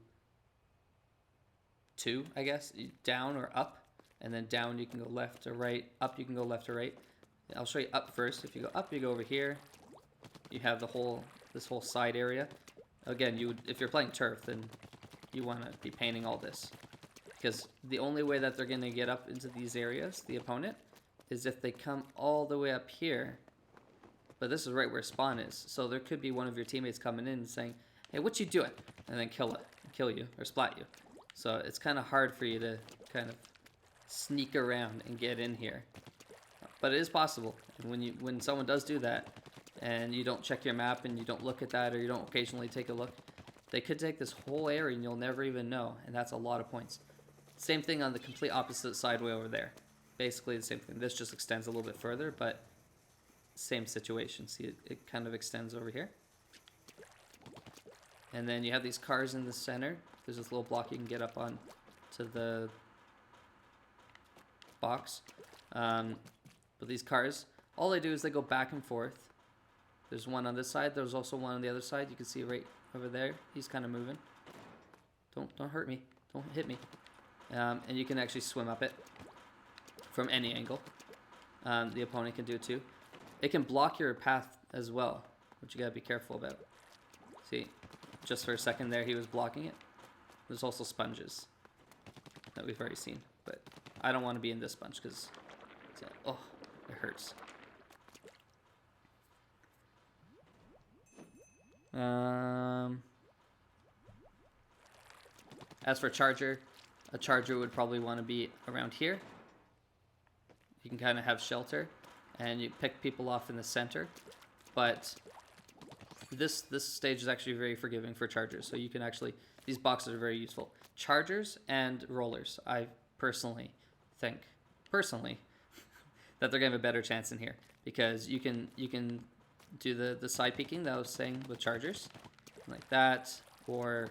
2, I guess. Down or up, and then down you can go left or right, up you can go left or right. I'll show you up first. If you go up, you go over here. You have this whole side area. Again, if you're playing turf, then you want to be painting all this. Because the only way that they're going to get up into these areas, the opponent, is if they come all the way up here. But this is right where spawn is. So there could be one of your teammates coming in and saying, hey, what you doing? And then kill you, or splat you. So it's kind of hard for you to kind of sneak around and get in here. But it is possible. And when someone does do that, and you don't check your map and you don't look at that, or you don't occasionally take a look, they could take this whole area and you'll never even know. And that's a lot of points. Same thing on the complete opposite side way over there. Basically the same thing. This just extends a little bit further, but same situation. See, it kind of extends over here. And then you have these cars in the center. There's this little block you can get up on to the box. But these cars, all they do is they go back and forth. There's one on this side. There's also one on the other side. You can see right over there. He's kind of moving. Don't hurt me. Don't hit me. And you can actually swim up it from any angle. The opponent can do it too. It can block your path as well, which you gotta be careful about. See, just for a second there, he was blocking it. There's also sponges that we've already seen, but I don't want to be in this bunch because, oh, it hurts. As for charger, a charger would probably want to be around here. You can kind of have shelter, and you pick people off in the center. But this stage is actually very forgiving for chargers, so you can actually, these boxes are very useful. Chargers and rollers, I personally think that they're gonna have a better chance in here because you can do the side peeking that I was saying with chargers, like that, or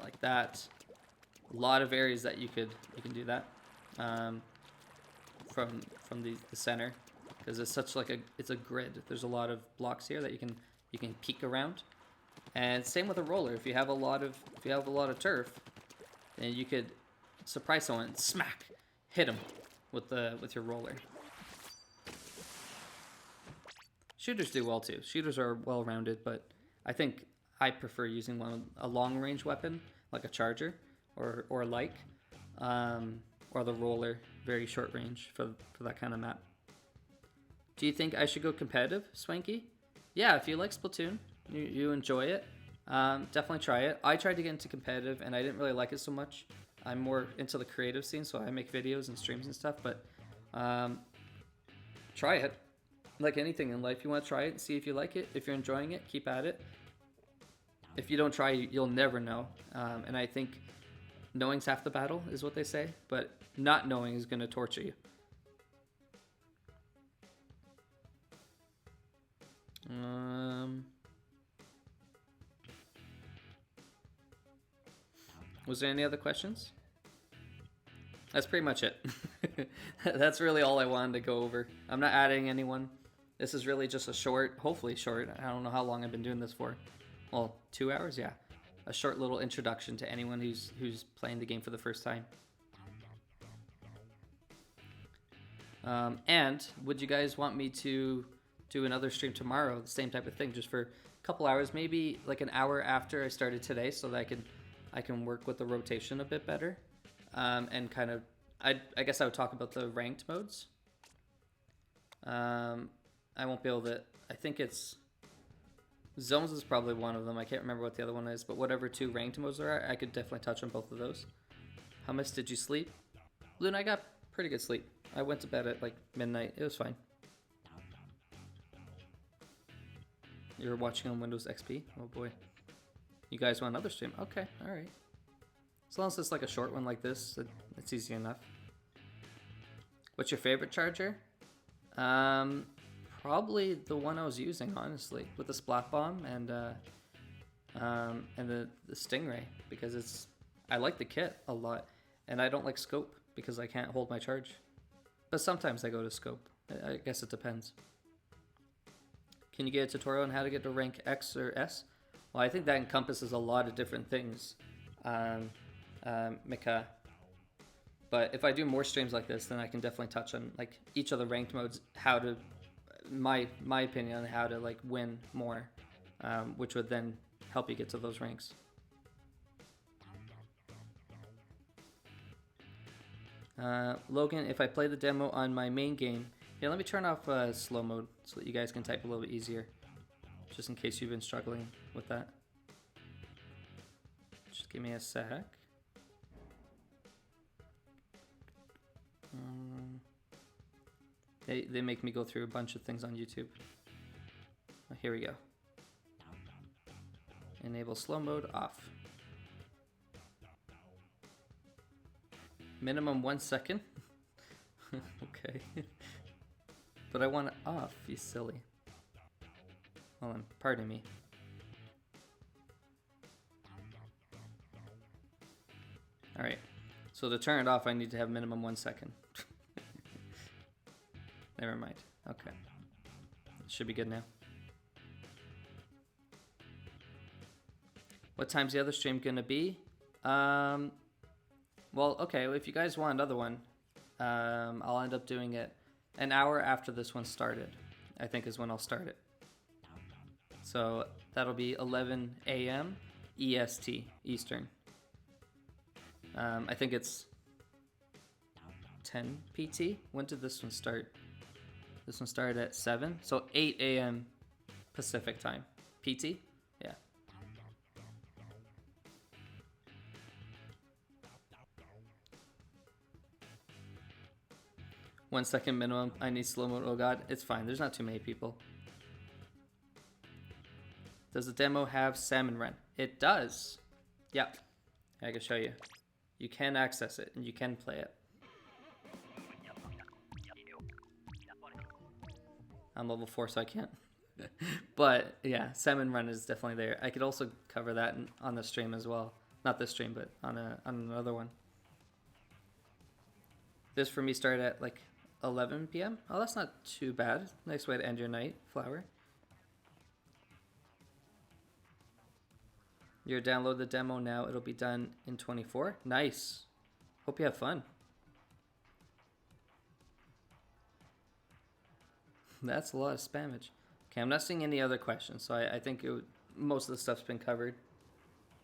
like that. A lot of areas that you can do that from the center, because it's such like it's a grid. There's a lot of blocks here that you can peek around, and same with a roller. If you have a lot of turf, then you could surprise someone, and smack, hit them with your roller. Shooters do well too. Shooters are well rounded, but I think I prefer using a long range weapon like a charger or the roller, very short range for that kind of map. Do you think I should go competitive, Swanky? Yeah, if you like Splatoon, you enjoy it, definitely try it. I tried to get into competitive and I didn't really like it so much. I'm more into the creative scene, so I make videos and streams and stuff, but try it. Like anything in life, you want to try it and see if you like it. If you're enjoying it, keep at it. If you don't try, you'll never know. And I think knowing's half the battle is what they say, but not knowing is going to torture you. Was there any other questions? That's pretty much it. That's really all I wanted to go over. I'm not adding anyone. This is really just a short, hopefully short. I don't know how long I've been doing this for. Well, 2 hours, yeah. A short little introduction to anyone who's playing the game for the first time. And would you guys want me to do another stream tomorrow? The same type of thing, just for a couple hours, maybe like an hour after I started today, so that I can work with the rotation a bit better. And kind of, I guess I would talk about the ranked modes. I won't be able to, I think it's, Zones is probably one of them. I can't remember what the other one is, but whatever 2 ranked modes there are, I could definitely touch on both of those. How much did you sleep? Luna, I got pretty good sleep. I went to bed at like midnight. It was fine. You were watching on Windows XP? Oh boy. You guys want another stream? Okay, alright. As long as it's like a short one like this, it's easy enough. What's your favorite charger? Probably the one I was using, honestly, with the Splat Bomb and the Stingray, because I like the kit a lot, and I don't like scope because I can't hold my charge. But sometimes I go to scope. I guess it depends. Can you get a tutorial on how to get to rank X or S? Well, I think that encompasses a lot of different things, Mika. But if I do more streams like this, then I can definitely touch on like each of the ranked modes, how to, my opinion on how to like win more, which would then help you get to those ranks. Logan, if I play the demo on my main game, yeah, let me turn off slow mode so that you guys can type a little bit easier, just in case you've been struggling with that. Just give me a sec. They make me go through a bunch of things on YouTube. Here we go. Enable slow mode off. Minimum 1 second. Okay. But I want it off, you silly. Hold on, pardon me. Alright, so to turn it off I need to have minimum 1 second. Never mind, okay. It should be good now. What time's the other stream gonna be? Well, okay, if you guys want another one, I'll end up doing it an hour after this one started, I think is when I'll start it. So that'll be 11 a.m. EST, Eastern. I think it's 10 PT. When did this one start? This one started at 7, so 8 a.m. Pacific time. PT? Yeah. One second minimum. I need slow mode. Oh god, it's fine. There's not too many people. Does the demo have salmon run? It does. Yep. I can show you. You can access it and you can play it. I'm level 4, so I can't. But yeah, salmon run is definitely there. I could also cover that on the stream as well. Not this stream, but on another one. This for me started at like 11 p.m. Oh, that's not too bad. Nice way to end your night, Flower. You download the demo now. It'll be done in 24. Nice. Hope you have fun. That's a lot of spammage. Okay, I'm not seeing any other questions, so I think most of the stuff's been covered.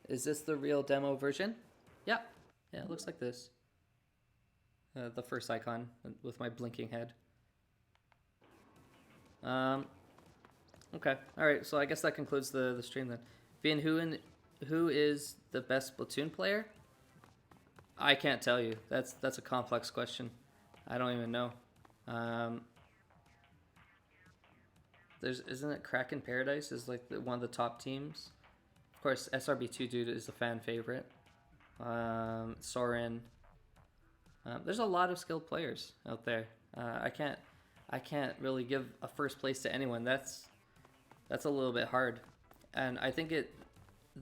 Is this the real demo version? Yeah. Yeah, it looks like this. The first icon with my blinking head. Okay. All right. So I guess that concludes the stream then. Vian, who is the best Splatoon player? I can't tell you. That's a complex question. I don't even know. Isn't it Kraken Paradise is like one of the top teams? Of course, SRB2 dude is a fan favorite. Soren. There's a lot of skilled players out there. I can't really give a first place to anyone. That's a little bit hard, and I think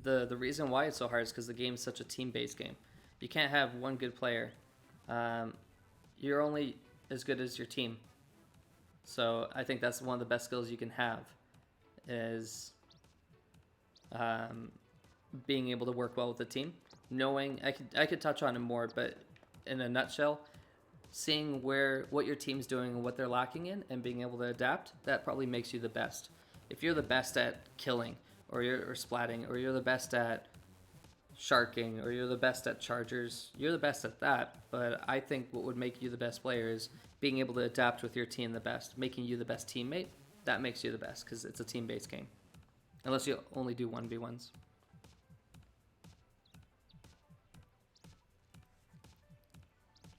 the reason why it's so hard is because the game is such a team-based game. You can't have one good player. You're only as good as your team. So I think that's one of the best skills you can have is being able to work well with the team. Knowing I could touch on it more, but in a nutshell, seeing what your team's doing and what they're lacking in and being able to adapt, that probably makes you the best. If you're the best at killing or splatting, or you're the best at sharking, or you're the best at chargers, you're the best at that. But I think what would make you the best player is being able to adapt with your team the best, making you the best teammate. That makes you the best because it's a team-based game. Unless you only do 1v1s.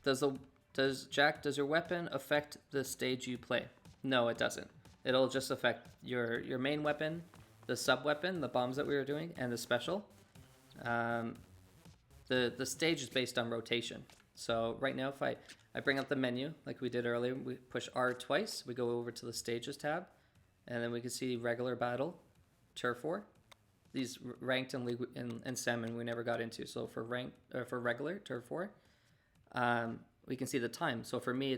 Does your weapon affect the stage you play? No, it doesn't. It'll just affect your main weapon, the sub-weapon, the bombs that we were doing, and the special. The stage is based on rotation. So right now, if I bring up the menu like we did earlier, we push R twice, we go over to the stages tab, and then we can see regular battle, turf war. These ranked and league and salmon we never got into. So for regular turf war, we can see the time. So for me,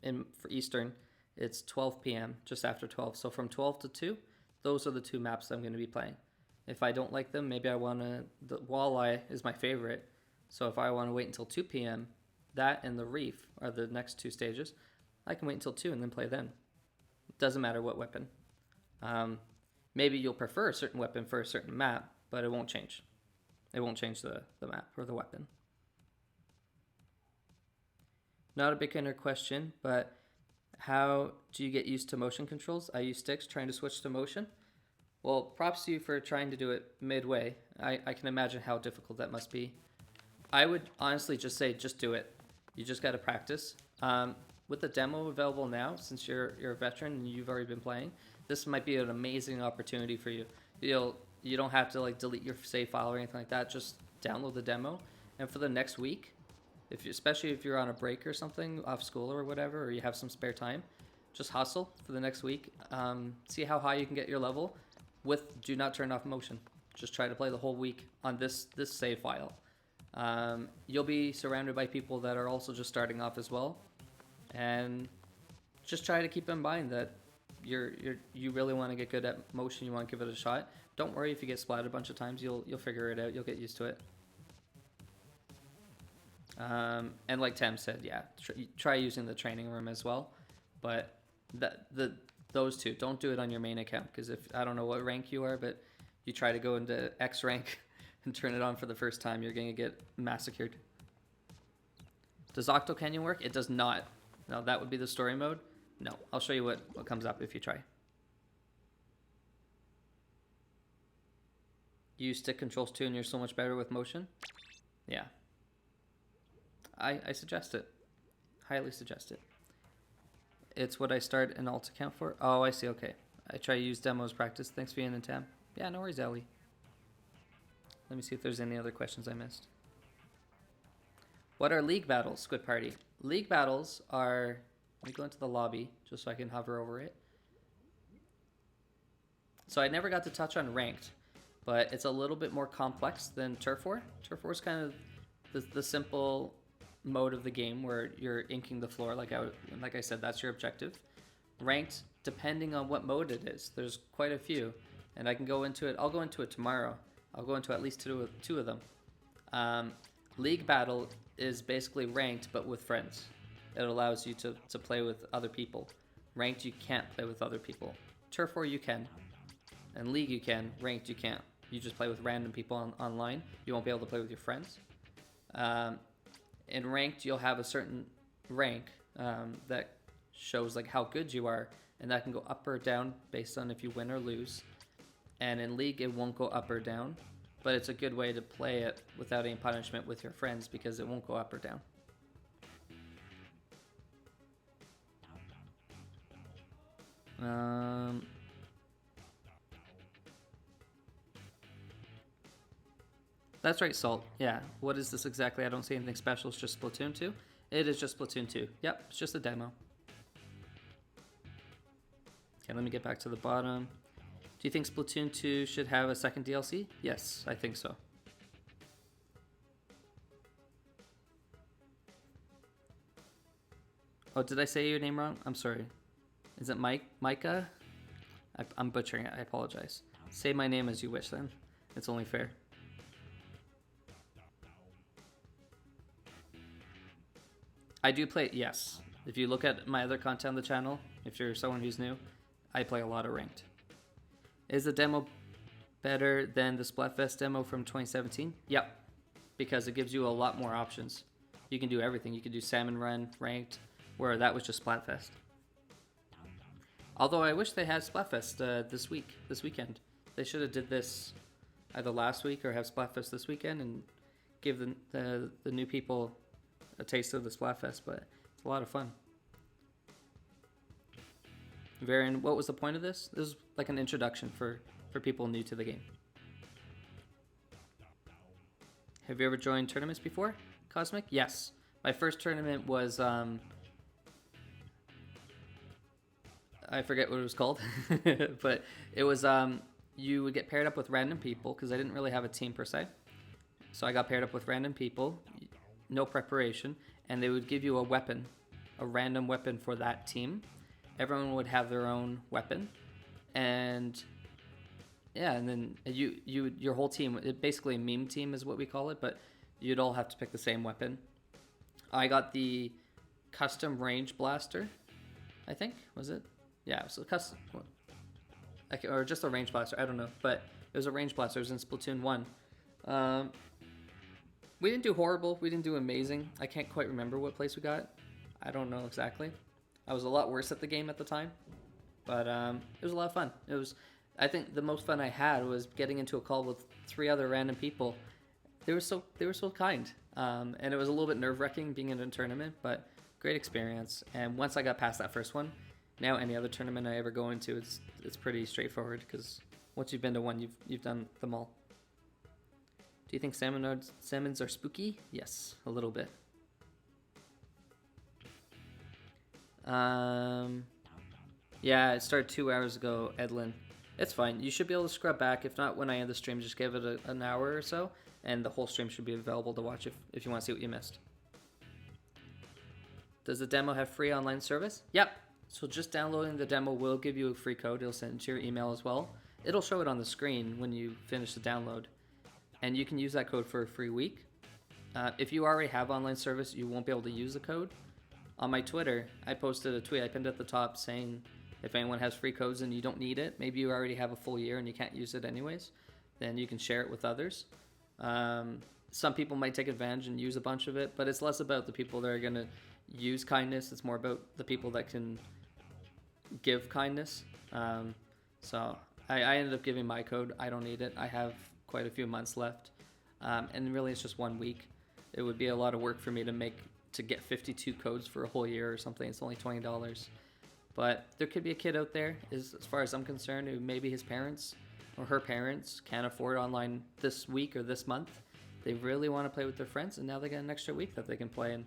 for Eastern, it's 12 p.m. just after 12. So from 12 to 2, those are the two maps I'm going to be playing. If I don't like them, maybe the Walleye is my favorite. So if I want to wait until 2 p.m., that and the Reef are the next two stages. I can wait until 2 and then play then. It doesn't matter what weapon. Maybe you'll prefer a certain weapon for a certain map, but it won't change. It won't change the map or the weapon. Not a beginner question, but how do you get used to motion controls? I use sticks trying to switch to motion. Well, props to you for trying to do it midway. I can imagine how difficult that must be. I would honestly just say, just do it. You just got to practice. With the demo available now, since you're a veteran and you've already been playing, this might be an amazing opportunity for you. You don't have to like delete your save file or anything like that. Just download the demo, and for the next week, especially if you're on a break or something off school or whatever, or you have some spare time, just hustle for the next week. See how high you can get your level. Do not turn off motion. Just try to play the whole week on this save file. You'll be surrounded by people that are also just starting off as well, and just try to keep in mind that you really want to get good at motion. You want to give it a shot. Don't worry if you get splatted a bunch of times. You'll figure it out. You'll get used to it. And like Tam said, yeah, try using the training room as well. But those two, don't do it on your main account, because if I don't know what rank you are, but you try to go into X rank and turn it on for the first time, you're going to get massacred. Does Octo Canyon work? It does not. No, that would be the story mode. No, I'll show you what comes up if you try. You use stick controls too and you're so much better with motion? Yeah. I suggest it. Highly suggest it. It's what I start an alt account for. Oh, I see. Okay. I try to use demos practice. Thanks, Vian and Tam. Yeah, no worries, Ellie. Let me see if there's any other questions I missed. What are league battles, Squid Party? League battles are... Let me go into the lobby just so I can hover over it. So I never got to touch on ranked, but it's a little bit more complex than Turf War. Turf War is kind of the simple mode of the game where you're inking the floor. Like I said, that's your objective. Ranked, depending on what mode it is, there's quite a few, and I can go into it. I'll go into it tomorrow. I'll go into at least two of them. League battle is basically ranked, but with friends. It allows you to play with other people. Ranked, you can't play with other people. Turf War, you can. And League, you can. Ranked, you can't. You just play with random people online. You won't be able to play with your friends. In Ranked, you'll have a certain rank that shows like how good you are, and that can go up or down based on if you win or lose. And in League, it won't go up or down, but it's a good way to play it without any punishment with your friends because it won't go up or down. That's right, Salt. Yeah. What is this exactly? I don't see anything special. It's just Splatoon 2. It is just Splatoon 2. Yep, it's just a demo. Okay, let me get back to the bottom. Do you think Splatoon 2 should have a second DLC? Yes, I think so. Oh, did I say your name wrong? I'm sorry. Is it Micah? I'm butchering it. I apologize. Say my name as you wish then. It's only fair. I do play, yes. If you look at my other content on the channel, if you're someone who's new, I play a lot of ranked. Is the demo better than the Splatfest demo from 2017? Yep, because it gives you a lot more options. You can do everything. You can do Salmon Run, ranked, where that was just Splatfest. Although I wish they had Splatfest this weekend. They should have did this either last week or have Splatfest this weekend and give the new people a taste of the Splatfest, but it's a lot of fun. Varian, what was the point of this? This is like an introduction for people new to the game. Have you ever joined tournaments before, Cosmic? Yes. My first tournament was, I forget what it was called, but it was, you would get paired up with random people because I didn't really have a team per se. So I got paired up with random people, no preparation, and they would give you a weapon, a random weapon for that team. Everyone would have their own weapon, and yeah, and then your whole team, basically a meme team is what we call it, but you'd all have to pick the same weapon. I got the custom range blaster, I think, was it? Yeah, it was a custom, or just a range blaster, I don't know, but it was a range blaster. It was in Splatoon 1. We didn't do horrible, we didn't do amazing. I can't quite remember what place we got. I don't know exactly. I was a lot worse at the game at the time, but it was a lot of fun. I think the most fun I had was getting into a call with 3 other random people. They were so kind, and it was a little bit nerve-wracking being in a tournament, but great experience. And once I got past that first one, now any other tournament I ever go into, it's pretty straightforward because once you've been to one, you've done them all. Do you think salmons are spooky? Yes, a little bit. Yeah, it started 2 hours ago, Edlin. It's fine. You should be able to scrub back. If not, when I end the stream, just give it an hour or so, and the whole stream should be available to watch if you want to see what you missed. Does the demo have free online service? Yep. So just downloading the demo will give you a free code. It'll send it to your email as well. It'll show it on the screen when you finish the download. And you can use that code for a free week. If you already have online service, you won't be able to use the code. On my Twitter, I posted a tweet I pinned at the top saying if anyone has free codes and you don't need it, maybe you already have a full year and you can't use it anyways, then you can share it with others. some people might take advantage and use a bunch of it, but it's less about the people that are going to use kindness. It's more about the people that can give kindness. So I ended up giving my code. I don't need it. I have quite a few months left. And really it's just 1 week. It would be a lot of work for me to get 52 codes for a whole year or something. It's only $20. But there could be a kid out there, as far as I'm concerned, who maybe his parents or her parents can't afford online this week or this month. They really want to play with their friends, and now they get an extra week that they can play, and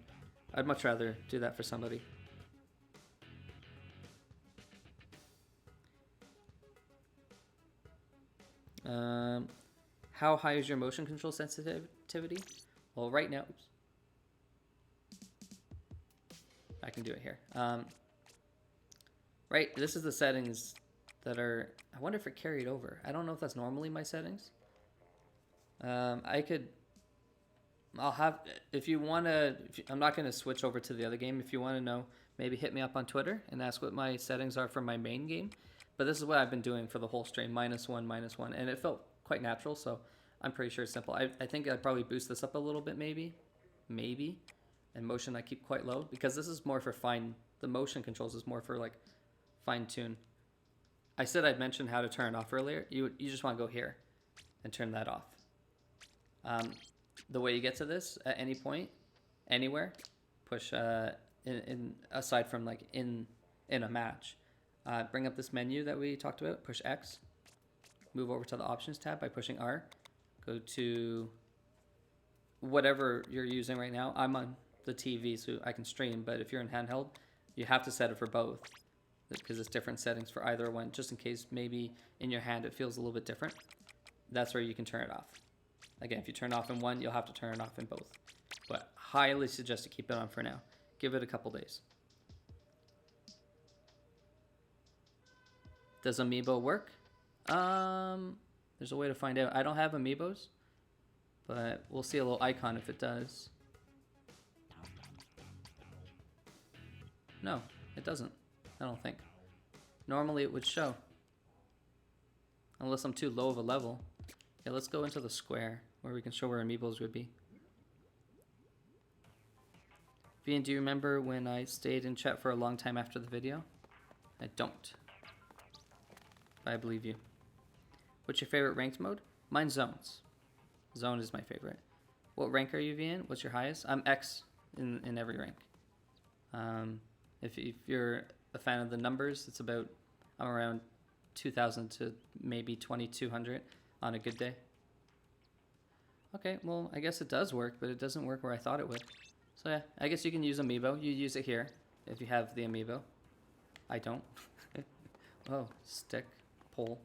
I'd much rather do that for somebody. How high is your motion control sensitivity? Well, right now, oops. I can do it here. Right, this is the settings that are, I wonder if it carried over. I don't know if that's normally my settings. I'll have, if you want to, I'm not going to switch over to the other game. If you want to know, maybe hit me up on Twitter and ask what my settings are for my main game. But this is what I've been doing for the whole stream, -1, and it felt quite natural, so I'm pretty sure it's simple. I think I'd probably boost this up a little bit, maybe, and motion I keep quite low, because this is more for the motion controls is more for like fine tune. I said I'd mention how to turn it off earlier. You just want to go here and turn that off. The way you get to this at any point, anywhere, push aside from like in a match, bring up this menu that we talked about, push X, move over to the options tab by pushing R, go to whatever you're using right now. I'm on the TV so I can stream, but if you're in handheld, you have to set it for both because it's different settings for either one, just in case maybe in your hand it feels a little bit different. That's where you can turn it off. Again, if you turn off in one, you'll have to turn it off in both. But highly suggest to keep it on for now. Give it a couple days. Does Amiibo work? There's a way to find out. I don't have Amiibos, but we'll see a little icon if it does. No, it doesn't. I don't think. Normally it would show. Unless I'm too low of a level. Okay, let's go into the square where we can show where Amiibos would be. Vian, do you remember when I stayed in chat for a long time after the video? I don't. But I believe you. What's your favorite ranked mode? Mine's zones. Zone is my favorite. What rank are you, Vian? What's your highest? I'm X in every rank. If you're a fan of the numbers, it's about, I'm around 2,000 to maybe 2,200 on a good day. Okay, well, I guess it does work, but it doesn't work where I thought it would. So yeah, I guess you can use Amiibo. You use it here if you have the Amiibo. I don't. Oh, stick, pole.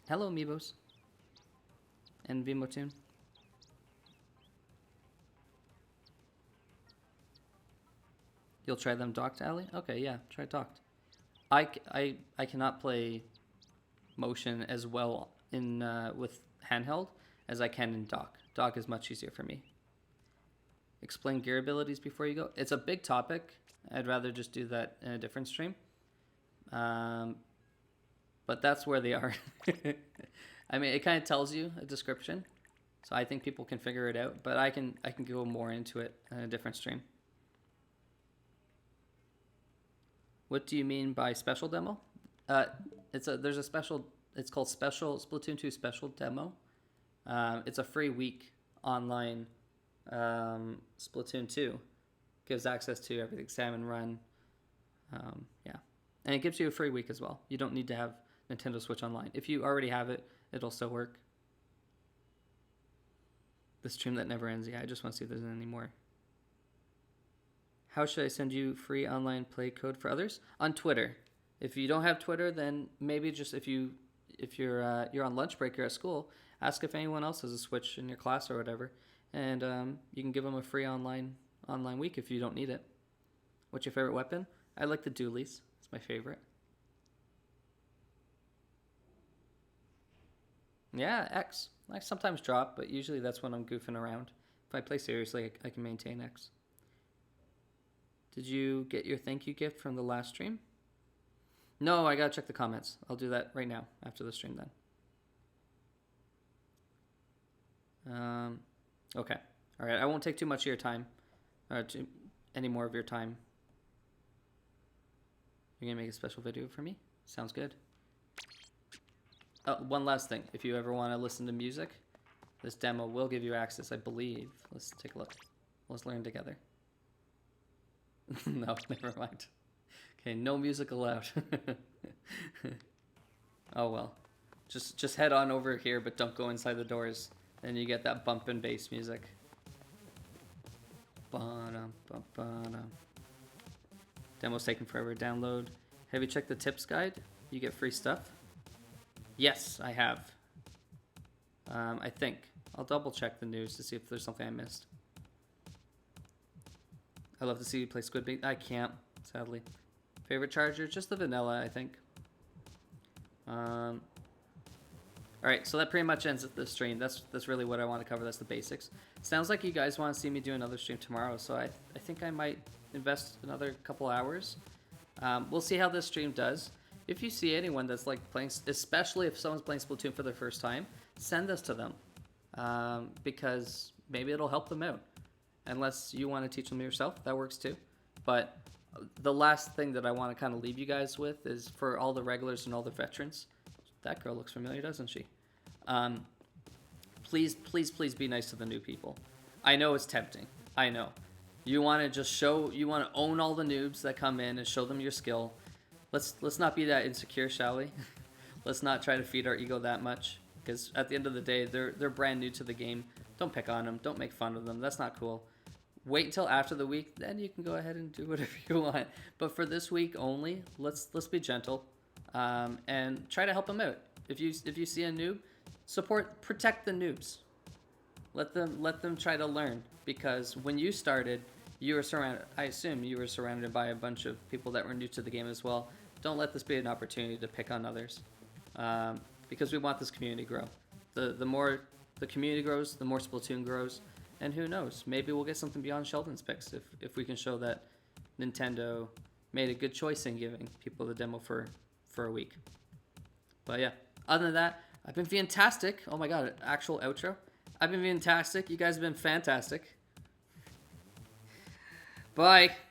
Hello, Amiibos. And Vimotoon. You'll try them docked, Ali? Okay, yeah, try docked. I cannot play motion as well in with handheld as I can in dock. Dock is much easier for me. Explain gear abilities before you go. It's a big topic. I'd rather just do that in a different stream. But that's where they are. I mean, it kind of tells you a description, so I think people can figure it out. But I can go more into it in a different stream. What do you mean by special demo? There's a special. It's called Splatoon 2 Special Demo. It's a free week online. Splatoon 2 gives access to everything Salmon Run. Yeah, and it gives you a free week as well. You don't need to have Nintendo Switch Online. If you already have it, it'll still work. The stream that never ends. Yeah, I just want to see if there's any more. How should I send you free online play code for others? On Twitter. If you don't have Twitter, then maybe just if you're on lunch break or at school, ask if anyone else has a Switch in your class or whatever, and you can give them a free online week if you don't need it. What's your favorite weapon? I like the dualies. It's my favorite. Yeah, X. I sometimes drop, but usually that's when I'm goofing around. If I play seriously, I can maintain X. Did you get your thank you gift from the last stream? No, I gotta check the comments. I'll do that right now after the stream then. Okay. All right. I won't take too much of your time. Any more of your time. You're going to make a special video for me? Sounds good. Oh, one last thing. If you ever want to listen to music, this demo will give you access, I believe. Let's take a look. Let's learn together. No, never mind. Okay, no music allowed. Oh well. Just head on over here, but don't go inside the doors. Then you get that bump and bass music. Demo's taking forever to download. Have you checked the tips guide? You get free stuff? Yes, I have. I think. I'll double check the news to see if there's something I missed. I love to see you play Squid Bait. I can't, sadly. Favorite charger? Just the vanilla, I think. Alright, so that pretty much ends the stream. That's really what I want to cover. That's the basics. Sounds like you guys want to see me do another stream tomorrow, so I think I might invest another couple hours. We'll see how this stream does. If you see anyone that's like playing, especially if someone's playing Splatoon for the first time, send this to them. Because maybe it'll help them out. Unless you want to teach them yourself, that works too. But the last thing that I want to kind of leave you guys with is for all the regulars and all the veterans. That girl looks familiar, doesn't she? Please, please, please be nice to the new people. I know it's tempting. I know. You want to just show, you want to own all the noobs that come in and show them your skill. Let's not be that insecure, shall we? Let's not try to feed our ego that much. Because at the end of the day, they're brand new to the game. Don't pick on them. Don't make fun of them. That's not cool. Wait until after the week, then you can go ahead and do whatever you want. But for this week only, let's be gentle, and try to help them out. If you see a noob, protect the noobs. Let them try to learn, because when you started, you were surrounded. I assume you were surrounded by a bunch of people that were new to the game as well. Don't let this be an opportunity to pick on others, because we want this community to grow. The more the community grows, the more Splatoon grows. And who knows, maybe we'll get something beyond Sheldon's picks if we can show that Nintendo made a good choice in giving people the demo for a week. But yeah, other than that, I've been Viantastic. Oh my god, actual outro. I've been Viantastic. You guys have been fantastic. Bye.